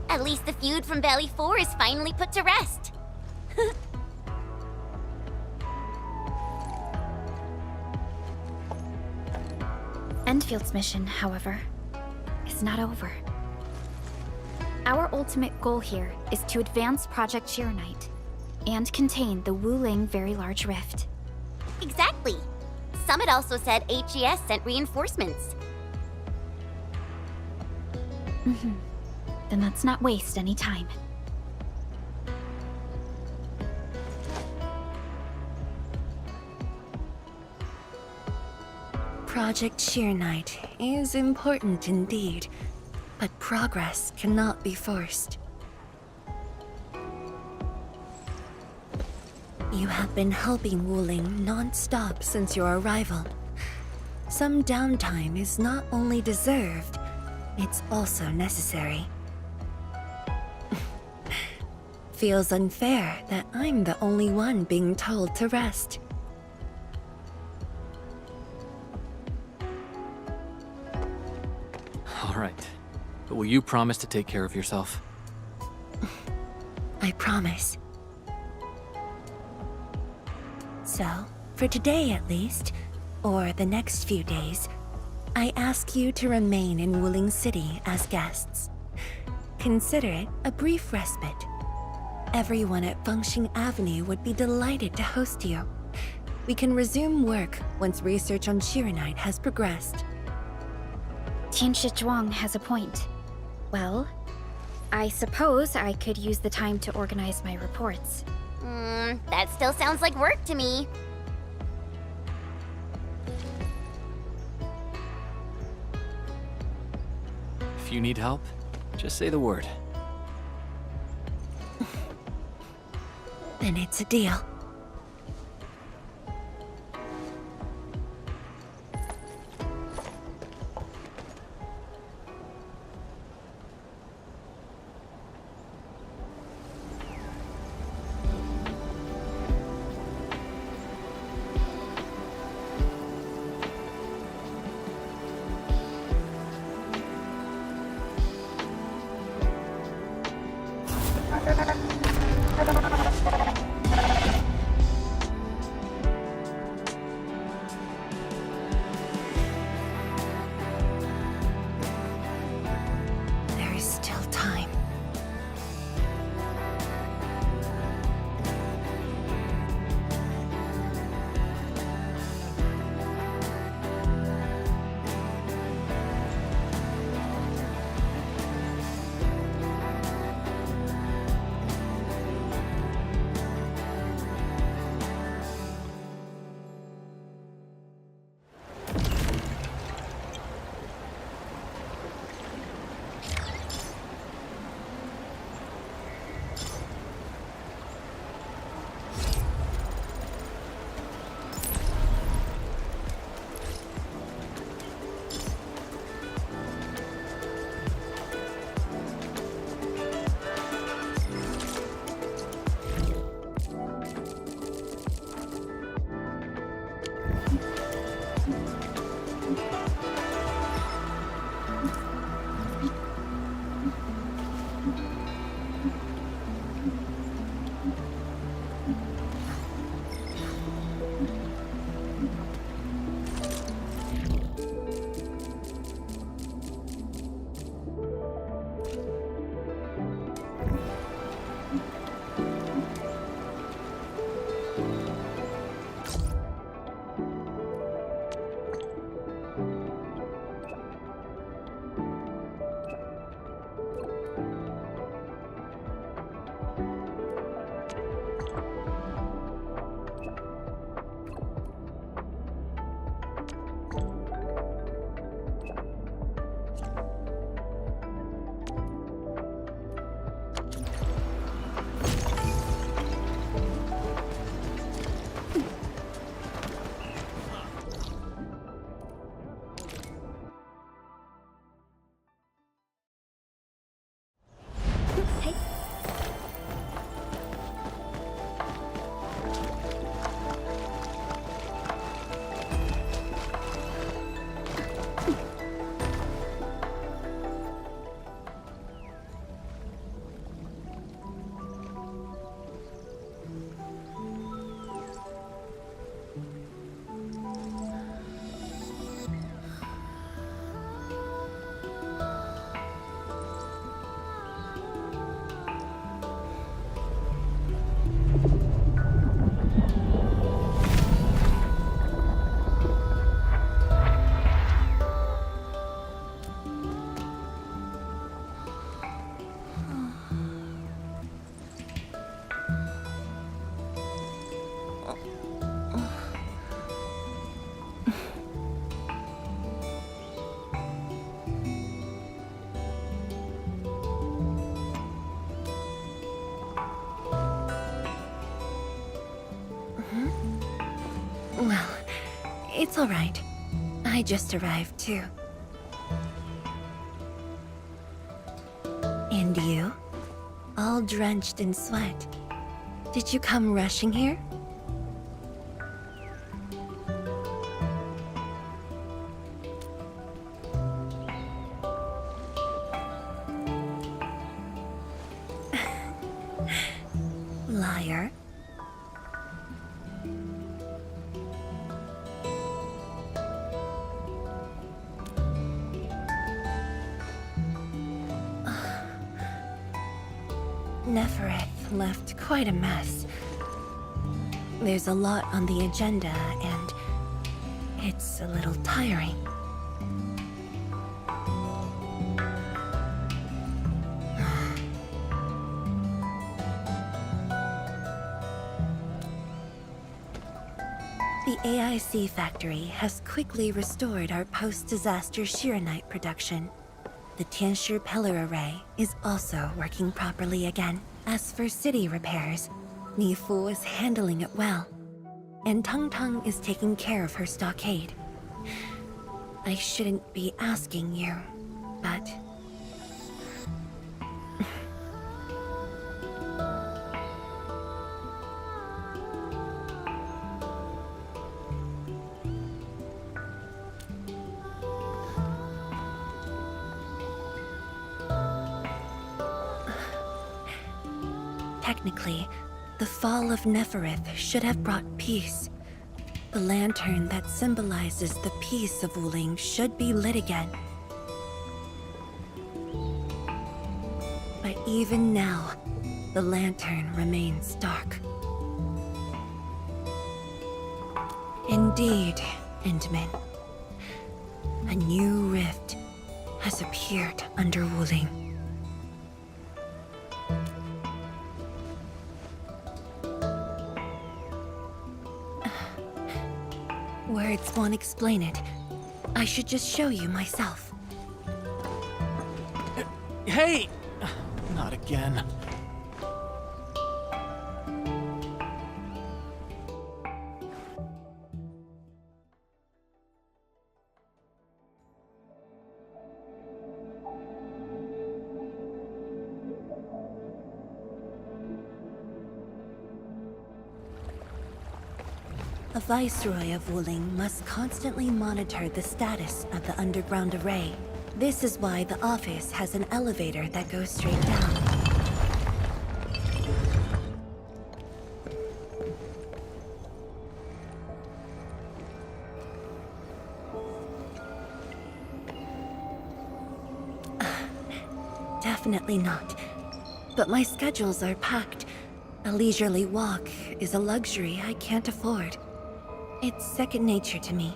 At least the feud from Valley 4 is finally put to rest. Endfield's mission, however, is not over. Our ultimate goal here is to advance Project Chironite and contain the Wuling Very Large Rift. Exactly. Summit also said HES sent reinforcements. Then let's not waste any time. Project Chironite is important indeed, but progress cannot be forced. You have been helping Wuling non-stop since your arrival. Some downtime is not only deserved, it's also necessary. Feels unfair that I'm the only one being told to rest. All right. But will you promise to take care of yourself? I promise. So, for today at least, or the next few days, I ask you to remain in Wuling City as guests. Consider it a brief respite. Everyone at Fengxing Avenue would be delighted to host you. We can resume work once research on Chironite has progressed. Tianshi Zhuang has a point. Well, I suppose I could use the time to organize my reports. That still sounds like work to me. If you need help, just say the word. Then it's a deal. There is still time. Well, it's all right. I just arrived, too. And you? All drenched in sweat. Did you come rushing here? Liar. Nefereth left quite a mess. There's a lot on the agenda, and it's a little tiring. The AIC factory has quickly restored our post-disaster Shiranite production. The Tianshi pillar array is also working properly again. As for city repairs, Nifu is handling it well, and Tung Tung is taking care of her stockade. I shouldn't be asking you, but... Technically, the fall of Neferith should have brought peace. The lantern that symbolizes the peace of Wuling should be lit again. But even now, the lantern remains dark. Indeed, Endman. A new rift has appeared under Wuling. Words won't explain it. I should just show you myself. Hey! Not again. A Viceroy of Wuling must constantly monitor the status of the underground array. This is why the office has an elevator that goes straight down. Definitely not. But my schedules are packed. A leisurely walk is a luxury I can't afford. It's second nature to me.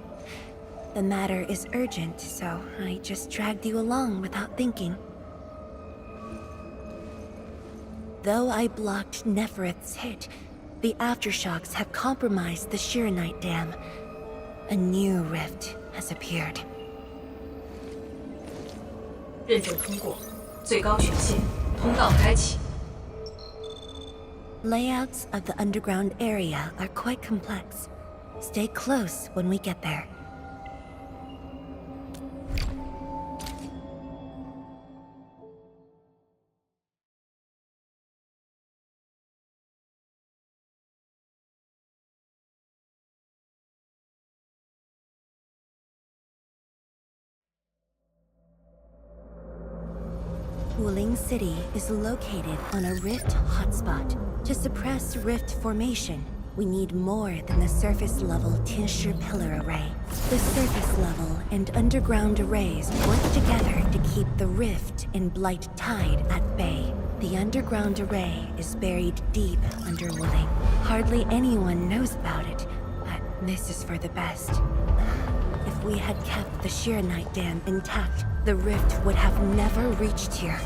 The matter is urgent, so I just dragged you along without thinking. Though I blocked Neferith's hit, the aftershocks have compromised the Shiranite Dam. A new rift has appeared. 认证通过，最高权限，通道开启。 Layouts of the underground area are quite complex. Stay close when we get there. Wuling City is located on a rift hotspot. To suppress rift formation, we need more than the surface-level Tinsher pillar array. The surface-level and underground arrays work together to keep the rift in Blight Tide at bay. The underground array is buried deep under Wuling. Hardly anyone knows about it, but this is for the best. If we had kept the Shiranite Dam intact, the rift would have never reached here.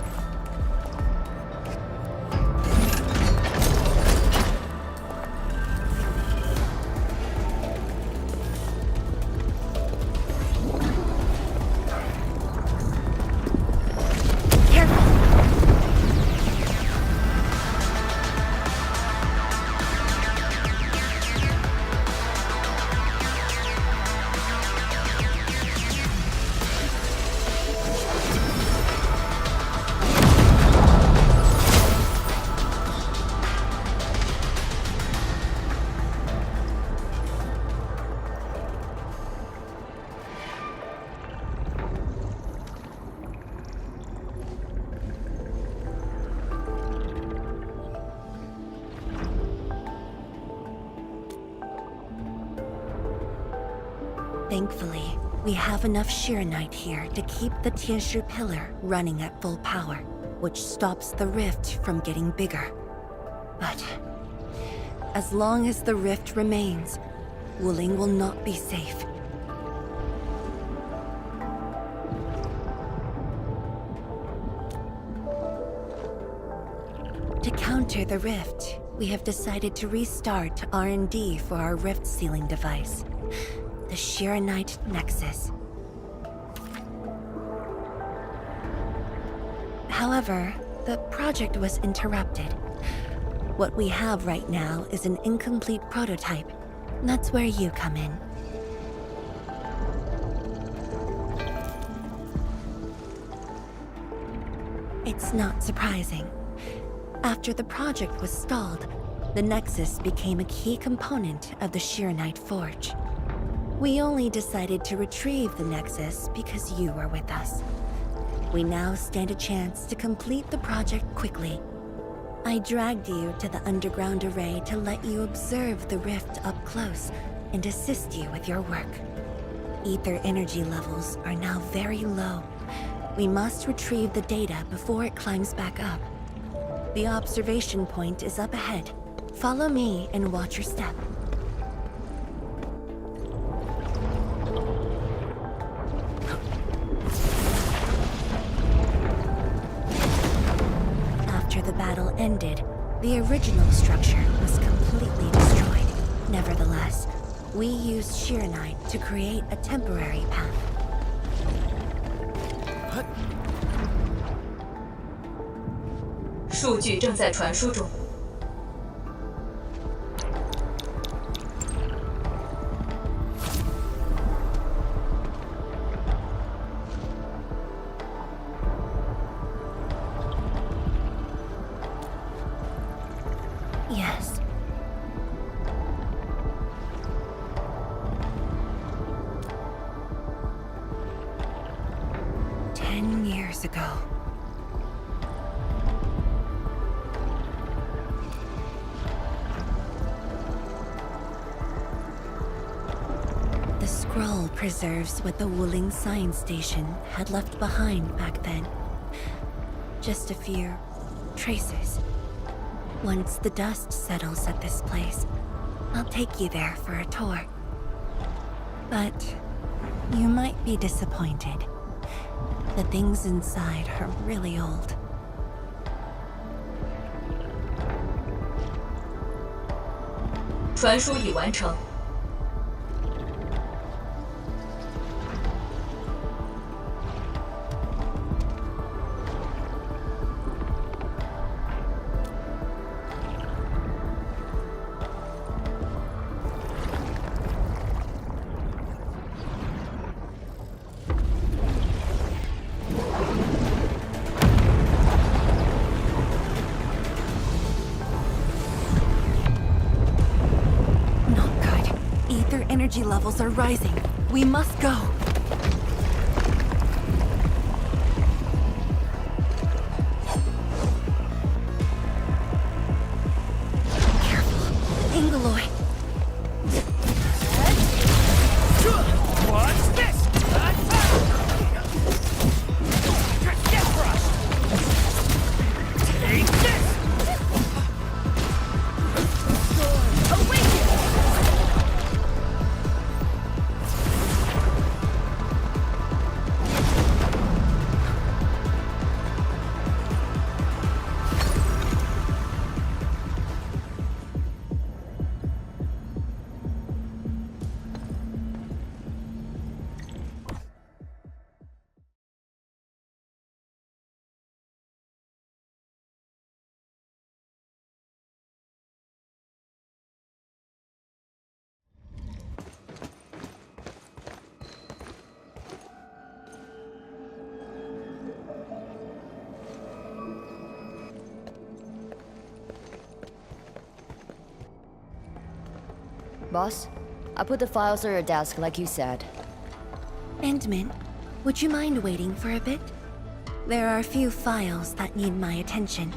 Thankfully, we have enough Shiranite here to keep the Tianshu pillar running at full power, which stops the rift from getting bigger. But as long as the rift remains, Wuling will not be safe. To counter the rift, we have decided to restart R&D for our rift sealing device. The Shiranite Nexus. However, the project was interrupted. What we have right now is an incomplete prototype. That's where you come in. It's not surprising. After the project was stalled, the Nexus became a key component of the Shiranite Forge. We only decided to retrieve the Nexus because you were with us. We now stand a chance to complete the project quickly. I dragged you to the underground array to let you observe the rift up close and assist you with your work. Ether energy levels are now very low. We must retrieve the data before it climbs back up. The observation point is up ahead. Follow me and watch your step. After the battle ended, the original structure was completely destroyed. Nevertheless, we used Shiranite to create a temporary path. What? 数据正在传输中。 Yes. "10 years ago." The scroll preserves what the Wuling Science Station had left behind back then. Just a few traces. Once the dust settles at this place, I'll take you there for a tour. But you might be disappointed. The things inside are really old. 传输已完成。 Energy levels are rising. We must go. Careful, Ingaloy. What's this? Get crushed! Take this! Boss, I put the files on your desk like you said. Endman, would you mind waiting for a bit? There are a few files that need my attention.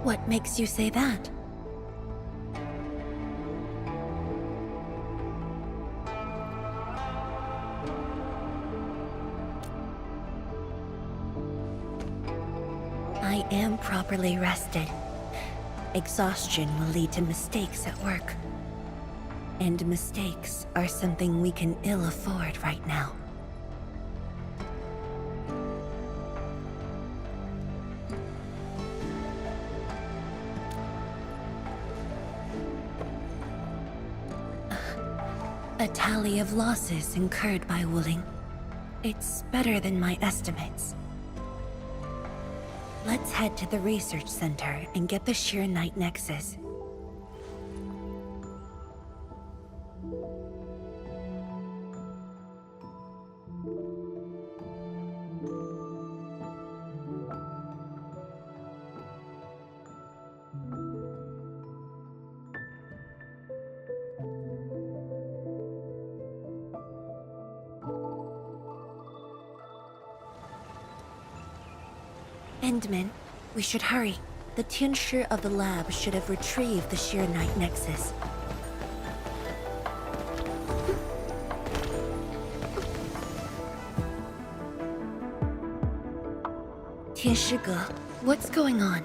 What makes you say that? I am properly rested. Exhaustion will lead to mistakes at work. And mistakes are something we can ill afford right now. A tally of losses incurred by Wuling. It's better than my estimates. Let's head to the research center and get the Sheer Knight Nexus. Endman, we should hurry. The Tianshi of the lab should have retrieved the Sheer Knight Nexus. Tianshi, what's going on?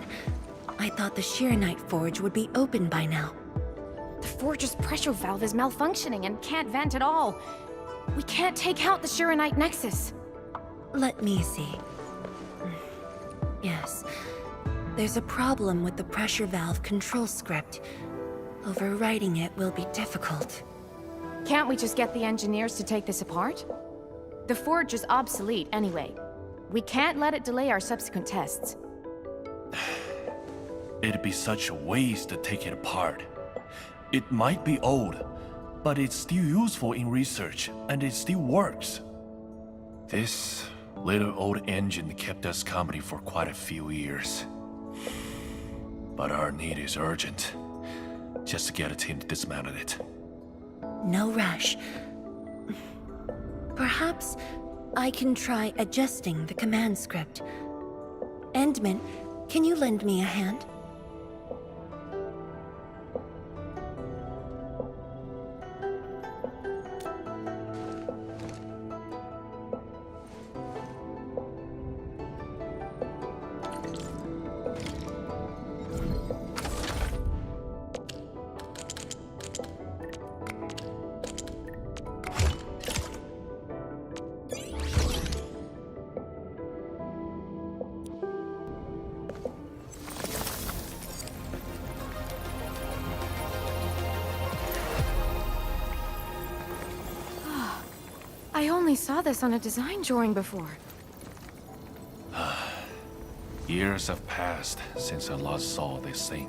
I thought the Sheer Knight Forge would be open by now. The Forge's pressure valve is malfunctioning and can't vent at all. We can't take out the Sheer Knight Nexus. Let me see. Yes. There's a problem with the pressure valve control script. Overwriting it will be difficult. Can't we just get the engineers to take this apart? The Forge is obsolete anyway. We can't let it delay our subsequent tests. It'd be such a waste to take it apart. It might be old, but it's still useful in research, and it still works. This little old engine kept us company for quite a few years. But our need is urgent. Just to get a team to dismantle it. No rush. Perhaps I can try adjusting the command script. Endman, can you lend me a hand? I only saw this on a design drawing before. Years have passed since I last saw this thing.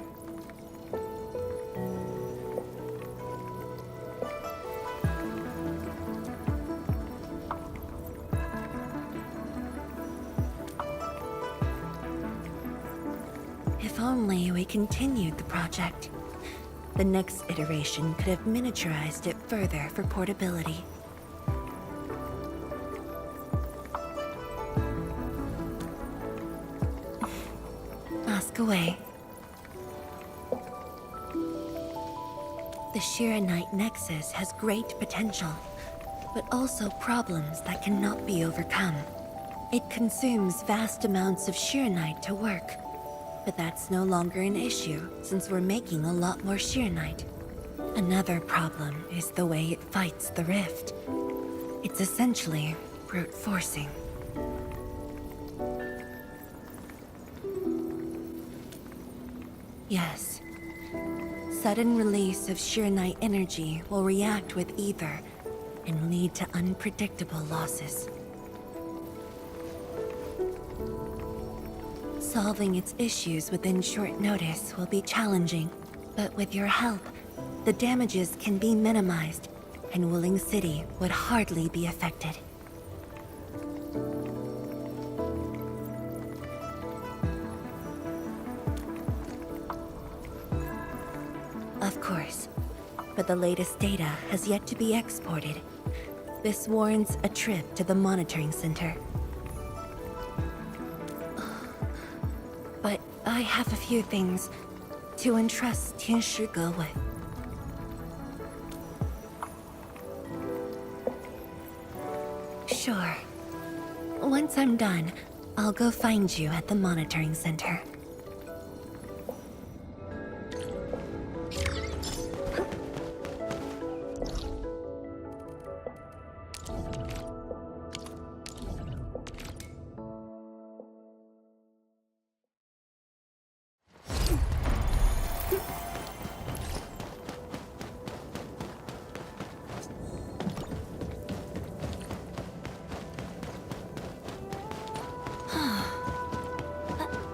If only we continued the project. The next iteration could have miniaturized it further for portability. Ask away. The Sheer Knight Nexus has great potential, but also problems that cannot be overcome. It consumes vast amounts of Sheer Knight to work, but that's no longer an issue since we're making a lot more Sheer Knight. Another problem is the way it fights the rift. It's essentially brute forcing. Yes. Sudden release of Sheer Knight energy will react with ether and lead to unpredictable losses. Solving its issues within short notice will be challenging, but with your help, the damages can be minimized, and Wuling City would hardly be affected. Of course, but the latest data has yet to be exported. This warrants a trip to the monitoring center. but I have a few things to entrust Tianshi Ge with. Sure. Once I'm done, I'll go find you at the monitoring center.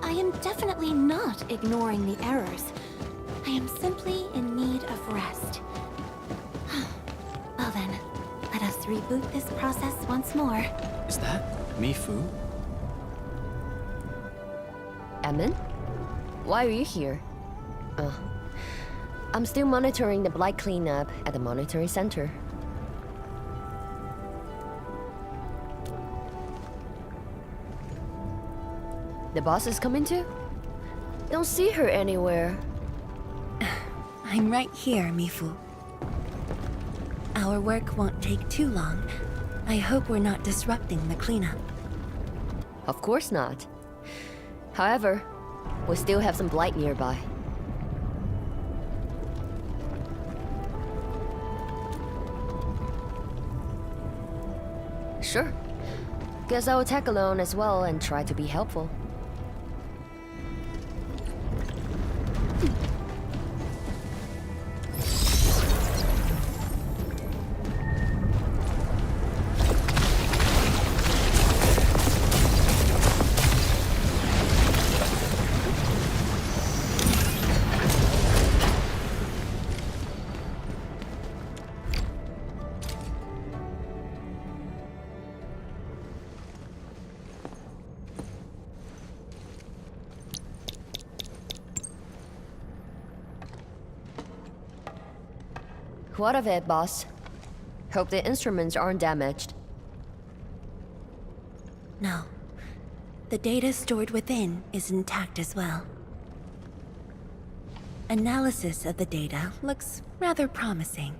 I am definitely not ignoring the errors. I am simply in need of rest. Well then, let us reboot this process once more. Is that Mi Fu? Emin? Why are you here? I'm still monitoring the blight cleanup at the monitoring center. The boss is coming too? Don't see her anywhere. I'm right here, Mifu. Our work won't take too long. I hope we're not disrupting the cleanup. Of course not. However, we still have some blight nearby. Sure. Guess I will tag along as well and try to be helpful. What of it, boss? Hope the instruments aren't damaged. No. The data stored within is intact as well. Analysis of the data looks rather promising.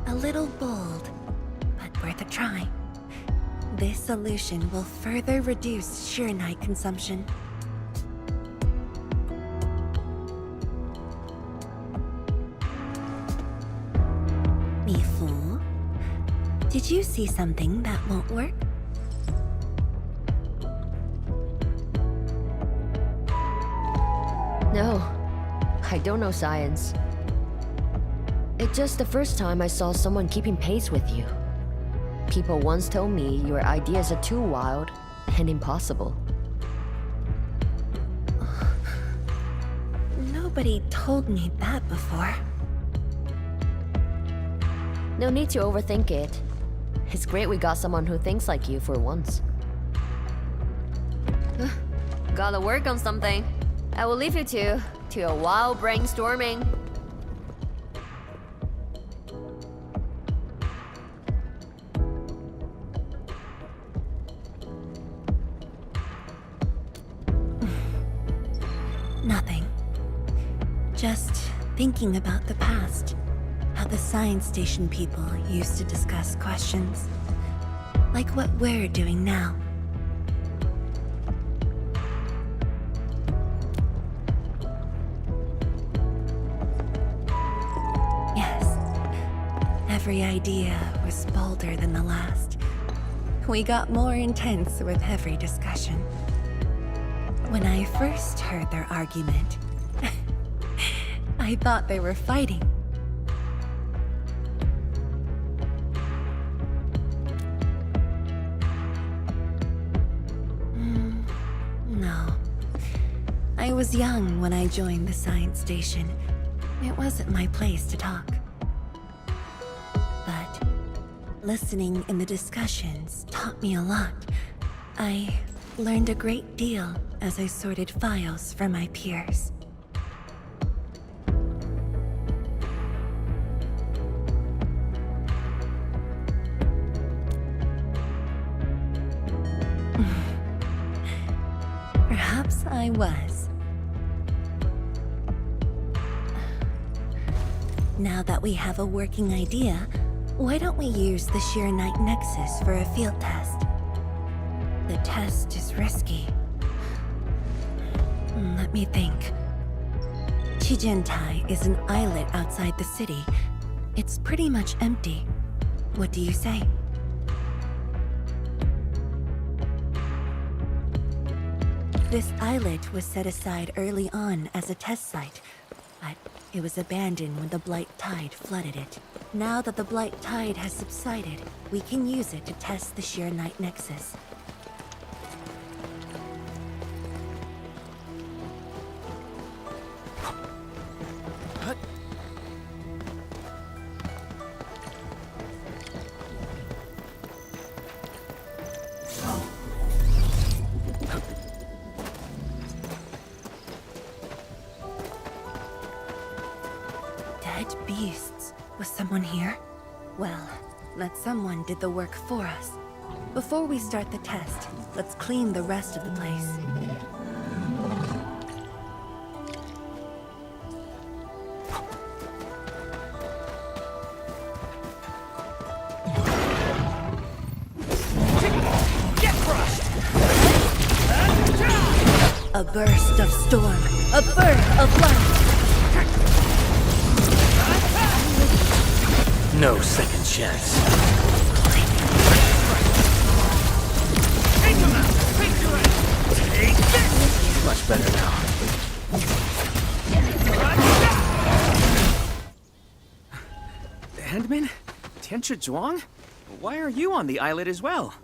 A little bold, but worth a try. This solution will further reduce Shiranite consumption. Mifu, did you see something that won't work? No, I don't know science. It's just the first time I saw someone keeping pace with you. People once told me your ideas are too wild and impossible. Nobody told me that before. No need to overthink it. It's great we got someone who thinks like you for once. Gotta work on something. I will leave you to a wild brainstorming. Nothing. Just thinking about the past. How the science station people used to discuss questions. Like what we're doing now. Yes. Every idea was bolder than the last. We got more intense with every discussion. When I first heard their argument, I thought they were fighting. No. I was young when I joined the science station. It wasn't my place to talk. But listening in the discussions taught me a lot. I learned a great deal as I sorted files for my peers. I was. Now that we have a working idea, why don't we use the Sheer Night Nexus for a field test? The test is risky. Let me think. Chijentai is an islet outside the city. It's pretty much empty. What do you say? This islet was set aside early on as a test site, but it was abandoned when the Blight Tide flooded it. Now that the Blight Tide has subsided, we can use it to test the Sheer Night Nexus. Dead beasts. Was someone here? Well, that someone did the work for us. Before we start the test, let's clean the rest of the place. Get crushed! A burst of storm. A birth of light. No second chance. Much better now. Handman? Tianshi Zhuang? Why are you on the islet as well?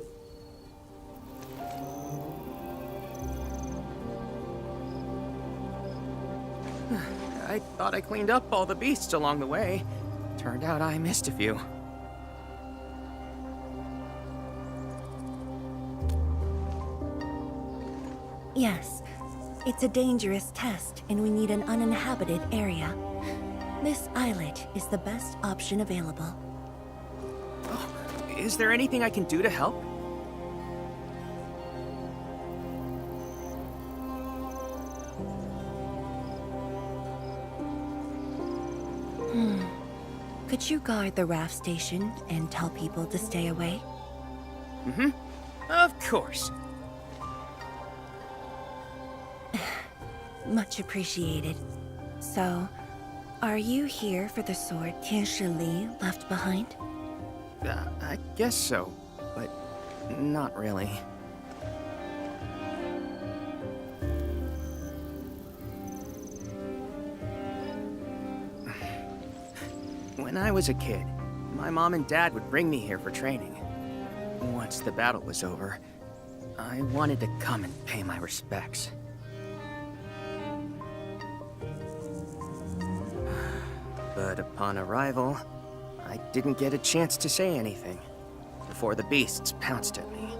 I thought I cleaned up all the beasts along the way. Turned out I missed a few. Yes, it's a dangerous test, and we need an uninhabited area. This islet is the best option available. Is there anything I can do to help? Could you guard the raft station and tell people to stay away? Mm-hmm. Of course. Much appreciated. So, are you here for the sword Tianshi Li left behind? I guess so, but not really. When I was a kid, my mom and dad would bring me here for training. Once the battle was over, I wanted to come and pay my respects. But upon arrival, I didn't get a chance to say anything before the beasts pounced at me.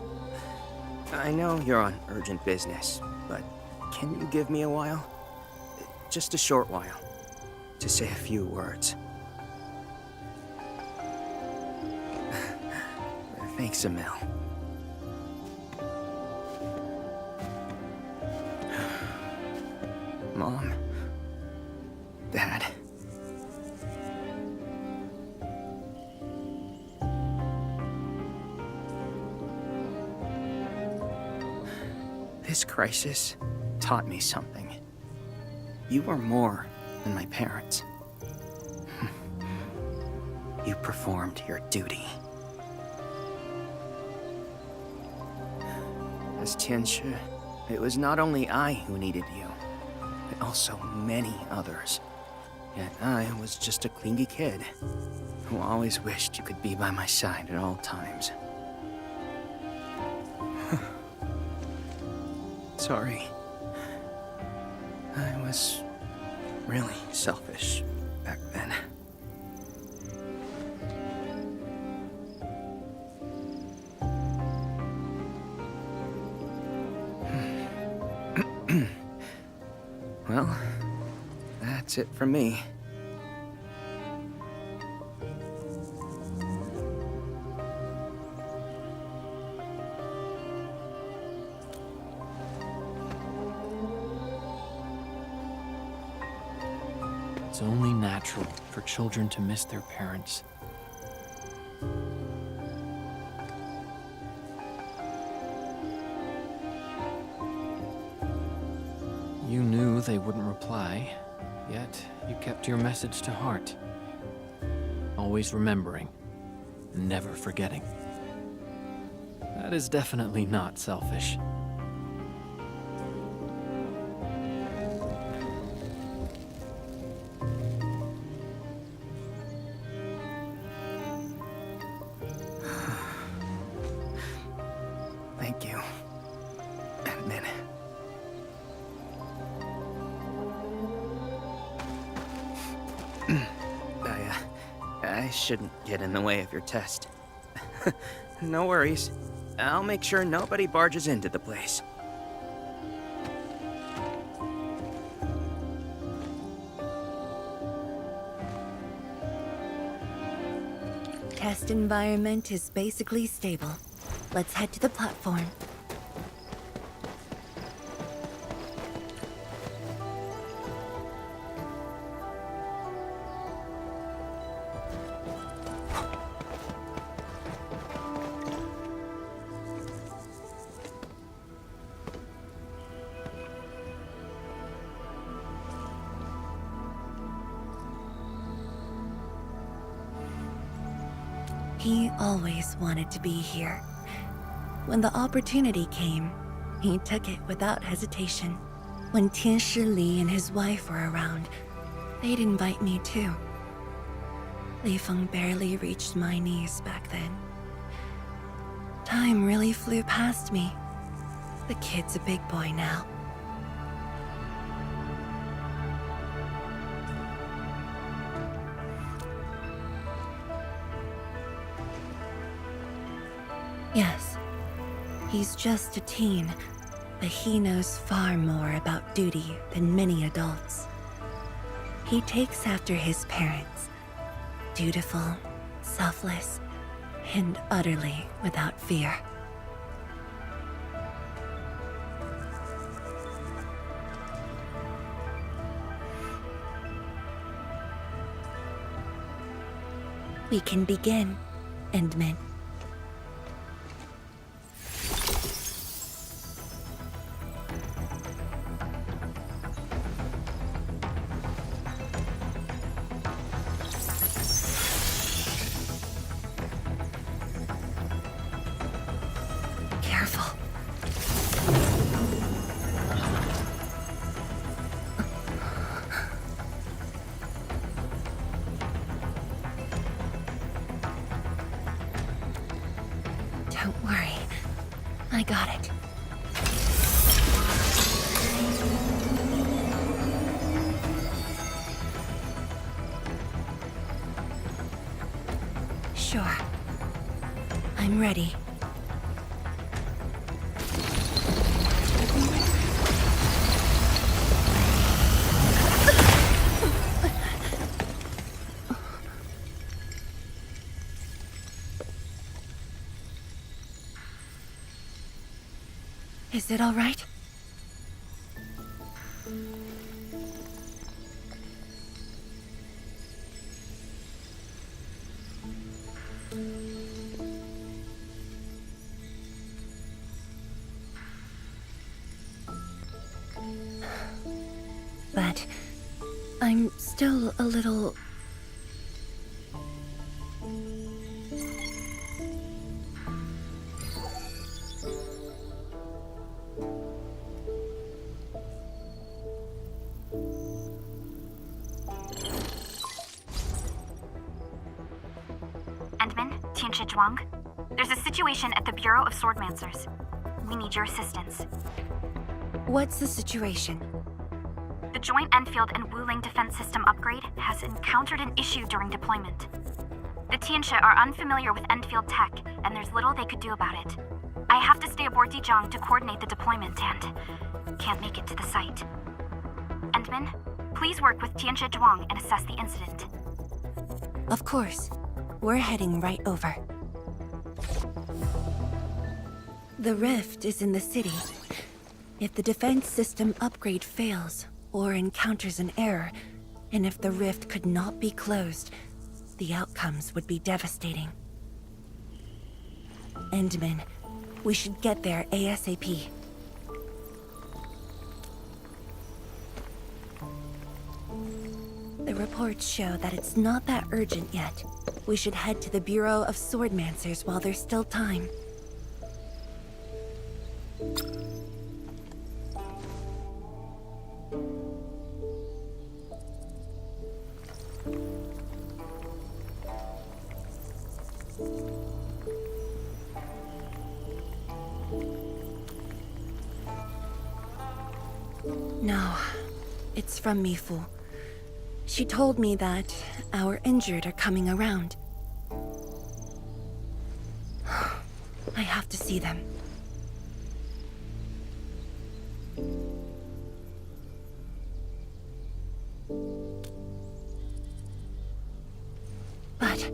I know you're on urgent business, but can you give me a while? Just a short while, to say a few words. Thanks, Emil. Mom. Dad. This crisis taught me something. You were more than my parents. You performed your duty. As Tianshi, it was not only I who needed you, but also many others. Yet I was just a clingy kid who always wished you could be by my side at all times. Sorry. I was really selfish back then. Well, that's it from me. It's only natural for children to miss their parents. You knew they wouldn't reply, yet you kept your message to heart. Always remembering, never forgetting. That is definitely not selfish. Thank you, admin. I shouldn't get in the way of your test. No worries. I'll make sure nobody barges into the place. Test environment is basically stable. Let's head to the platform. He always wanted to be here. When the opportunity came, he took it without hesitation. When Tianshi Li and his wife were around, they'd invite me too. Li Feng barely reached my knees back then. Time really flew past me. The kid's a big boy now. Yes, he's just a teen, but he knows far more about duty than many adults. He takes after his parents, dutiful, selfless, and utterly without fear. We can begin, Endman. Careful. Don't worry. I got it. Sure. I'm ready. Is it all right? But I'm still a little... Endman, Tianshi Zhuang. There's a situation at the Bureau of Swordmancers. We need your assistance. What's the situation? The Joint Enfield and Wuling defense system upgrade has encountered an issue during deployment. The Tianshi are unfamiliar with Enfield tech, and there's little they could do about it. I have to stay aboard Dijiang to coordinate the deployment and can't make it to the site. Endman, please work with Tianshi Zhuang and assess the incident. Of course. We're heading right over. The rift is in the city. If the defense system upgrade fails or encounters an error, And if the rift could not be closed, the outcomes would be devastating. Endman, we should get there ASAP. The reports show that it's not that urgent yet. We should head to the Bureau of Swordmancers while there's still time. No, it's from Mifu. She told me that our injured are coming around. I have to see them. But...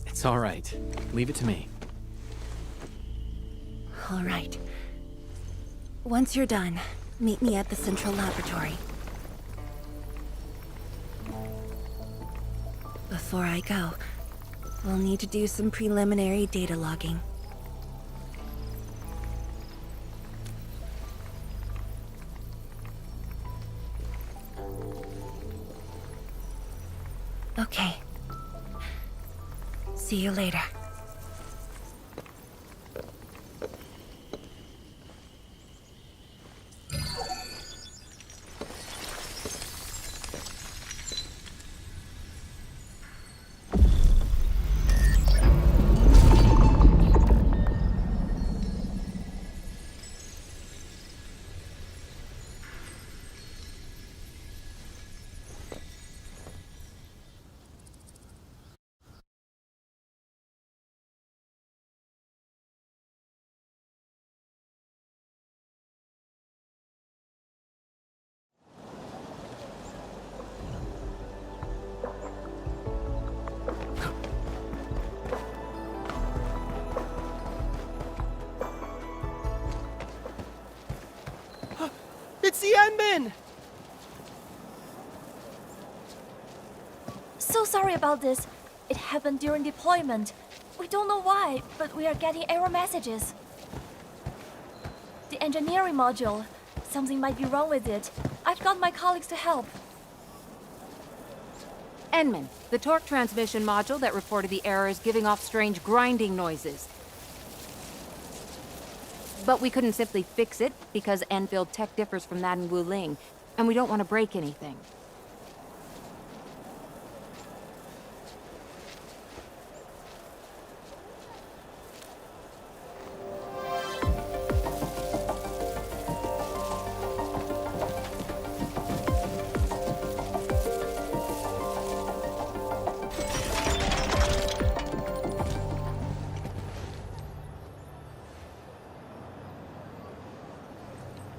It's all right. Leave it to me. all right. Once you're done, meet me at the central laboratory. Before I go, we'll need to do some preliminary data logging. Okay. See you later. It's the Endman! So sorry about this. It happened during deployment. We don't know why, but we are getting error messages. The engineering module. Something might be wrong with it. I've got my colleagues to help. Endman, the torque transmission module that reported the error is giving off strange grinding noises. But we couldn't simply fix it because ENDFIELD tech differs from that in Wuling, and we don't want to break anything.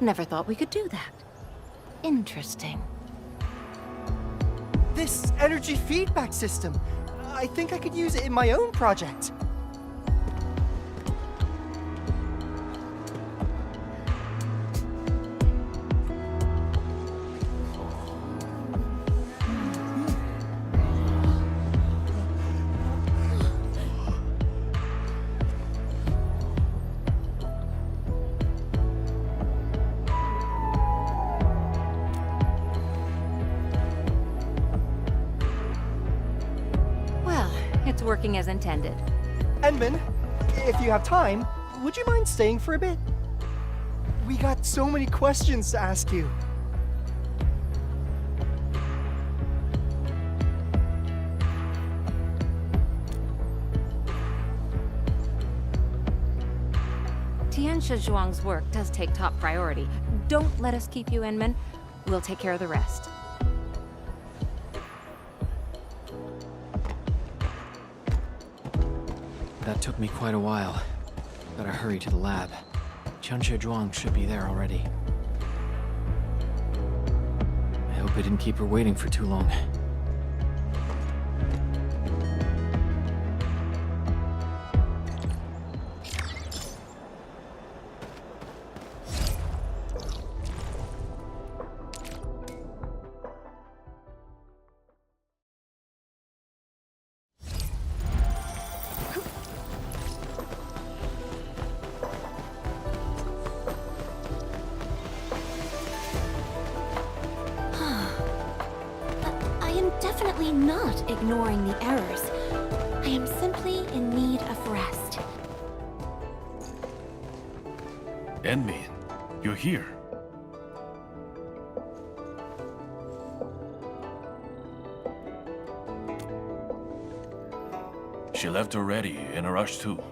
Never thought we could do that. Interesting. This energy feedback system. I think I could use it in my own project. It's working as intended. Endman, if you have time, would you mind staying for a bit? We got so many questions to ask you. Tianxia Zhuang's work does take top priority. Don't let us keep you, Endman. We'll take care of the rest. That took me quite a while. Better hurry to the lab. Tianxia Zhuang should be there already. I hope I didn't keep her waiting for too long. definitely not ignoring the errors. I am simply in need of rest. Enmin, you're here. She left already, in a rush too.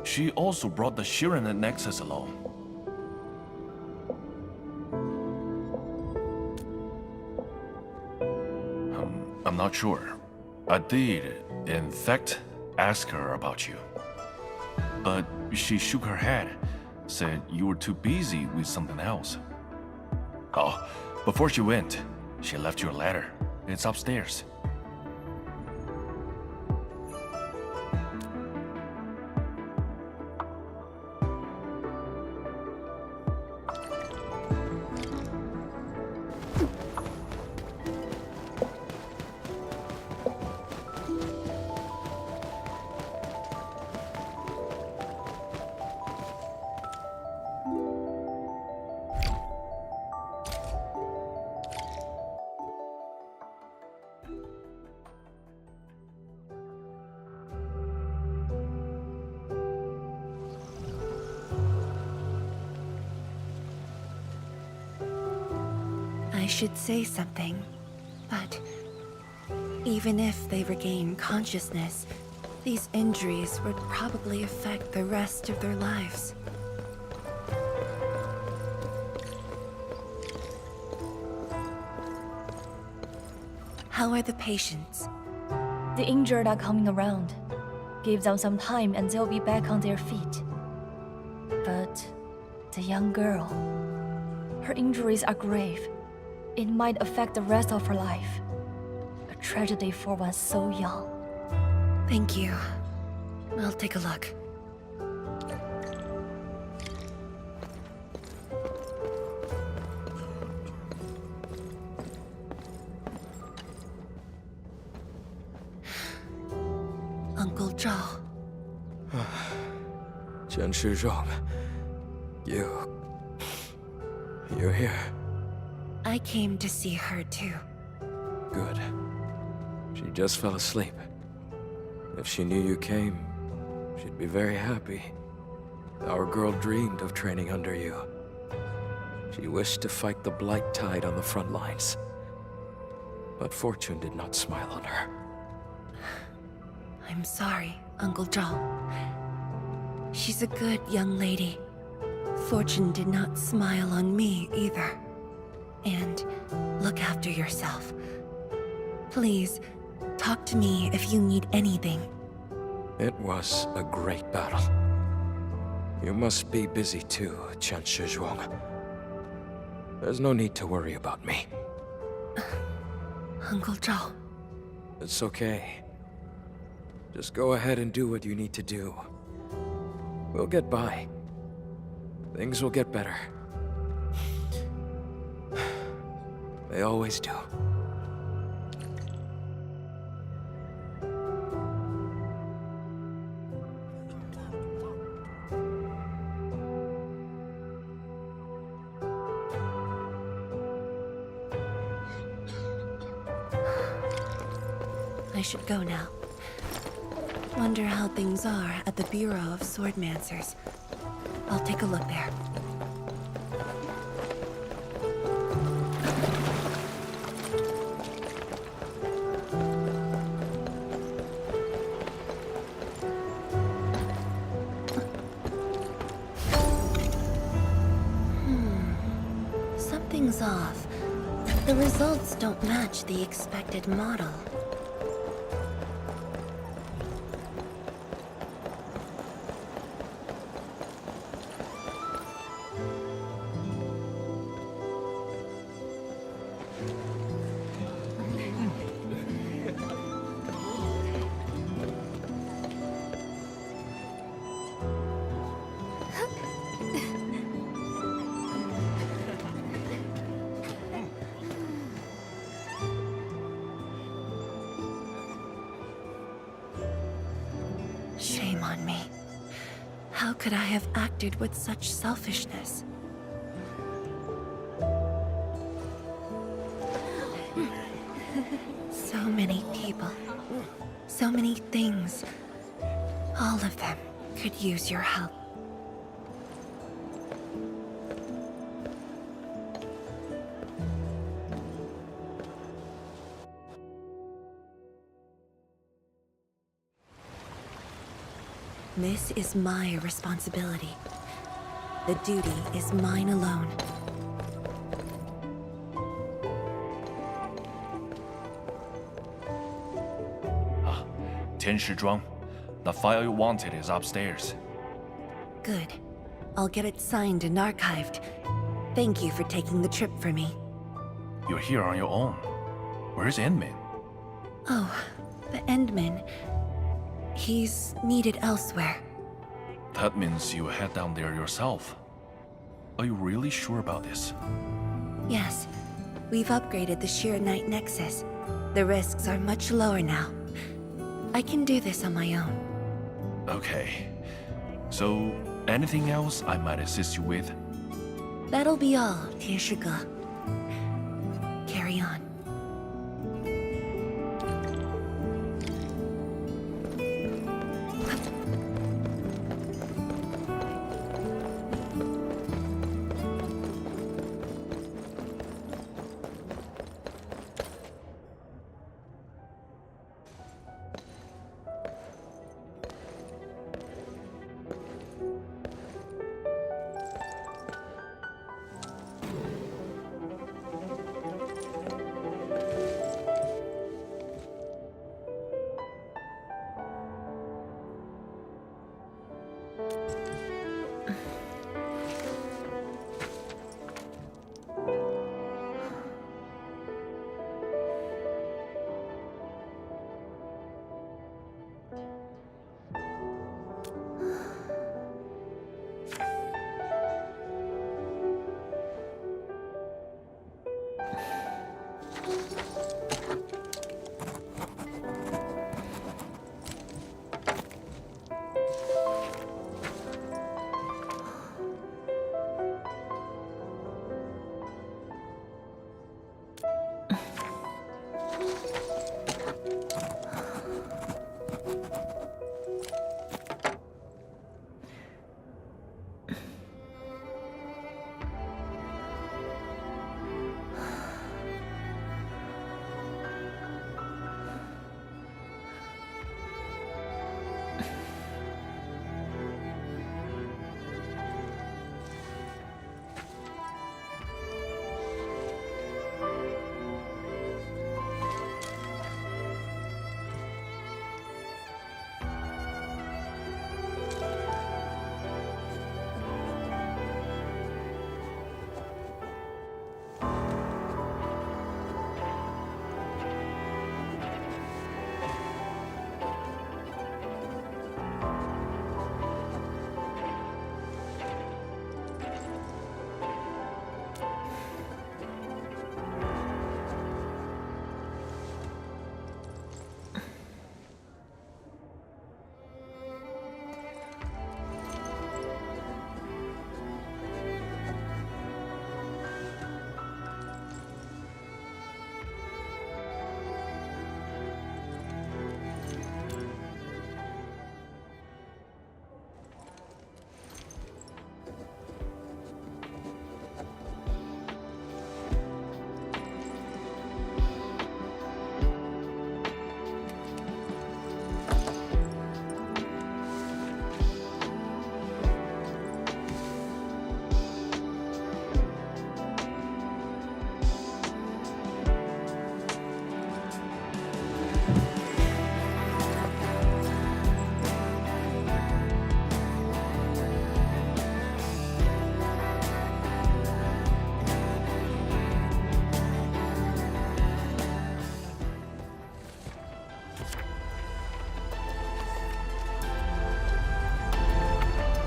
She also brought the Shiren Nexus along. I'm not sure. I did, in fact, ask her about you. But she shook her head, said you were too busy with something else. Oh, before she went, she left you a letter. It's upstairs. I should say something, but even if they regain consciousness, these injuries would probably affect the rest of their lives. How are the patients? The injured are coming around. Give them some time and they'll be back on their feet. But the young girl, her injuries are grave. It might affect the rest of her life. A tragedy for one so young. Thank you. I'll take a look. Uncle Zhao. Chen Shizhuang, you're here. I came to see her too. Good. She just fell asleep. If she knew you came, she'd be very happy. Our girl dreamed of training under you. She wished to fight the Blight Tide on the front lines. But fortune did not smile on her. I'm sorry, Uncle Zhao. She's a good young lady. Fortune did not smile on me either. And look after yourself. Please, talk to me if you need anything. It was a great battle. You must be busy too, Chen Shizhuang. There's no need to worry about me. Uncle Zhao. It's okay. Just go ahead and do what you need to do. We'll get by. Things will get better. They always do. I should go now. Wonder how things are at the Bureau of Swordmancers. I'll take a look there. Something's off. The results don't match the expected model. Shame on me. How could I have acted with such selfishness? So many things. All of them could use your help. This is my responsibility. The duty is mine alone. 天使装, the file you wanted is upstairs. Good. I'll get it signed and archived. Thank you for taking the trip for me. You're here on your own. Where's Endman? Oh, the Endman. He's needed elsewhere. That means you head down there yourself. Are you really sure about this? Yes. We've upgraded the Sheer Knight Nexus. The risks are much lower now. I can do this on my own. Okay. So, anything else I might assist you with? That'll be all, 天使哥. Carry on.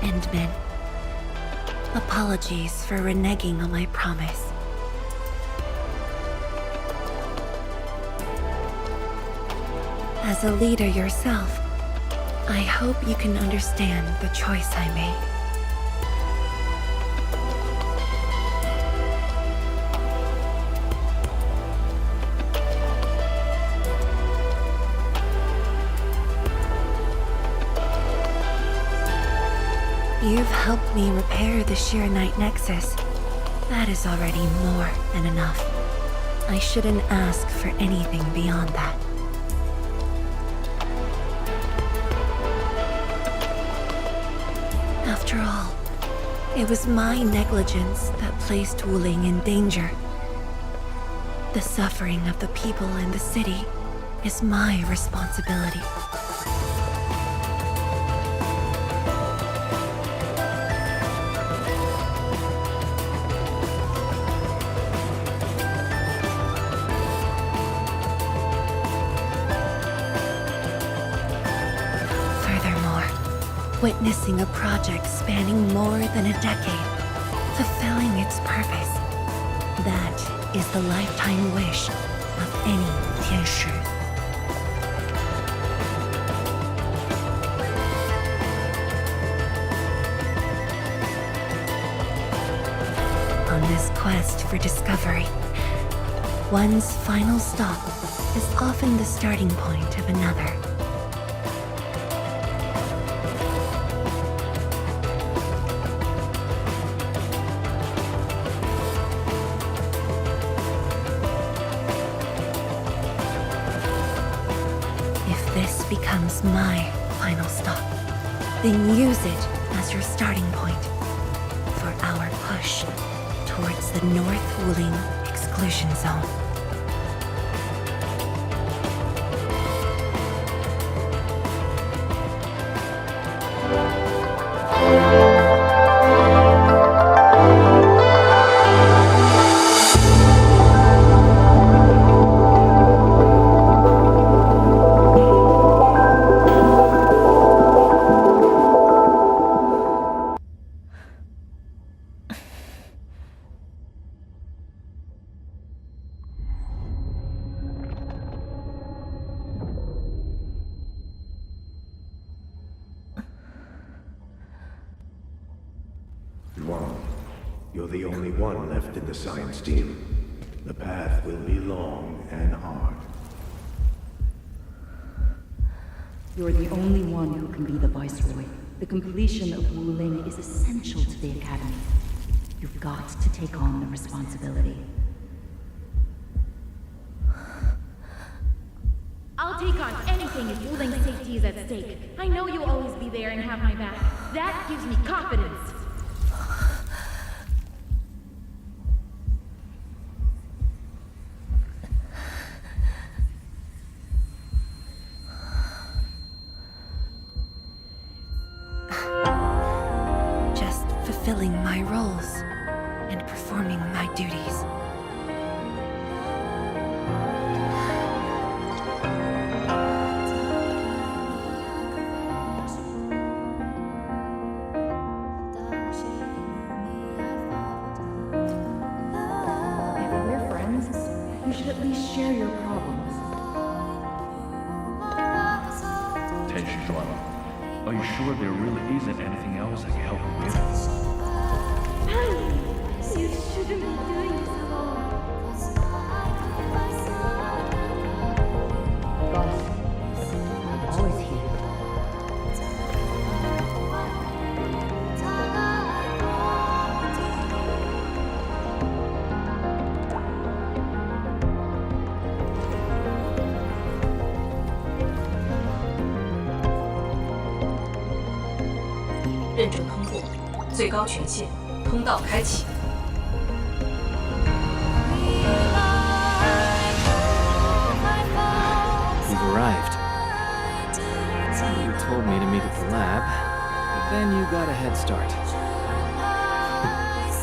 Endman. Apologies for reneging on my promise. As a leader yourself, I hope you can understand the choice I made. have helped me repair the Shiranite Nexus, that is already more than enough. I shouldn't ask for anything beyond that. After all, it was my negligence that placed Wuling in danger. The suffering of the people in the city is my responsibility. Witnessing a project spanning more than a decade, fulfilling its purpose. That is the lifetime wish of any Tianshi. On this quest for discovery, one's final stop is often the starting point of another. Becomes my final stop. Then use it as your starting point for our push towards the North Wuling exclusion zone. You're the only one left in the science team. The path will be long and hard. You're the only one who can be the Viceroy. The completion of Wuling is essential to the Academy. You've got to take on the responsibility. I'll take on anything if Wuling's safety is at stake. I know you'll always be there and have my back. That gives me confidence. Just fulfilling my roles and performing my duties. At least share your problems. Tenshi Zhuang, are you sure there really isn't anything else I can help you with? You shouldn't be doing this alone. Boss, I'm always here.认证通过，最高权限，通道开启。 You've arrived. You told me to meet at the lab, but then you got a head start.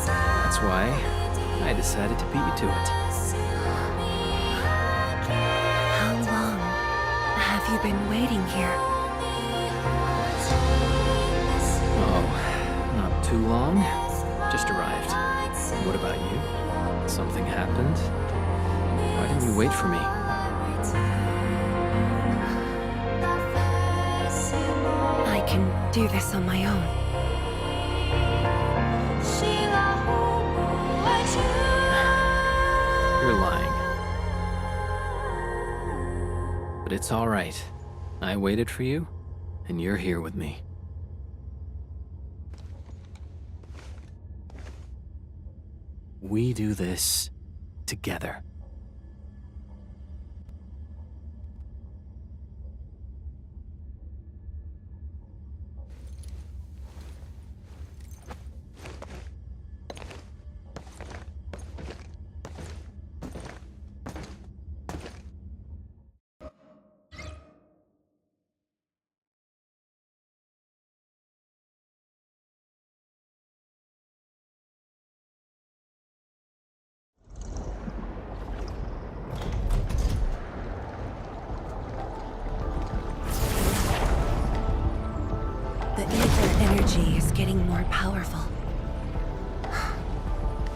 That's why I decided to beat you to it. How long have you been waiting here? Oh, not too long. Just arrived. What about you? Something happened? Why didn't you wait for me? I can do this on my own. You're lying. But it's all right. I waited for you, and you're here with me. We do this together. The ether energy is getting more powerful.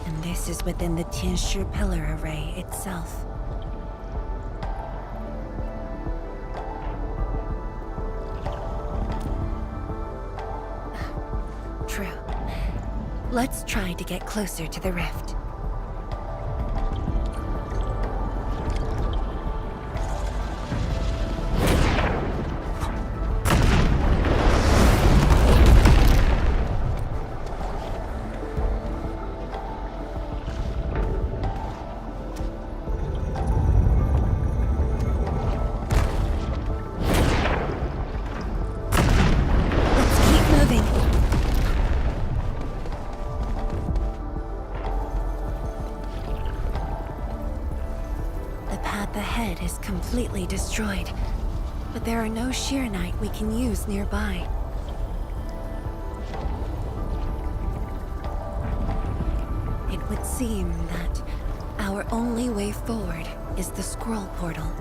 And this is within the Tianshi pillar array itself. True. Let's try to get closer to the rift. Ahead is completely destroyed, but there are no Shiranite we can use nearby. It would seem that our only way forward is the scroll portal.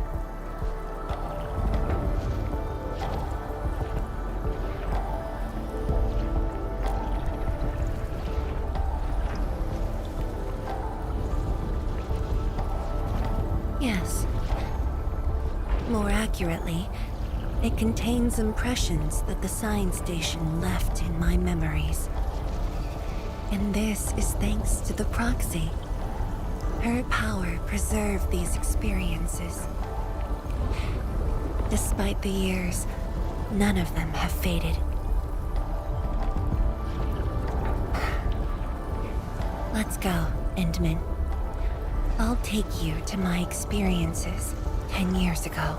Yes. More accurately, it contains impressions that the science station left in my memories. And this is thanks to the proxy. Her power preserved these experiences. Despite the years, none of them have faded. Let's go, Endman. I'll take you to my experiences 10 years ago.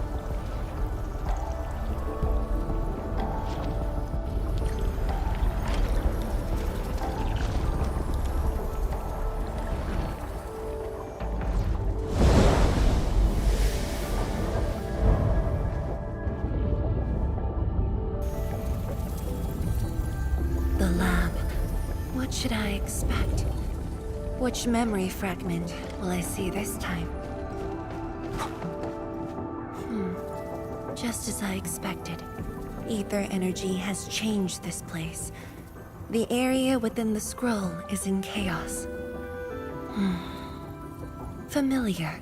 The lab. What should I expect? Which memory fragment will I see this time? Just as I expected. Ether energy has changed this place. The area within the scroll is in chaos. Familiar,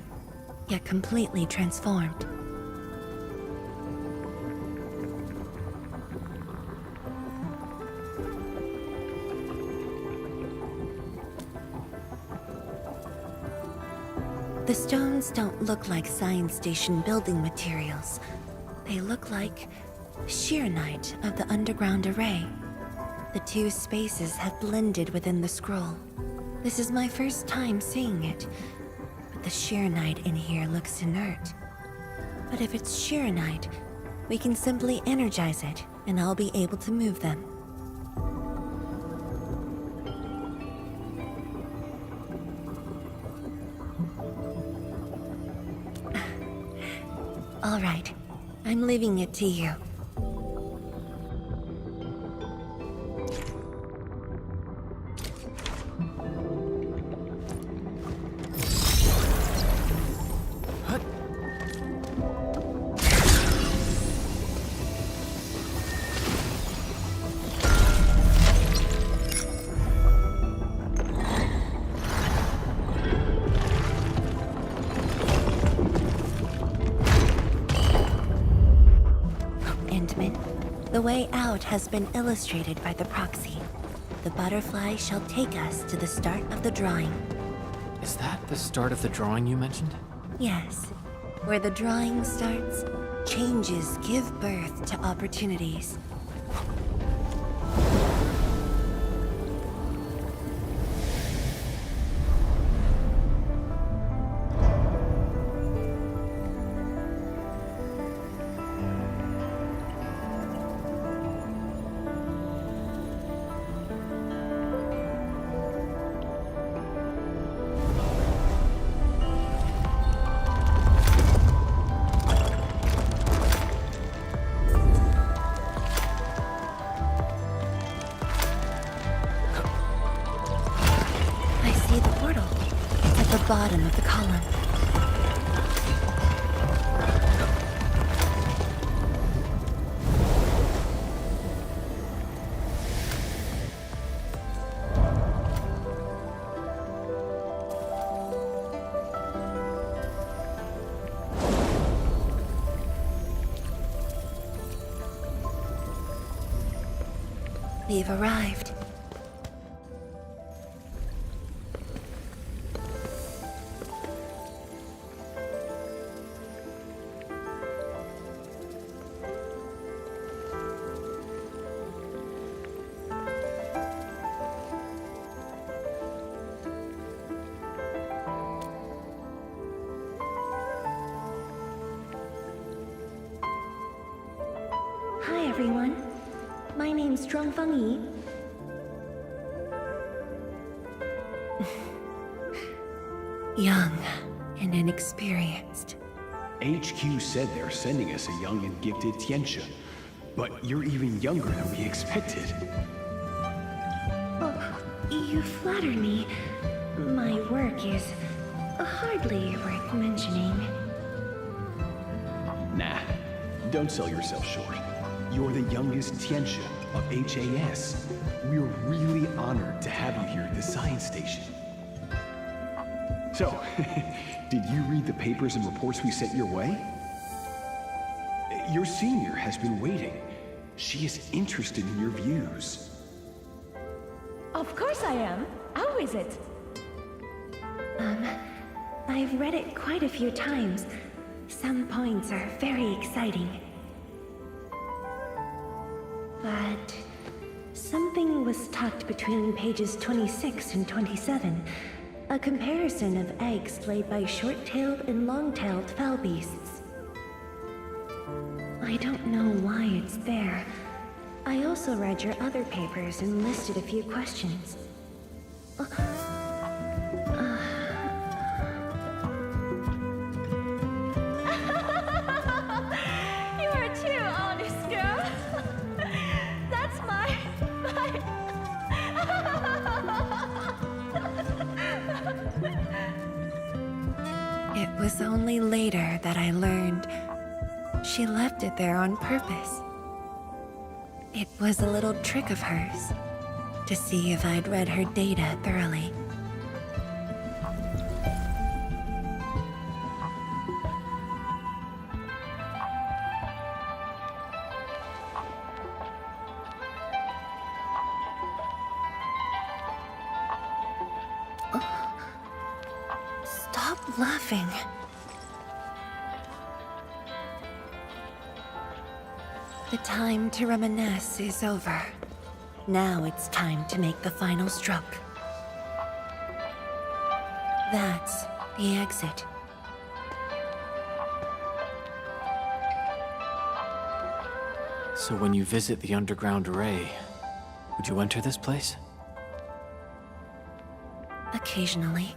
yet completely transformed. The stones don't look like science station building materials. They look like Shiranite of the underground array. The two spaces have blended within the scroll. This is my first time seeing it, but the Shiranite in here looks inert. But if it's Shiranite, we can simply energize it, and I'll be able to move them. All right, I'm leaving it to you. The way out has been illustrated by the proxy. The butterfly shall take us to the start of the drawing. Is that the start of the drawing you mentioned? Yes. Where the drawing starts, changes give birth to opportunities. column. We've arrived. Hi everyone. My name's Zhuangfang Yi. Young and inexperienced. HQ said they're sending us a young and gifted Tianxia, but you're even younger than we expected. Oh, you flatter me. My work is hardly worth mentioning. Nah, don't sell yourself short. You're the youngest Tianxia of HAS. We're really honored to have you here at the science station. So, did you read the papers and reports we sent your way? Your senior has been waiting. She is interested in your views. Of course I am. How is it? I've read it quite a few times. Some points are very exciting. But something was tucked between pages 26 and 27. A comparison of eggs laid by short-tailed and long-tailed fowl beasts. I don't know why it's there. I also read your other papers and listed a few questions. You are too honest, girl. That's my... It was only later that I learned she left it there on purpose. It was a little trick of hers to see if I'd read her data thoroughly. Stop laughing. The time to reminisce is over. Now it's time to make the final stroke. That's the exit. So when you visit the underground array, would you enter this place? Occasionally,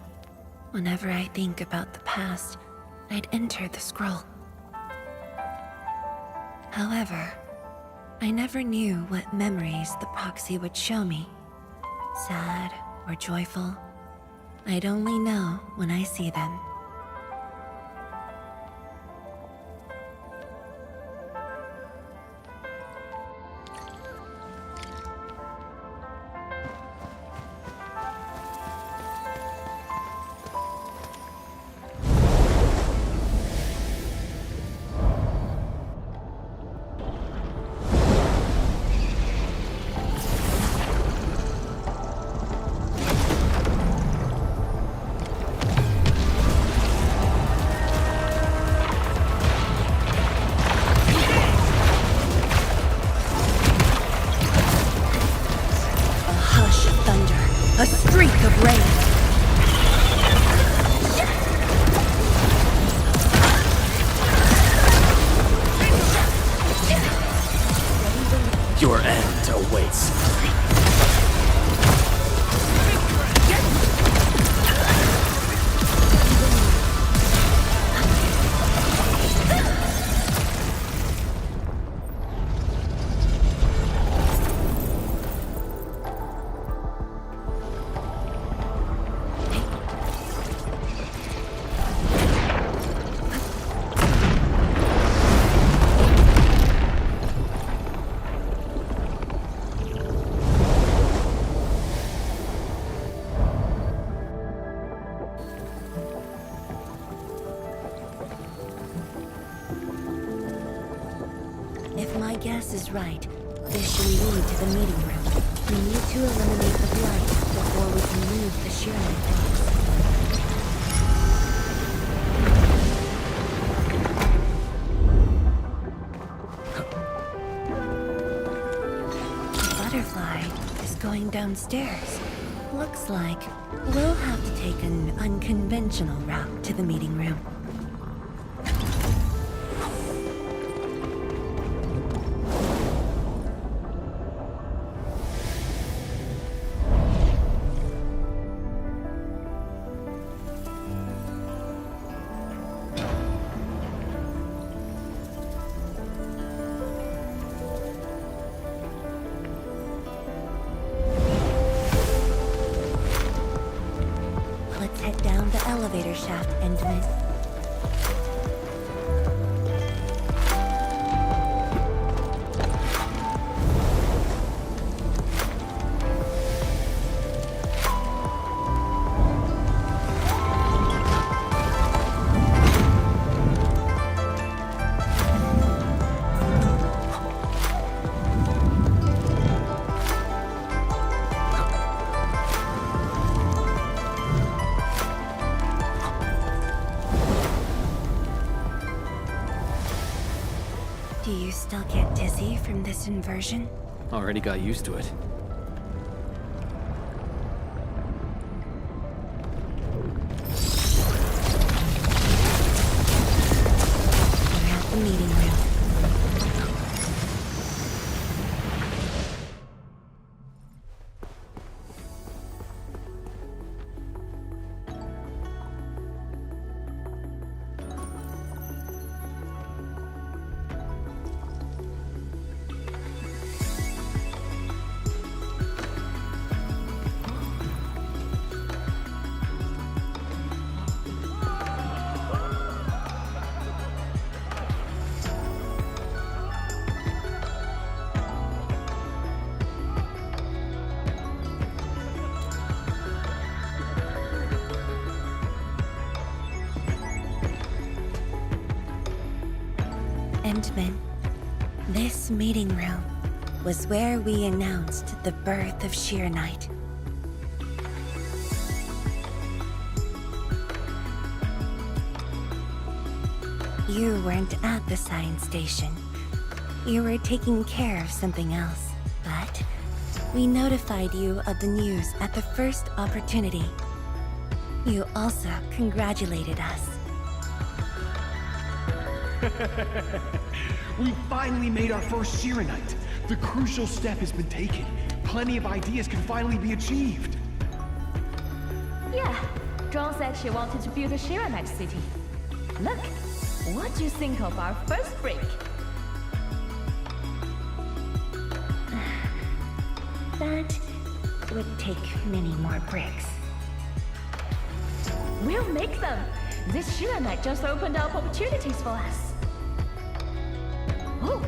whenever I think about the past, I'd enter the scroll. However, I never knew what memories the proxy would show me. Sad or joyful, I'd only know when I see them. guess is right. This should lead to the meeting room. We need to eliminate the blight before we can move the Sheernite docks. The butterfly is going downstairs. Looks like we'll have to take an unconventional route to the meeting room. Let's head down the elevator shaft, Endman. Do you still get dizzy from this inversion? Already got used to it. We're at the meeting room. Endman, this meeting room was where we announced the birth of Sheernite. You weren't at the science station. You were taking care of something else, but we notified you of the news at the first opportunity. You also congratulated us. We finally made our first Sheernite. The crucial step has been taken. Plenty of ideas can finally be achieved. Yeah, John said she wanted to build a Sheernite city. Look, what do you think of our first break? That would take many more bricks. We'll make them! This Sheernite just opened up opportunities for us. Oh,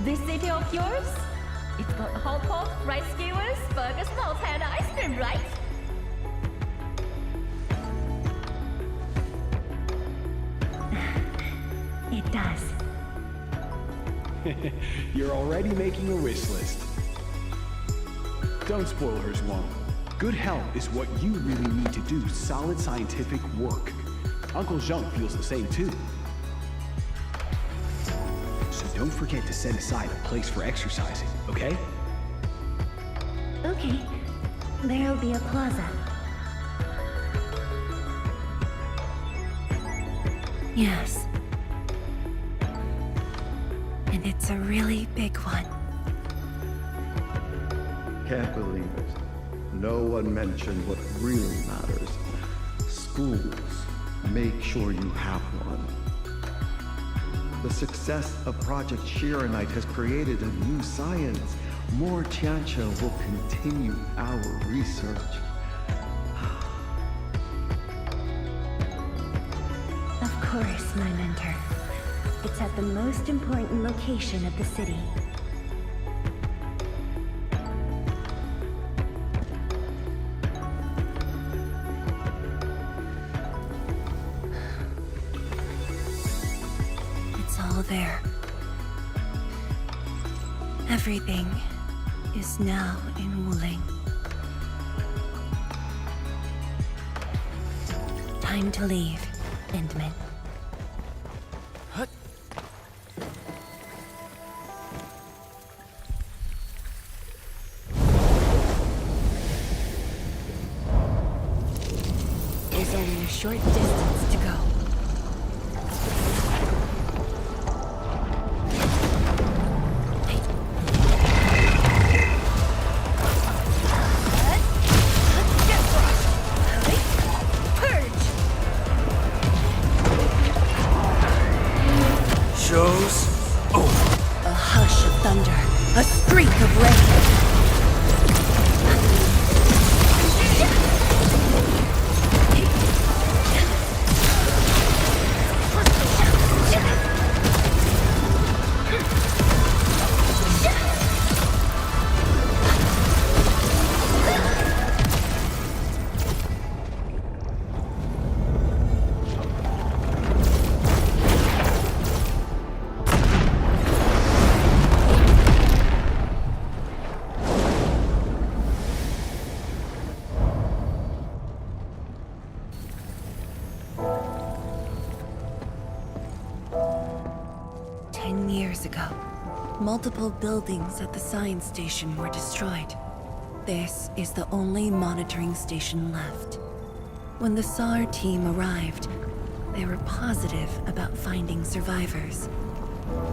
this city of yours? It's got hot pot, fried skewers, burgers, nuts, and ice cream, right? It does. You're already making a wish list. Don't spoil her, Zhuang. Good health is what you really need to do solid scientific work. Uncle Zheng feels the same too. So don't forget to set aside a place for exercising, okay? Okay, there'll be a plaza. Yes. And it's a really big one. Can't believe it. No one mentioned what really matters. Schools. Make sure you have one. The success of Project Sheernite has created a new science. More Tianxia will continue our research. Of course, my mentor. It's at the most important location of the city. It's all there. Everything is now in Wuling. Time to leave, Endman. There's only a short distance to go. Show's over. A hush of thunder, a streak of rain. Multiple buildings at the science station were destroyed. This is the only monitoring station left. When the SAR team arrived, they were positive about finding survivors.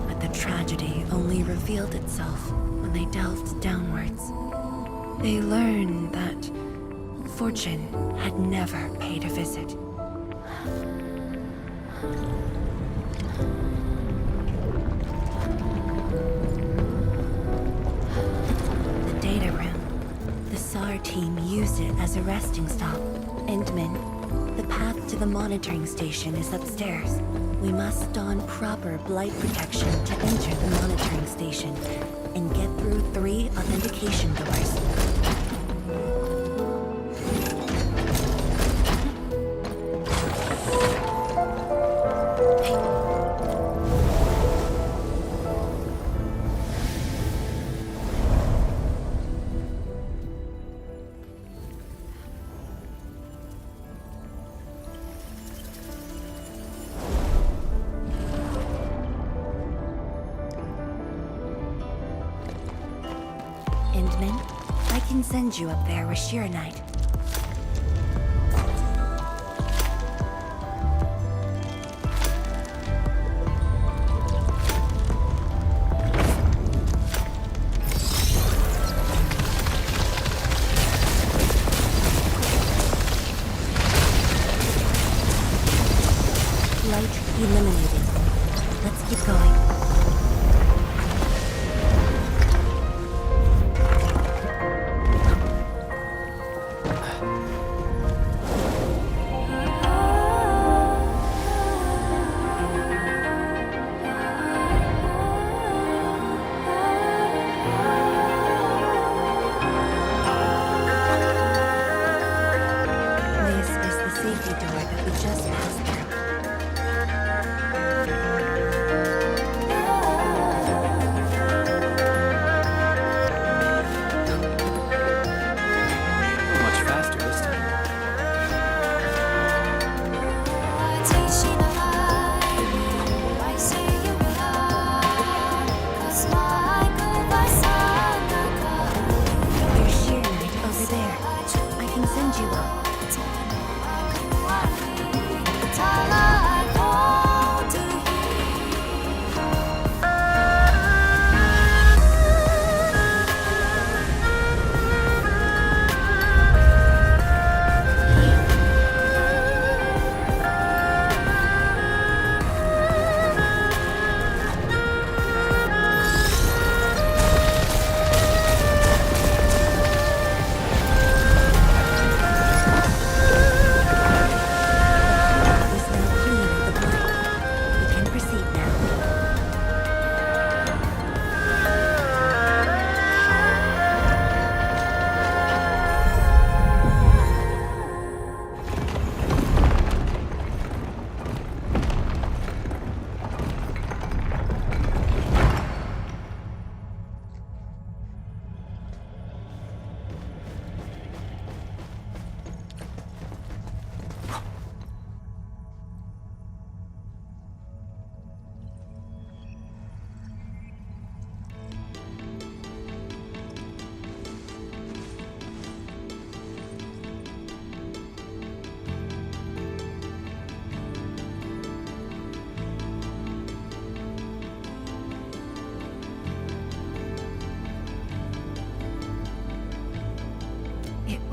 But the tragedy only revealed itself when they delved downwards. They learned that fortune had never paid a visit. Our team used it as a resting stop. Endman, the path to the monitoring station is upstairs. We must don proper blight protection to enter the monitoring station and get through 3 authentication doors. I can send you up there with Shiranite. Light eliminated. Let's keep going. Safety door that we just passed through.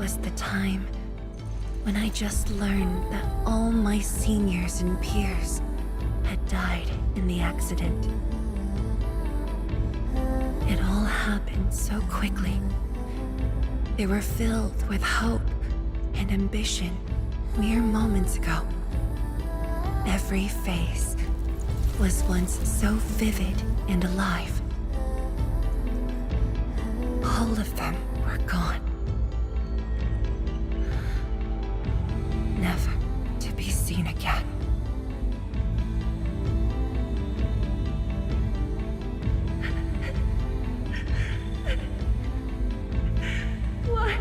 was the time when I just learned that all my seniors and peers had died in the accident. It all happened so quickly. They were filled with hope and ambition mere moments ago. Every face was once so vivid and alive. All of them were gone. Never to be seen again. Why?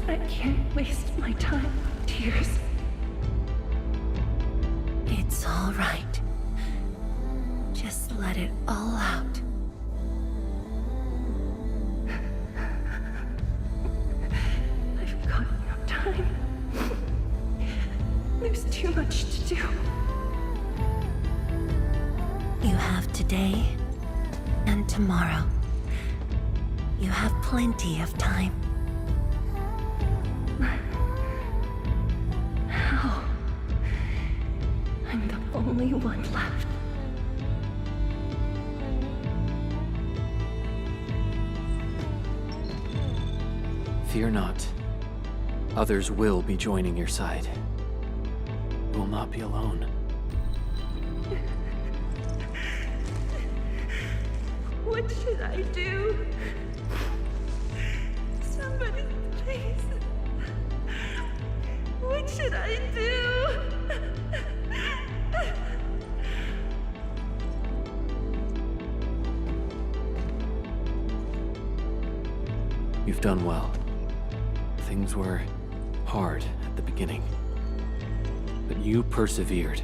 I can't waste my time, tears. It's all right. Just let it all out. I've got no time. There's too much to do. You have today and tomorrow. You have plenty of time. How? I'm the only one left. Fear not. Others will be joining your side. You will not be alone. What should I do? Somebody, please. What should I do? You've done well. Things were hard at the beginning, but you persevered.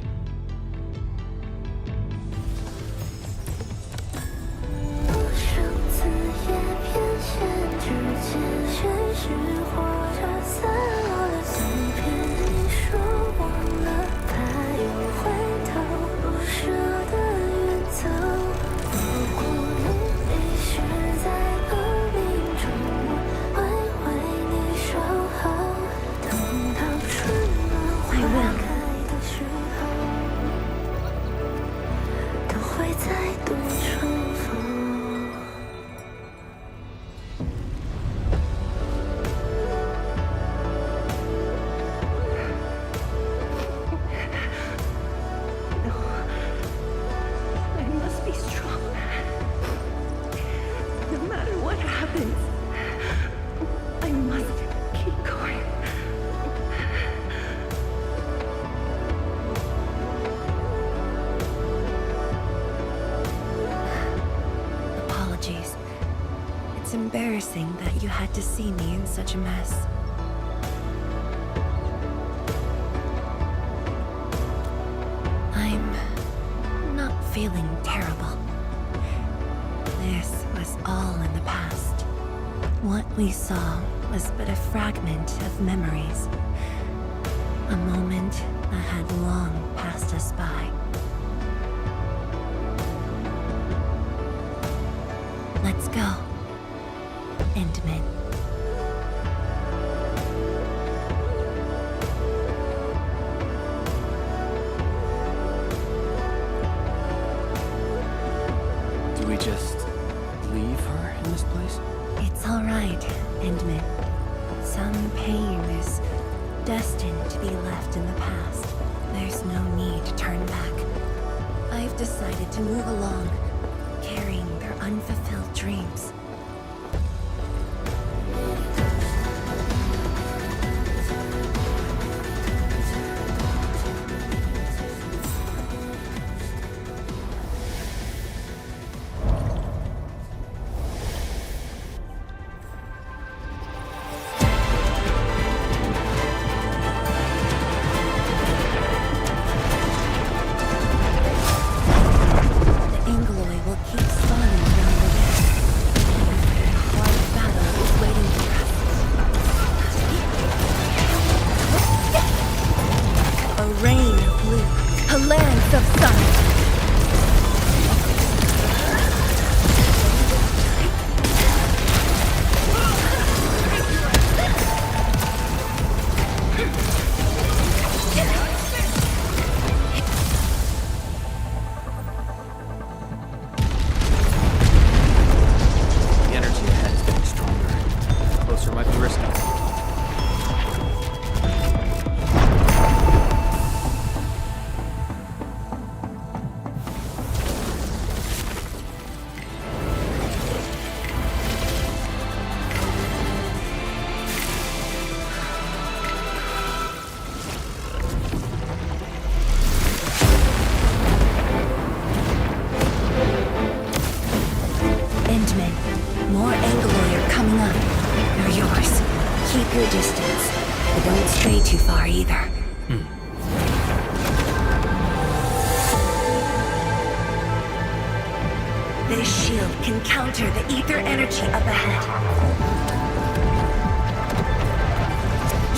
It's embarrassing that you had to see me in such a mess. I'm not feeling terrible. This was all in the past. What we saw was but a fragment of memories. A moment that had long passed us by. Let's go. Endman. Do we just leave her in this place? It's all right, Endman. Some pain is destined to be left in the past. There's no need to turn back. I've decided to move along, carrying their unfulfilled dreams. more Angaloid coming up. They're yours. Keep your distance, but don't stray too far either. This shield can counter the ether energy up ahead.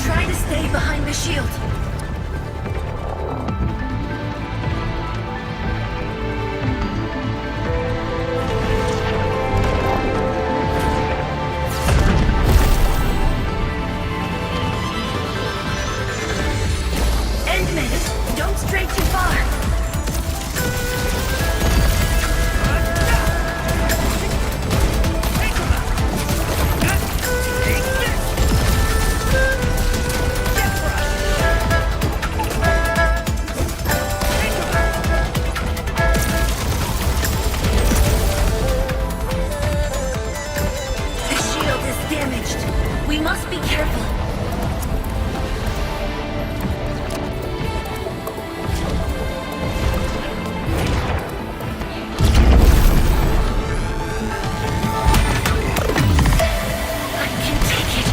Try to stay behind the shield. Endman, don't stray too far. We must be careful. I can take it.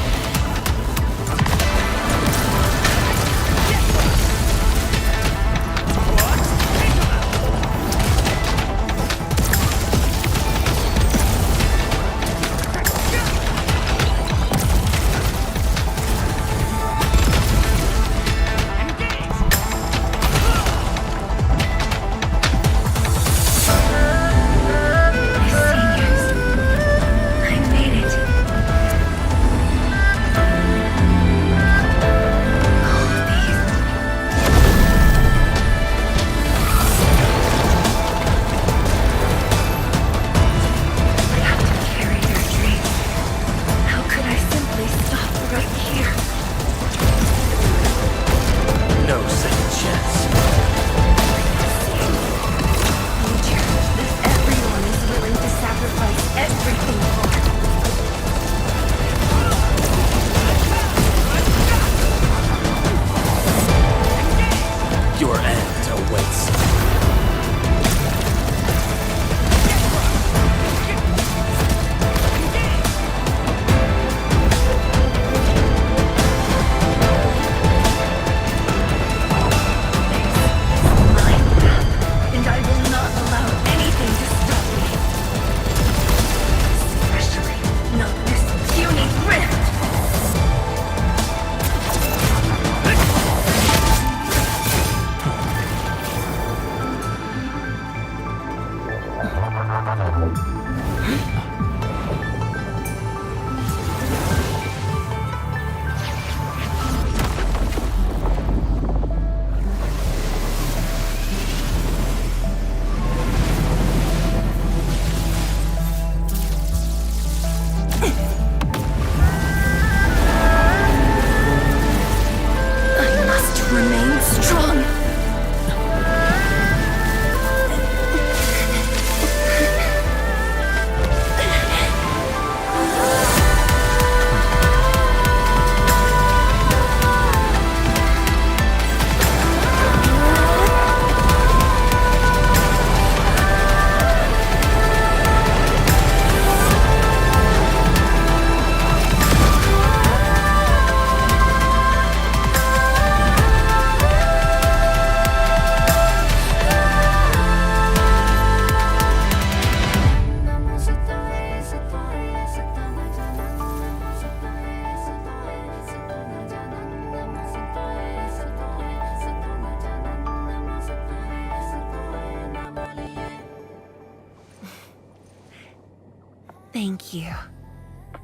Thank you,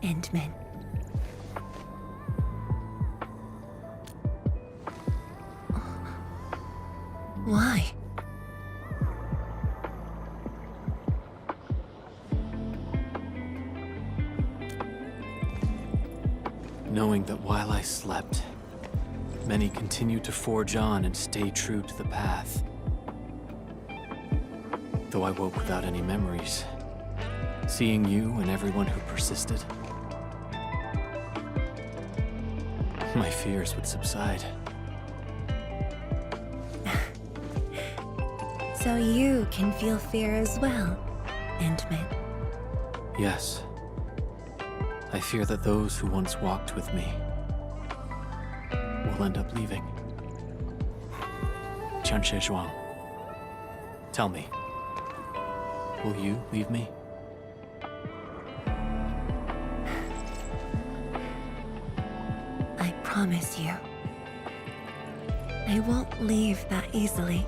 Endman. Why? Knowing that while I slept, many continued to forge on and stay true to the path. Though I woke without any memories, seeing you and everyone who persisted, my fears would subside. So you can feel fear as well, Endman. Yes, I fear that those who once walked with me will end up leaving. Qianxie Zhuang, tell me, will you leave me? I promise you, I won't leave that easily.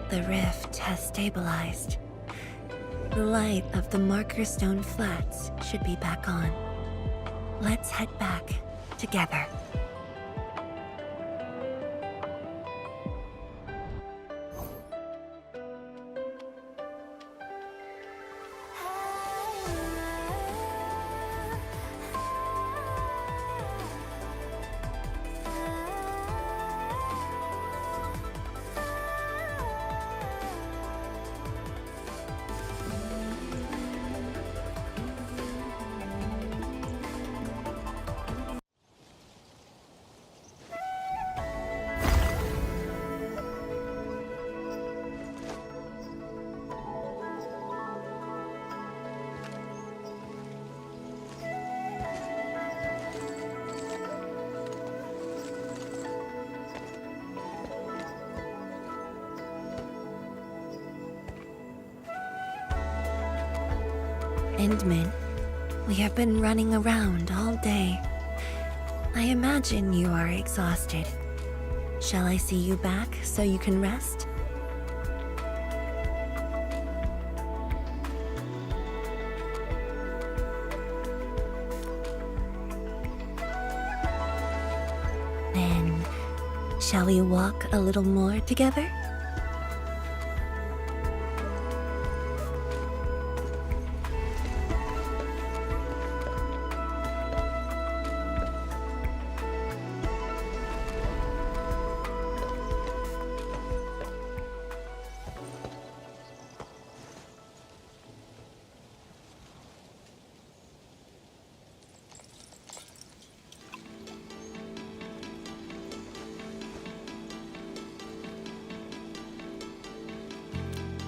The rift has stabilized. The light of the Marker Stone Flats should be back on. Let's head back together. Endman, we have been running around all day. I imagine you are exhausted. Shall I see you back so you can rest? Then, shall we walk a little more together?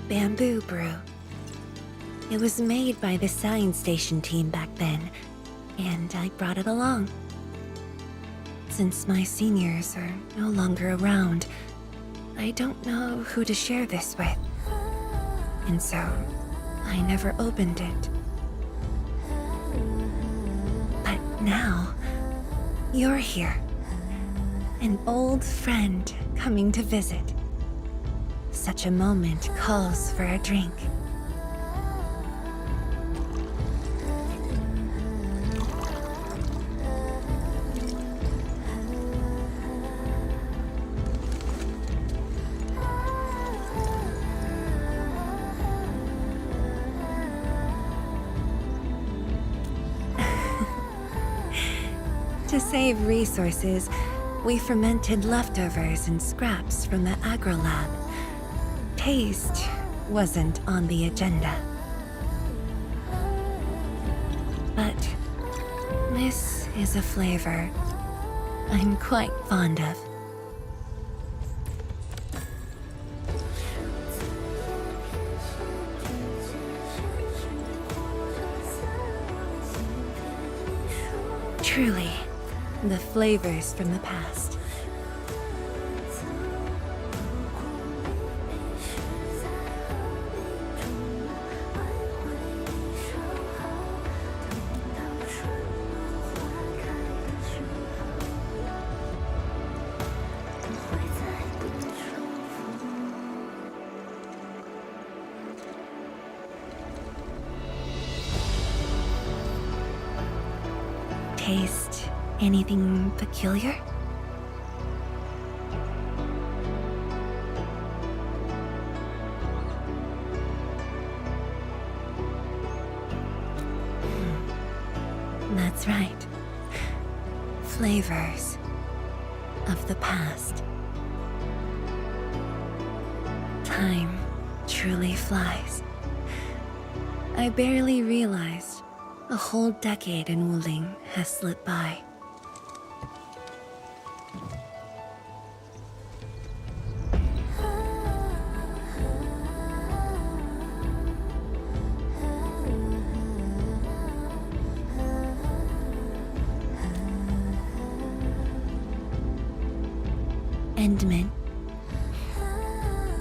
Bamboo brew. It was made by the science station team back then, and I brought it along. Since my seniors are no longer around, I don't know who to share this with. And so, I never opened it. But now, you're here. An old friend coming to visit. Such a moment calls for a drink. To save resources, we fermented leftovers and scraps from the agro lab. Taste wasn't on the agenda. But this is a flavor I'm quite fond of. Truly, the flavors from the past. Taste anything peculiar? That's right. Flavors of the past. Time truly flies. I barely realized a whole decade in Wuling has slipped by. Endman,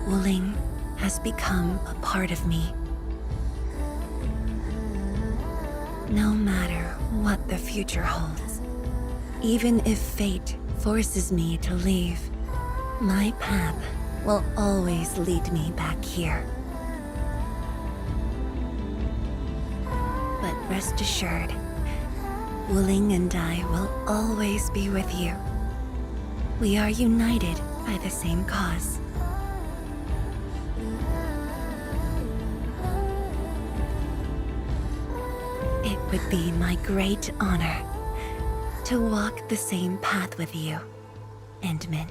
Wuling has become a part of me. No matter what the future holds, even if fate forces me to leave, my path will always lead me back here. But rest assured, Wuling and I will always be with you. We are united by the same cause. It would be my great honor to walk the same path with you, Endman.